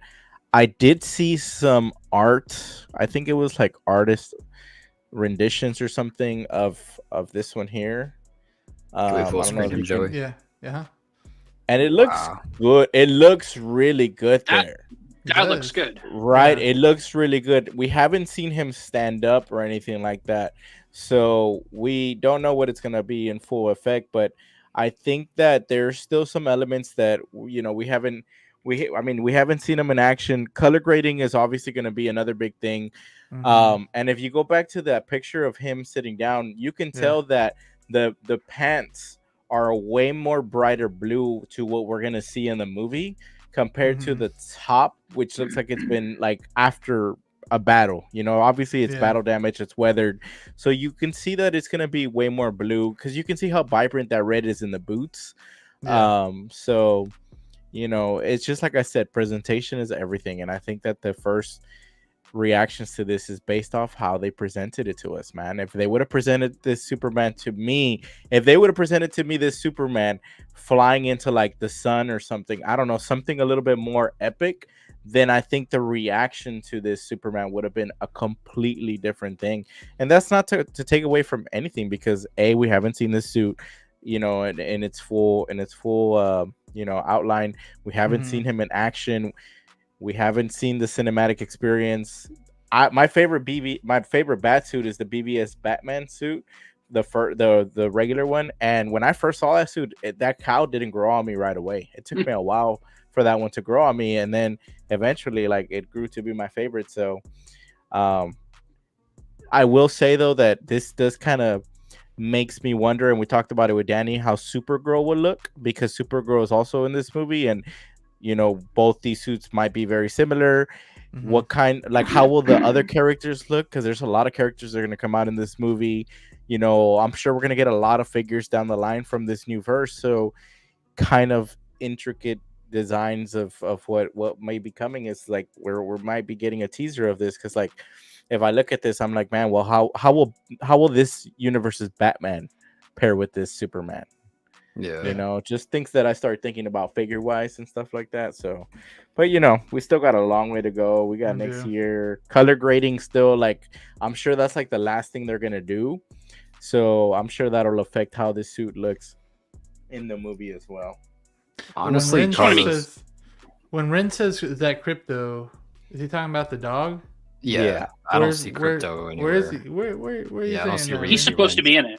I did see some art. I think it was like artist renditions or something of this one here. Can we full I don't know screen if him, you Joey? can, Yeah. and it looks good. It looks really good there. That looks good. Right. Yeah. It looks really good. We haven't seen him stand up or anything like that. So we don't know what it's going to be in full effect, but I think that there's still some elements that, you know, we haven't seen him in action. Color grading is obviously going to be another big thing. And if you go back to that picture of him sitting down, you can tell that the pants are a way more brighter blue to what we're going to see in the movie compared to the top, which looks like it's been like after a battle. You know, obviously it's battle damage, it's weathered, so you can see that it's going to be way more blue because you can see how vibrant that red is in the boots. So, you know, it's just like I said, presentation is everything, and I think that the first reactions to this is based off how they presented it to us, man. If they would have presented this Superman to me, this Superman flying into like the sun or something, I don't know, something a little bit more epic, then I think the reaction to this Superman would have been a completely different thing. And that's not to take away from anything, because we haven't seen this suit, you know, in its full you know, outline. We haven't seen him in action. We haven't seen the cinematic experience. My favorite bat suit is the BVS Batman suit, the regular one. And when I first saw that suit, that cowl didn't grow on me right away. It took me a while for that one to grow on me, and then eventually, like, it grew to be my favorite. So, I will say though that this does kind of makes me wonder, and we talked about it with Danny, how Supergirl would look, because Supergirl is also in this movie, and you know, both these suits might be very similar. What kind, like, how will the other characters look? Because there's a lot of characters that are going to come out in this movie. You know, I'm sure we're going to get a lot of figures down the line from this new verse. So, kind of intricate designs of what may be coming is like we might be getting a teaser of this. Because, like, if I look at this, I'm like, man, well, how will this universe's Batman pair with this Superman? Yeah, you know, just things that I start thinking about figure wise and stuff like that. So, but you know, we still got a long way to go. We got next year. Color grading still, like, I'm sure that's like the last thing they're gonna do. So I'm sure that'll affect how this suit looks in the movie as well. Honestly, when Ren says that Crypto, is he talking about the dog? Yeah. I don't see Crypto anywhere. Where is he? Where is he? I don't see He's supposed to be in it.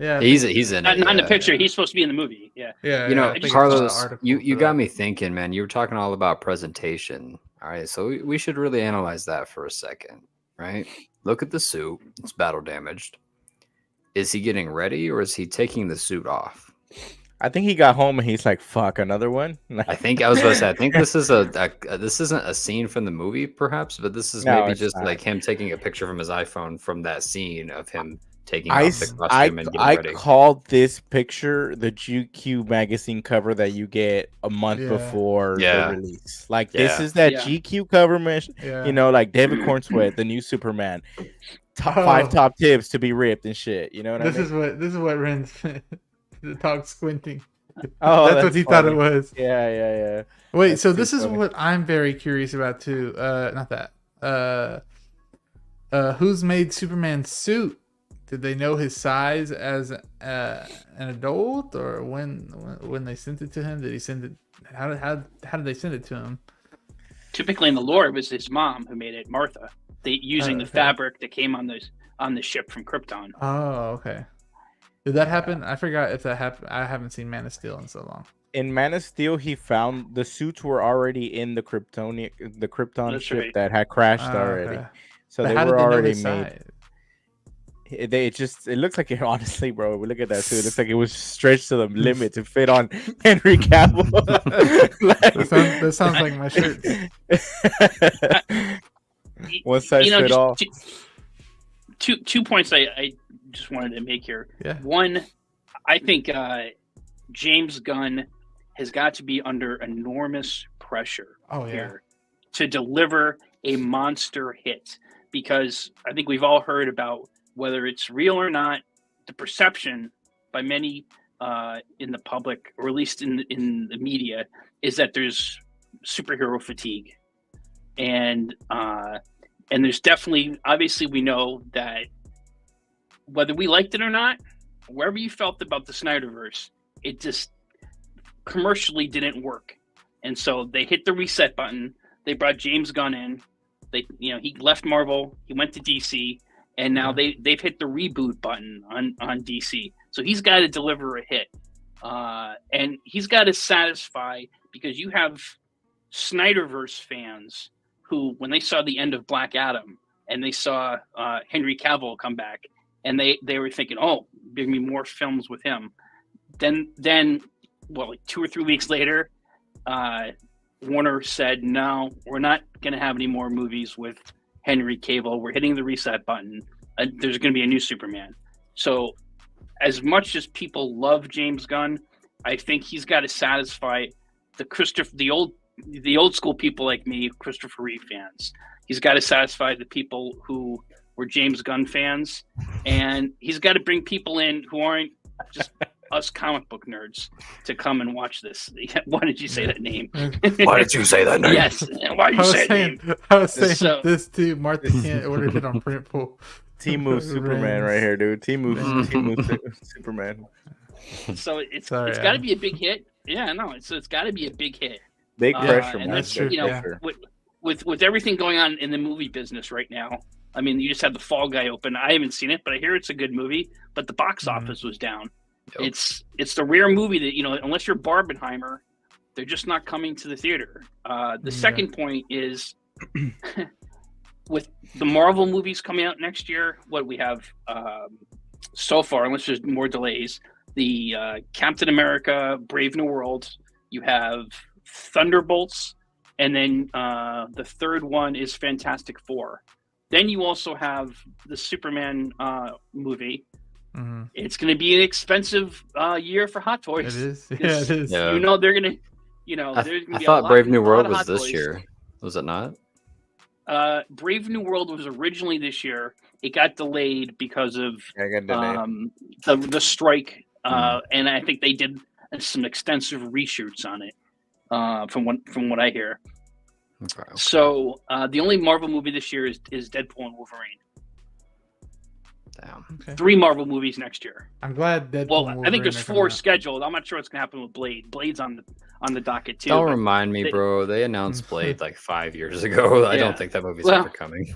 Yeah, he's in it. Not in the picture. He's supposed to be in the movie. Yeah. You know, Carlos, you got me thinking, man. You were talking all about presentation. All right, so we should really analyze that for a second, right? Look at the suit; it's battle damaged. Is he getting ready, or is he taking the suit off? I think he got home and he's like, "Fuck, another one." I was about to say, I think this is this isn't a scene from the movie, perhaps, but this is maybe just like him taking a picture from his iPhone from that scene of him taking off the costume and getting ready. I called this picture the GQ magazine cover that you get a month before the release. Like, this is that GQ cover, you know, like David Cornsweat, the new Superman. 5 top tips to be ripped and shit. You know what I mean? This is what Ren's the dog squinting. Oh, that's what he thought it was. Yeah. Wait, so this is what I'm very curious about too. Not that. Who's made Superman's suit? Did they know his size as an adult, or when they sent it to him? Did he send it? How did they send it to him? Typically in the lore, it was his mom who made it, Martha. Using the fabric that came on the ship from Krypton. Oh, okay. Did that happen? I forgot if that happened. I haven't seen Man of Steel in so long. In Man of Steel, he found the suits were already in the Krypton ship that had crashed already. Okay. So they were already made. It looks like it, honestly, bro. We look at that too. It looks like it was stretched to the limit to fit on Henry Cavill. That sounds like my shirt. One size fit all. Two points I just wanted to make here. Yeah. One, I think James Gunn has got to be under enormous pressure here to deliver a monster hit, because I think we've all heard about, whether it's real or not, the perception by many in the public, or at least in the media, is that there's superhero fatigue, and there's definitely, obviously, we know that whether we liked it or not, wherever you felt about the Snyderverse, it just commercially didn't work, and so they hit the reset button. They brought James Gunn in. He left Marvel, he went to DC, and now they've hit the reboot button on DC. So he's got to deliver a hit, and he's got to satisfy, because you have Snyderverse fans who, when they saw the end of Black Adam and they saw Henry Cavill come back, and they were thinking, oh, bring me more films with him. Then like 2 or 3 weeks later, Warner said, no, we're not going to have any more movies with Henry Cavill. We're hitting the reset button. There's going to be a new Superman. So as much as people love James Gunn, I think he's got to satisfy the old school people like me, Christopher Reeve fans. He's got to satisfy the people who were James Gunn fans, and he's got to bring people in who aren't just us comic book nerds to come and watch this. Why did you say that name? Why did you say that name? Yes. Why did you say that name? I was saying this too. Martha can't order it on Printful. Timu Superman right here, dude. Timu Superman. So it's got to be a big hit. Yeah, no. It's got to be a big hit. Big pressure, and man. that's true. With everything going on in the movie business right now. I mean, you just had the Fall Guy open. I haven't seen it, but I hear it's a good movie. But the box office was down. Yep. It's the rare movie that, unless you're Barbenheimer, they're just not coming to the theater. The second point is with the Marvel movies coming out next year, what we have so far, unless there's more delays, the Captain America, Brave New World, you have Thunderbolts, and then the third one is Fantastic Four. Then you also have the Superman movie. Mm-hmm. It's going to be an expensive year for Hot Toys. It is. Yeah, it is. Yeah. They're going to, I thought Brave New World was this year. Was it not? Brave New World was originally this year. It got delayed because of the strike, and I think they did some extensive reshoots on it. From what I hear. Okay. So the only Marvel movie this year is Deadpool and Wolverine. Damn. Okay. 3 Marvel movies next year. I'm glad Deadpool. Well, and Wolverine, I think there's 4 scheduled. I'm not sure what's gonna happen with Blade. Blade's on the docket too. Don't remind me, bro. They announced Blade like 5 years ago. I don't think that movie's ever coming.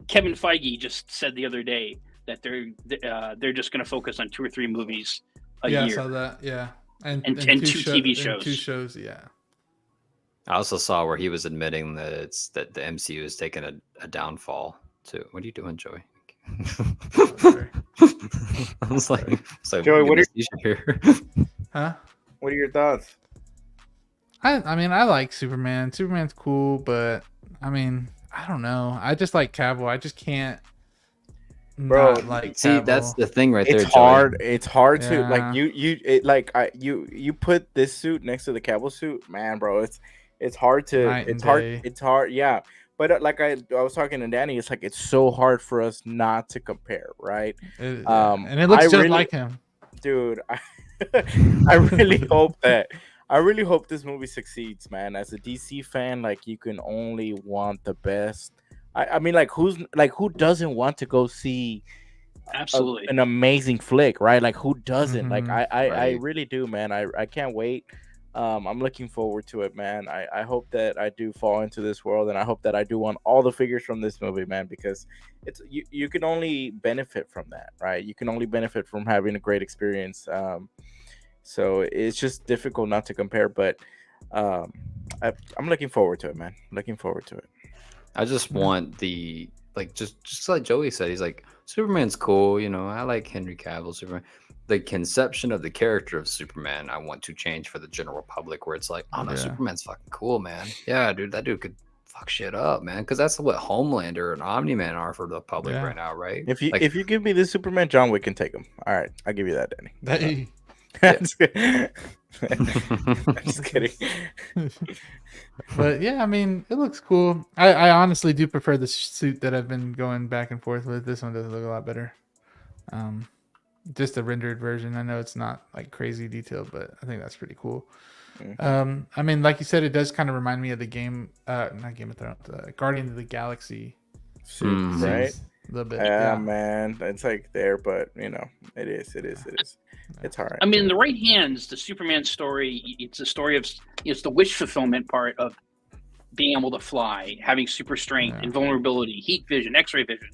Kevin Feige just said the other day that they're just gonna focus on 2 or 3 movies a year. Yeah, I saw that. Yeah. And 2 TV shows. 2 shows, yeah. I also saw where he was admitting that the MCU is taking a downfall too. What are you doing, Joey? I was like, Joey, what are you here? Huh? What are your thoughts? I mean, I like Superman. Superman's cool, but I mean, I don't know. I just like Cavill. I just can't. Bro, that's the thing right there. It's hard. It's hard to like you put this suit next to the Cavill suit, man, bro. It's hard to. It's hard. Yeah. But like I was talking to Danny, it's like it's so hard for us not to compare, right? And it looks just like him, dude. I really hope this movie succeeds, man. As a DC fan, like you can only want the best. I mean, who doesn't want to go see absolutely an amazing flick, right? Like who doesn't? Mm-hmm. Like I really do, man. I can't wait. I'm looking forward to it, man. I hope that I do fall into this world, and I hope that I do want all the figures from this movie, man, because it's you can only benefit from that, right? You can only benefit from having a great experience. So it's just difficult not to compare, but I'm looking forward to it, man. Looking forward to it. I just want just like Joey said, he's like, Superman's cool, I like Henry Cavill, Superman. The conception of the character of Superman I want to change for the general public, where it's like, oh no, Superman's fucking cool, man. Yeah, dude, that dude could fuck shit up, man. Because that's what Homelander and Omni-Man are for the public right now, right? If you give me this Superman, John Wick can take him. All right, I'll give you that, Danny. I'm just kidding. But yeah, I mean, it looks cool. I honestly do prefer the suit that I've been going back and forth with. This one does look a lot better. Just a rendered version. I know it's not like crazy detailed, but I think that's pretty cool. I mean, like you said, it does kind of remind me of the not Game of Thrones, Guardians of the Galaxy Suit, right? A little bit. Yeah, man, it's like there, but you know, it is. It's hard. I mean, in the right hands, the Superman story, it's a story of, it's the wish fulfillment part of being able to fly, having super strength, invulnerability, heat vision, X-ray vision.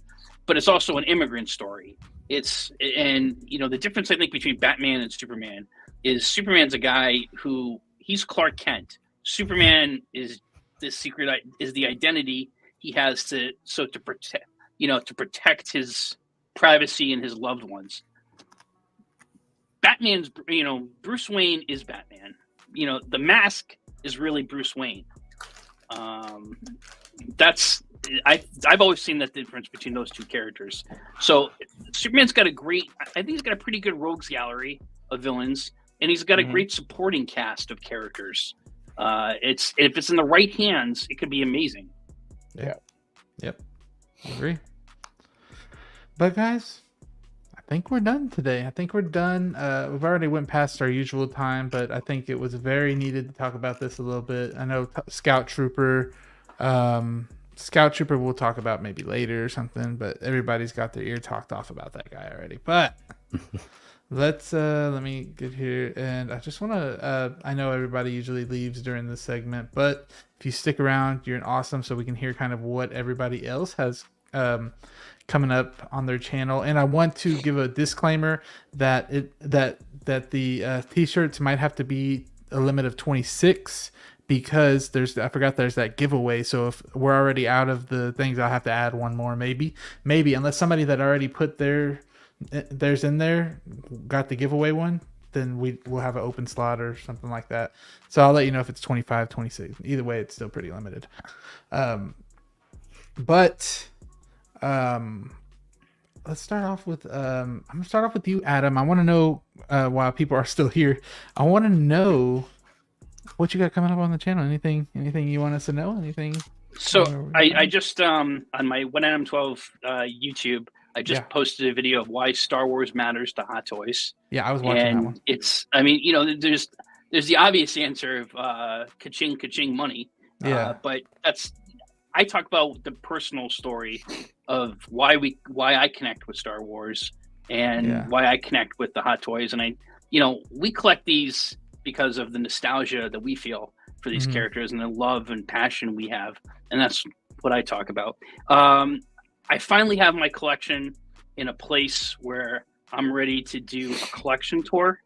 But it's also an immigrant story. And the difference I think between Batman and Superman is Superman's a guy who he's Clark Kent. Superman is the identity he has to protect his privacy and his loved ones. Batman's, Bruce Wayne is Batman. The mask is really Bruce Wayne. I've always seen that difference between those two characters. So Superman's got I think he's got a pretty good rogues gallery of villains, and he's got a great supporting cast of characters. If it's in the right hands, it could be amazing. Yeah. Yep. I agree. But guys, I think we're done today. I think we're done. We've already went past our usual time, but I think it was very needed to talk about this a little bit. I know Scout Trooper we'll talk about maybe later or something, but everybody's got their ear talked off about that guy already. But let me get here, and I just want to I know everybody usually leaves during this segment, but if you stick around, you're an awesome, so we can hear kind of what everybody else has coming up on their channel. And I want to give a disclaimer that the t-shirts might have to be a limit of 26 because I forgot there's that giveaway. So if we're already out of the things, I'll have to add one more, maybe unless somebody that already put theirs in there got the giveaway one, then we'll have an open slot or something like that. So I'll let you know if it's 25, 26. Either way, it's still pretty limited. But let's start off with I'm gonna start off with you, Adam. I want to know while people are still here, I want to know what you got coming up on the channel. Anything you want us to know? Anything? So I just on my 1M12 YouTube, I just posted a video of why Star Wars matters to Hot Toys. Yeah, I was watching that one. It's, I mean, there's the obvious answer of ka-ching, ka-ching money. But I talk about the personal story of why I connect with Star Wars and why I connect with the Hot Toys. And we collect these because of the nostalgia that we feel for these characters and the love and passion we have. And that's what I talk about. I finally have my collection in a place where I'm ready to do a collection tour.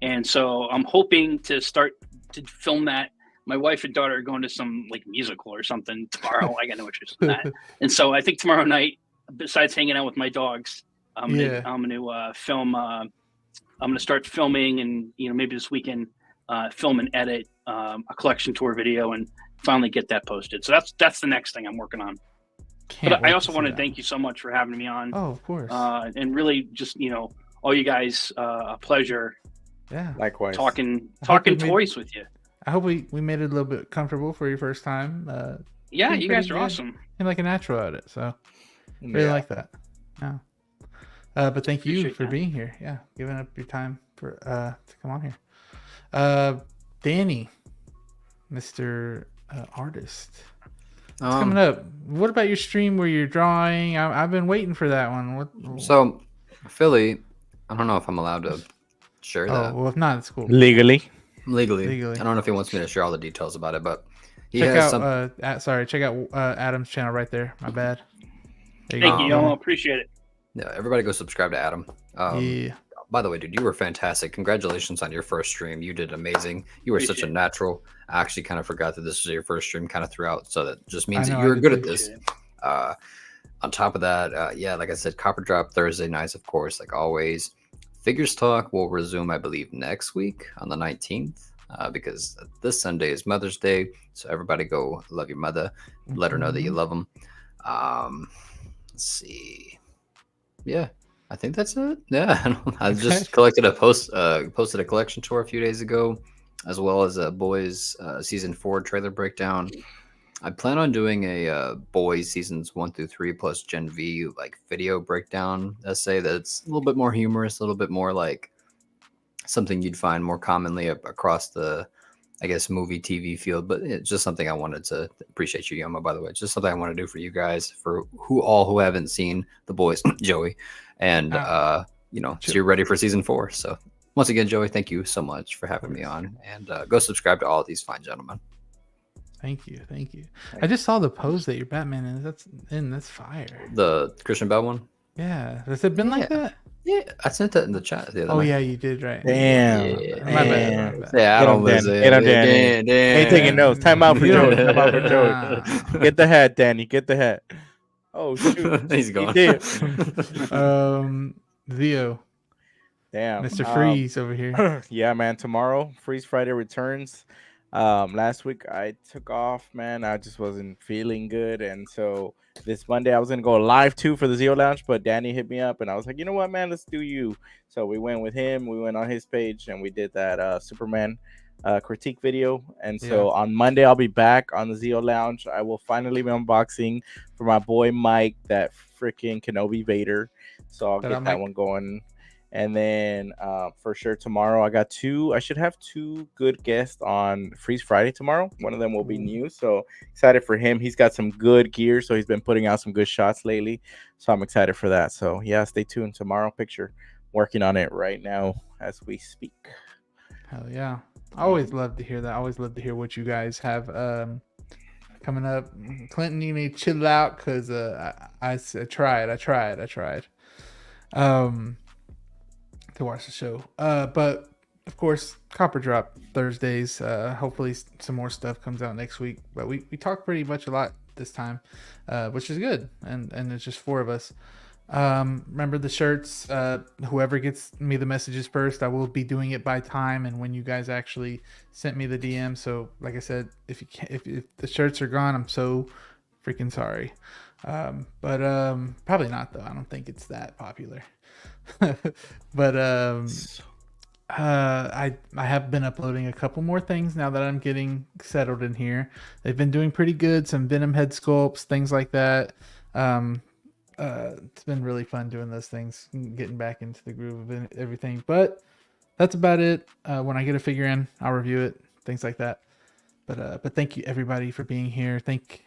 And so I'm hoping to start to film that. My wife and daughter are going to some like musical or something tomorrow. I got no interest in that. And so I think tomorrow night, besides hanging out with my dogs, I'm gonna film. I'm gonna start filming, and maybe this weekend film and edit a collection tour video and finally get that posted. So that's the next thing I'm working on. But I also want to thank you so much for having me on. Oh, of course. And really just, all you guys, a pleasure. Yeah. Likewise. Talking toys with you. I hope we made it a little bit comfortable for your first time. Yeah, you guys are awesome. And like a natural at it. So really like that. Yeah. But thank you for being here. Yeah. Giving up your time for to come on here. Danny, Mr. Artist. What's coming up? What about your stream where you're drawing? I've been waiting for that one. So, Philly, I don't know if I'm allowed to share that. Well, if not, it's cool. Legally. I don't know if he wants me to share all the details about it, but check out Adam's channel right there. My bad. Thank you. I appreciate it. Yeah, everybody go subscribe to Adam. By the way, dude, you were fantastic. Congratulations on your first stream. You did amazing. You were such a natural. I actually kind of forgot that this was your first stream kind of throughout. So that just means that you were good at this. On top of that, like I said, Copper Drop Thursday nights, of course, like always. Figures Talk will resume, I believe, next week on the 19th because this Sunday is Mother's Day. So everybody go love your mother. Let her know that you love them. Let's see. Yeah. I think that's it. Yeah, I just collected posted a collection tour a few days ago, as well as a boys season 4 trailer breakdown. I plan on doing a boys seasons 1 through 3 plus Gen V like video breakdown essay that's a little bit more humorous, a little bit more like something you'd find more commonly across the, I guess, movie TV field. But it's just something I wanted to appreciate you, Yoma, by the way. It's just something I want to do for you guys, for who haven't seen the boys, Joey, and so you're ready for season 4. So once again, Joey, thank you so much for having me on, and go subscribe to all of these fine gentlemen. Thank you. I just saw the pose that your Batman is. That's fire. The Christian Bale one. Yeah, has it been like that? Yeah, I sent that in the chat the other night. Yeah, you did, right? Damn. My bad. Yeah, I don't lose it. Get him, Danny. Ain't taking notes. Time out for Joey. Get the hat, Danny. Get the hat. Oh shoot, he's gone. Theo, damn, Mr. Freeze over here. Yeah, man. Tomorrow, Freeze Friday returns. Last week I took off, man. I just wasn't feeling good, and so this Monday I was gonna go live too for the Zio Lounge, but Danny hit me up, and I was like, you know what, man, let's do you. So we went with him. We went on his page, and we did that Superman critique video. And so on Monday I'll be back on the Zio Lounge. I will finally be unboxing for my boy Mike that freaking Kenobi Vader. So I'll get that one going. And then for sure tomorrow I should have 2 good guests on Freeze Friday tomorrow. One of them will be new, so excited for him. He's got some good gear, so he's been putting out some good shots lately, so I'm excited for that. So yeah, stay tuned tomorrow. Picture working on it right now as we speak. Hell yeah. I always love to hear that. I always love to hear what you guys have coming up. Clinton, you need to chill out, because I tried to watch the show, but of course Copper Drop Thursdays. Hopefully some more stuff comes out next week, but we talked pretty much a lot this time, which is good, and it's just 4 of us. Remember the shirts, whoever gets me the messages first, I will be doing it by time and when you guys actually sent me the DM. So like I said, if the shirts are gone, I'm so freaking sorry. But probably not, though. I don't think it's that popular. But I have been uploading a couple more things now that I'm getting settled in here. They've been doing pretty good. Some Venom head sculpts, things like that. It's been really fun doing those things, getting back into the groove of everything. But that's about it. When I get a figure in, I'll review it, things like that. But thank you everybody for being here. Thank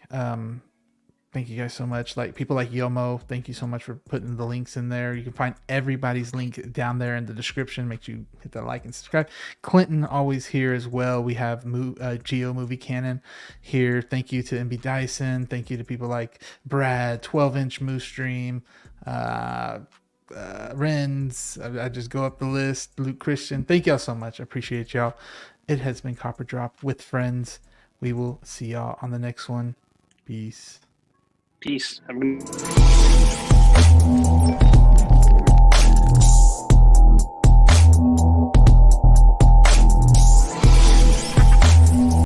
you guys so much. Like people like Yomo, thank you so much for putting the links in there. You can find everybody's link down there in the description. Make sure you hit that like and subscribe. Clinton always here as well. We have Geo Movie Canon here. Thank you to MB Dyson. Thank you to people like Brad, 12-inch Moose Stream, Renz. I just go up the list. Luke Christian. Thank y'all so much. I appreciate y'all. It has been Copper Drop with friends. We will see y'all on the next one. Peace. Peace. Have a good